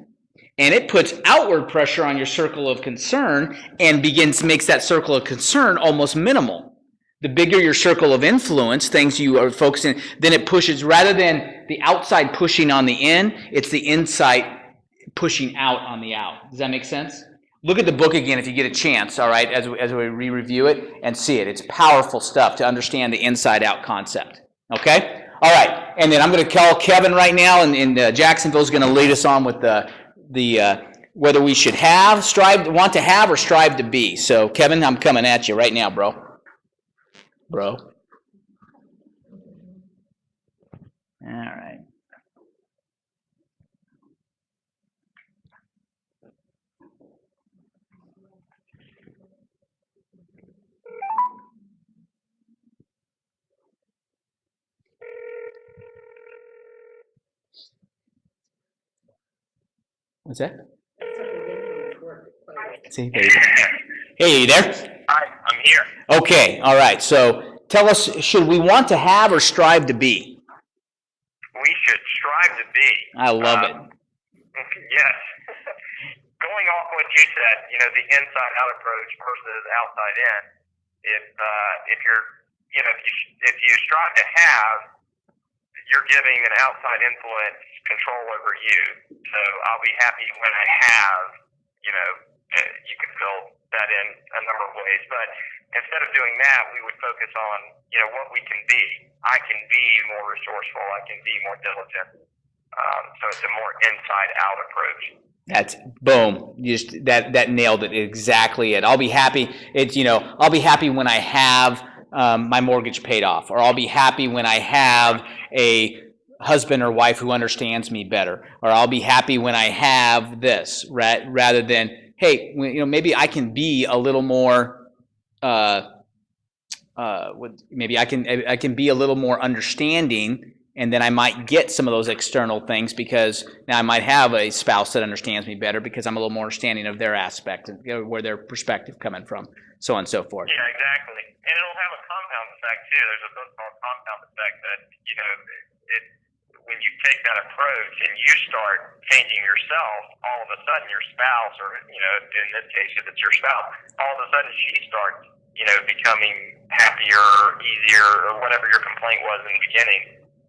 and it puts outward pressure on your circle of concern and makes that circle of concern almost minimal. The bigger your circle of influence, things you are focusing, then it pushes, rather than the outside pushing on the in, it's the inside pushing out on the out. Does that make sense? Look at the book again if you get a chance, all right, as we re-review it and see it. It's powerful stuff to understand the inside-out concept, okay? All right, and then I'm going to call Kevin right now, and Jacksonville's going to lead us on with the whether we should want to have or strive to be. So, Kevin, I'm coming at you right now, bro. All right. What's that? See, there you go. Hey, you there? Hi, I'm here. Okay, all right. So tell us, should we want to have or strive to be? We should strive to be. I love it. Yes. Going off what you said, the inside-out approach versus outside-in. If you strive to have, you're giving an outside influence control over you. So I'll be happy when I have, you can fill that in a number of ways. But instead of doing that, we would focus on, what we can be. I can be more resourceful. I can be more diligent. So it's a more inside-out approach. That's boom. Just that nailed it exactly. I'll be happy. I'll be happy when I have my mortgage paid off, or I'll be happy when I have a husband or wife who understands me better, or I'll be happy when I have this, rather than, hey, maybe I can be a little more. Maybe I can be a little more understanding, and then I might get some of those external things because now I might have a spouse that understands me better because I'm a little more understanding of their aspect and where their perspective coming from, so on and so forth. Yeah, exactly. And it'll have a compound effect too. There's a book called Compound Effect that, when you take that approach and you start changing yourself, all of a sudden your spouse, or, in this case, if it's your spouse, all of a sudden she starts, becoming happier, easier, or whatever your complaint was in the beginning.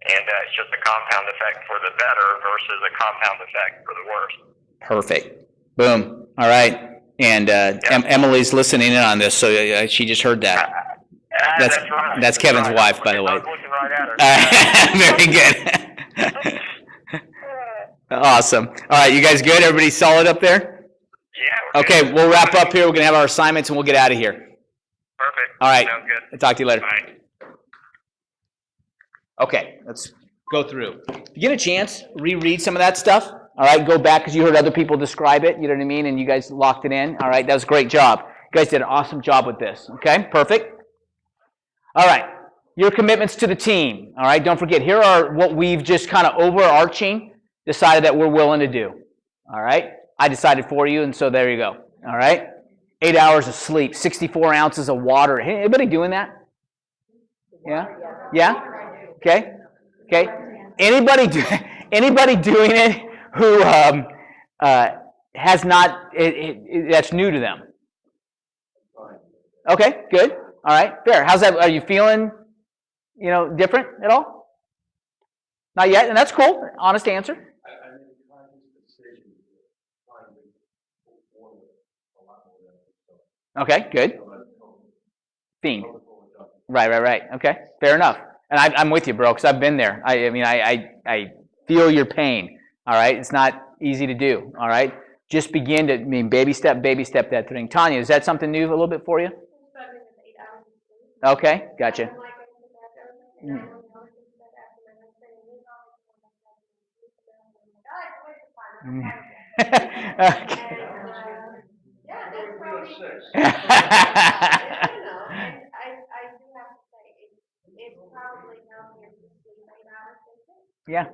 And it's just a compound effect for the better versus a compound effect for the worse. Perfect. Boom. All right. And Emily's listening in on this, so she just heard that. That's right. That's Kevin's wife, by the way. I was looking right at her. Very good. Awesome. All right, you guys good? Everybody solid up there? Yeah. Okay, we'll wrap up here. We're going to have our assignments, and we'll get out of here. Perfect. All right. Sounds good. I'll talk to you later. Bye. Okay, let's go through. If you get a chance, reread some of that stuff. All right, go back because you heard other people describe it, you know what I mean, and you guys locked it in. All right, that was a great job. You guys did an awesome job with this. Okay, perfect. All right, your commitments to the team. All right, don't forget, here are what we've just kind of overarching decided that we're willing to do. All right, I decided for you, and so there you go. All right, 8 hours of sleep, 64 ounces of water. Hey, anybody doing that? Yeah? Yeah? Okay? Okay? Anybody doing it who has not, that's new to them? Okay, good. All right, fair. How's that? Are you feeling, different at all? Not yet, and that's cool. Honest answer. Okay, good. Fiend. Right. Okay, fair enough. And I'm with you, bro, because I've been there. I feel your pain. All right, it's not easy to do. All right, just begin to baby step that thing. Tanya, is that something new a little bit for you? Okay, gotcha. Yeah,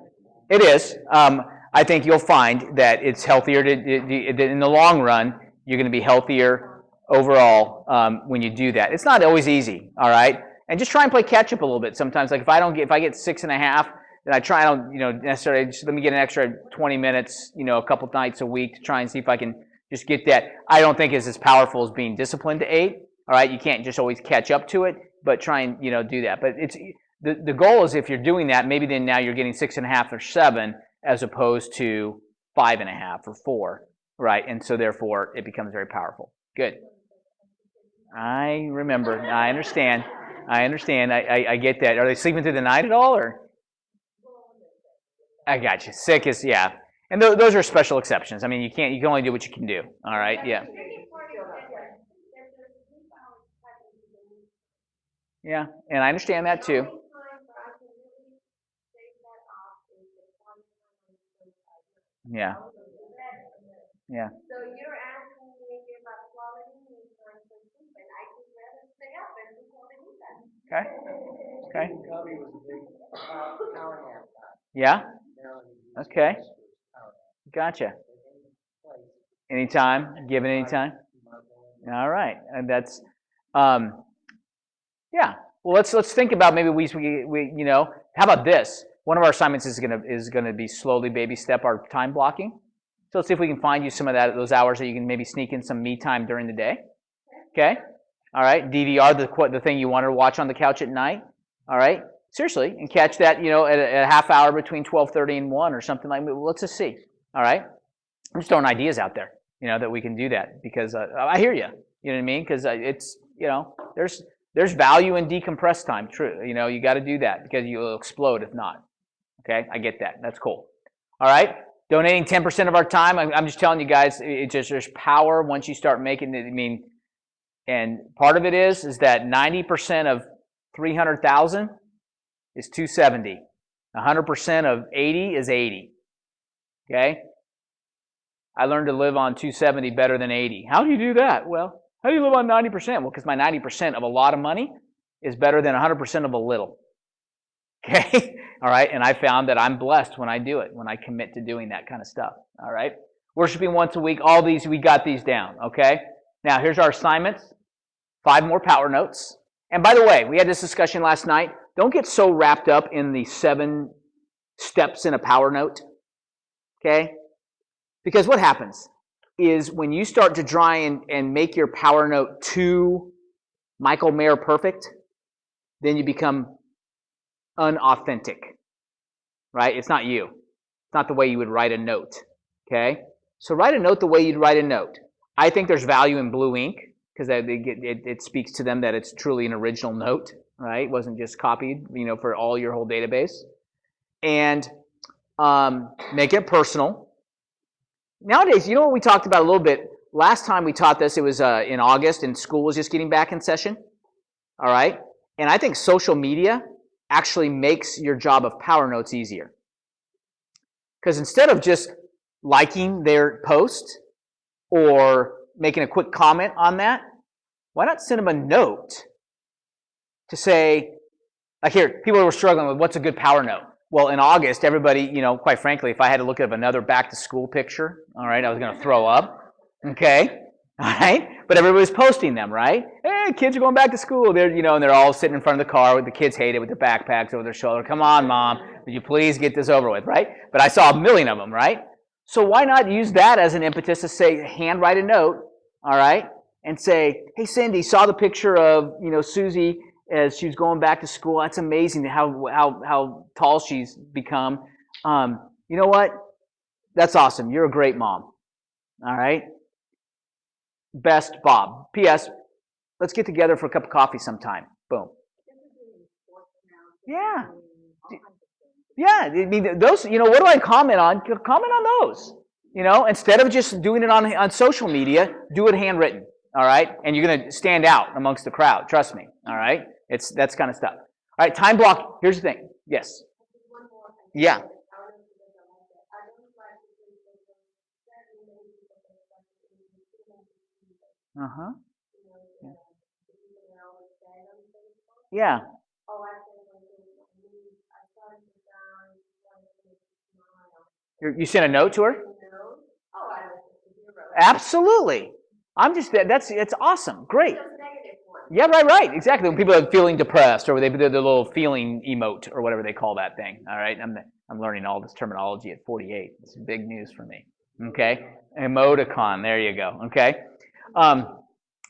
it is. I think you'll find that it's healthier in the long run. You're going to be healthier overall when you do that. It's not always easy, all right? And just try and play catch up a little bit. Sometimes, like if I get 6.5, then I try. I don't, necessarily. Just let me get an extra 20 minutes, a couple nights a week to try and see if I can just get that. I don't think it's as powerful as being disciplined to 8. All right, you can't just always catch up to it, but try and do that. But it's the goal is if you're doing that, maybe then now you're getting 6.5 or 7 as opposed to 5.5 or 4, right? And so therefore it becomes very powerful. Good. I remember. I understand. I get that. Are they sleeping through the night at all, or? I got you. Sick is, yeah. And those are special exceptions. I mean, you can only do what you can do. All right, yeah. Yeah, and I understand that too. Yeah. Yeah. So you're asking me about quality me time for sleep, and I would rather stay up and do quality time. Okay. Yeah. Okay. Gotcha. Anytime, given anytime. All right, and that's, yeah. Well, let's think about maybe we how about this? One of our assignments is gonna be slowly baby step our time blocking. So let's see if we can find you some of those hours that you can maybe sneak in some me time during the day. Okay. All right. DVR the thing you want to watch on the couch at night. All right. Seriously, and catch that at a half hour between 12:30 and 1 or something like that. Well, let's just see. All right. I'm just throwing ideas out there, that we can do that because I hear you. You know what I mean? Because it's there's value in decompress time. True. You got to do that because you'll explode if not. Okay. I get that. That's cool. All right. Donating 10% of our time. I'm just telling you guys, there's power once you start making it. And part of it is that 90% of 300,000 is 270. 100% of 80 is 80. Okay? I learned to live on 270 better than 80. How do you do that? Well, how do you live on 90%? Well, because my 90% of a lot of money is better than 100% of a little. Okay? All right? And I found that I'm blessed when I do it, when I commit to doing that kind of stuff. All right? Worshiping once a week, all these, we got these down. Okay? Now, here's our assignments. 5 more power notes. And by the way, we had this discussion last night. Don't get so wrapped up in the 7 steps in a power note. Okay? Because what happens is when you start to try and make your power note too Michael Mayer perfect, then you become unauthentic, right? It's not you. It's not the way you would write a note, okay? So write a note the way you'd write a note. I think there's value in blue ink because it speaks to them that it's truly an original note, right? It wasn't just copied, for all your whole database. And make it personal. Nowadays, what we talked about a little bit, last time we taught this, it was in August and school was just getting back in session, all right? And I think social media actually makes your job of power notes easier. Because instead of just liking their post or making a quick comment on that, why not send them a note to say, like here, people were struggling with what's a good power note. Well, in August, everybody, quite frankly, if I had to look at another back to school picture, all right, I was going to throw up, okay? all right? But everybody was posting them, right? Hey, kids are going back to school. They're, and they're all sitting in front of the car with the kids hate it with their backpacks over their shoulder. Come on, Mom, would you please get this over with, right? But I saw a million of them, right? So why not use that as an impetus to say, handwrite a note, all right, and say, hey, Cindy, saw the picture of, Susie as she was going back to school. That's amazing how tall she's become. You know what? That's awesome. You're a great mom. All right? Best, Bob. P.S. Let's get together for a cup of coffee sometime. Boom. Yeah. Yeah. I mean, those, what do I comment on? Comment on those. Instead of just doing it on social media, do it handwritten. All right? And you're going to stand out amongst the crowd. Trust me. All right? That's kind of stuff. All right, time block. Here's the thing. Yes. Yeah. Uh-huh. Yeah. You sent a note to her? Absolutely. It's awesome. Great. Yeah, right. Exactly. When people are feeling depressed, or they do the little feeling emote, or whatever they call that thing. All right. I'm learning all this terminology at 48. It's big news for me. Okay. Emoticon. There you go. Okay.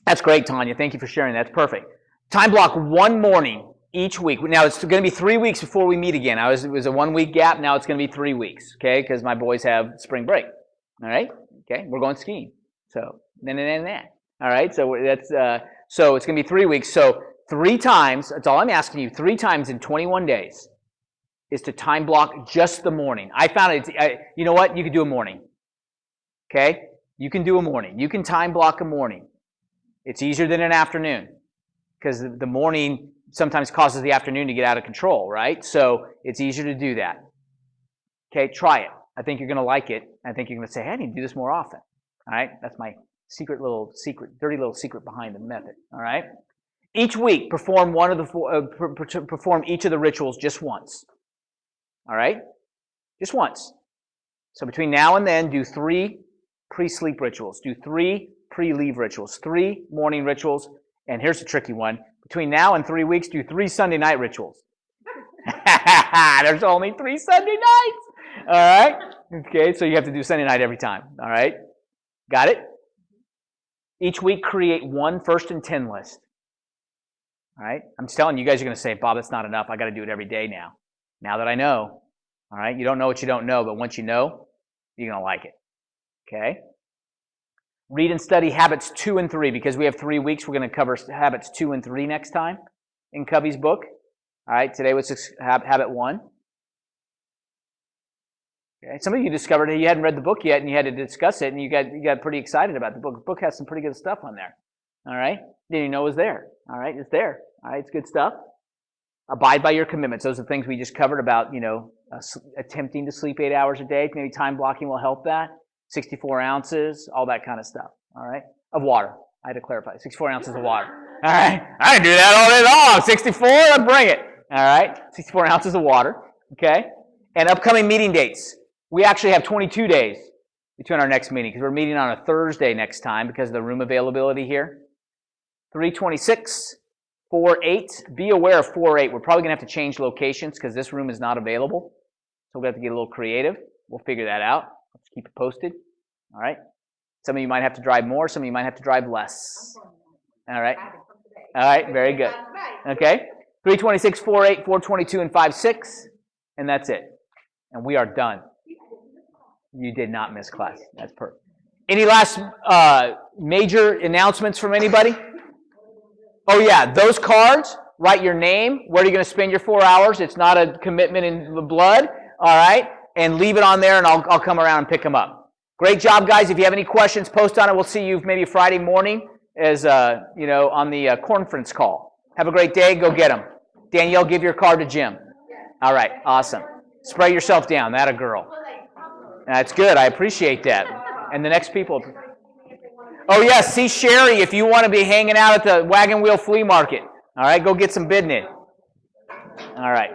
That's great, Tanya. Thank you for sharing. That's perfect. Time block one morning each week. Now, it's going to be 3 weeks before we meet again. It was a 1 week gap. Now it's going to be 3 weeks, okay, because my boys have spring break. All right? Okay? We're going skiing. So, all right? So, so it's going to be 3 weeks. So, 3 times, that's all I'm asking you, 3 times in 21 days is to time block just the morning. I found you know what? You can do a morning. Okay? You can do a morning. You can time block a morning. It's easier than an afternoon because the morning sometimes causes the afternoon to get out of control, right? So it's easier to do that. Okay, try it. I think you're going to like it. I think you're going to say, hey, I need to do this more often. All right, that's my dirty little secret behind the method. All right. Each week, perform perform each of the rituals just once. All right, just once. So between now and then, do 3 pre-sleep rituals. Do 3 pre-leave rituals. 3 morning rituals. And here's the tricky one. Between now and 3 weeks, do 3 Sunday night rituals. There's only 3 Sunday nights. All right? Okay, so you have to do Sunday night every time. All right? Got it? Each week, create 1 first and 10 list. All right? I'm just telling you, guys are going to say, Bob, that's not enough. I got to do it every day now. Now that I know. All right? You don't know what you don't know, but once you know, you're going to like it. Okay? Read and study habits 2 and 3. Because we have 3 weeks, we're going to cover habits 2 and 3 next time in Cubby's book. All right, today was habit 1. Okay. Some of you discovered that you hadn't read the book yet and you had to discuss it and you got pretty excited about the book. The book has some pretty good stuff on there. All right? Didn't even know it was there. All right, it's there. All right, it's good stuff. Abide by your commitments. Those are things we just covered about, attempting to sleep 8 hours a day. Maybe time blocking will help that. 64 ounces, all that kind of stuff, all right? Of water. I had to clarify, 64 ounces of water. All right? I can do that all day long. 64, let's bring it. All right? 64 ounces of water, okay? And upcoming meeting dates. We actually have 22 days between our next meeting because we're meeting on a Thursday next time because of the room availability here. 326, 4-8. Be aware of 4-8. We're probably going to have to change locations because this room is not available. So we'll have to get a little creative. We'll figure that out. Let's keep it posted. All right. Some of you might have to drive more. Some of you might have to drive less. All right. All right. Very good. Okay. 326, 4-8, 422, and 5-6. And that's it. And we are done. You did not miss class. That's perfect. Any last major announcements from anybody? Oh, yeah. Those cards, write your name. Where are you going to spend your 4 hours? It's not a commitment in the blood. All right. And leave it on there, and I'll come around and pick them up. Great job, guys. If you have any questions, post on it. We'll see you maybe Friday morning as on the conference call. Have a great day. Go get them. Danielle, give your card to Jim. All right. Awesome. Spray yourself down. That a girl. That's good. I appreciate that. And the next people. Oh, yes. See Sherry if you want to be hanging out at the Wagon Wheel Flea Market. All right. Go get some bidnit. All right.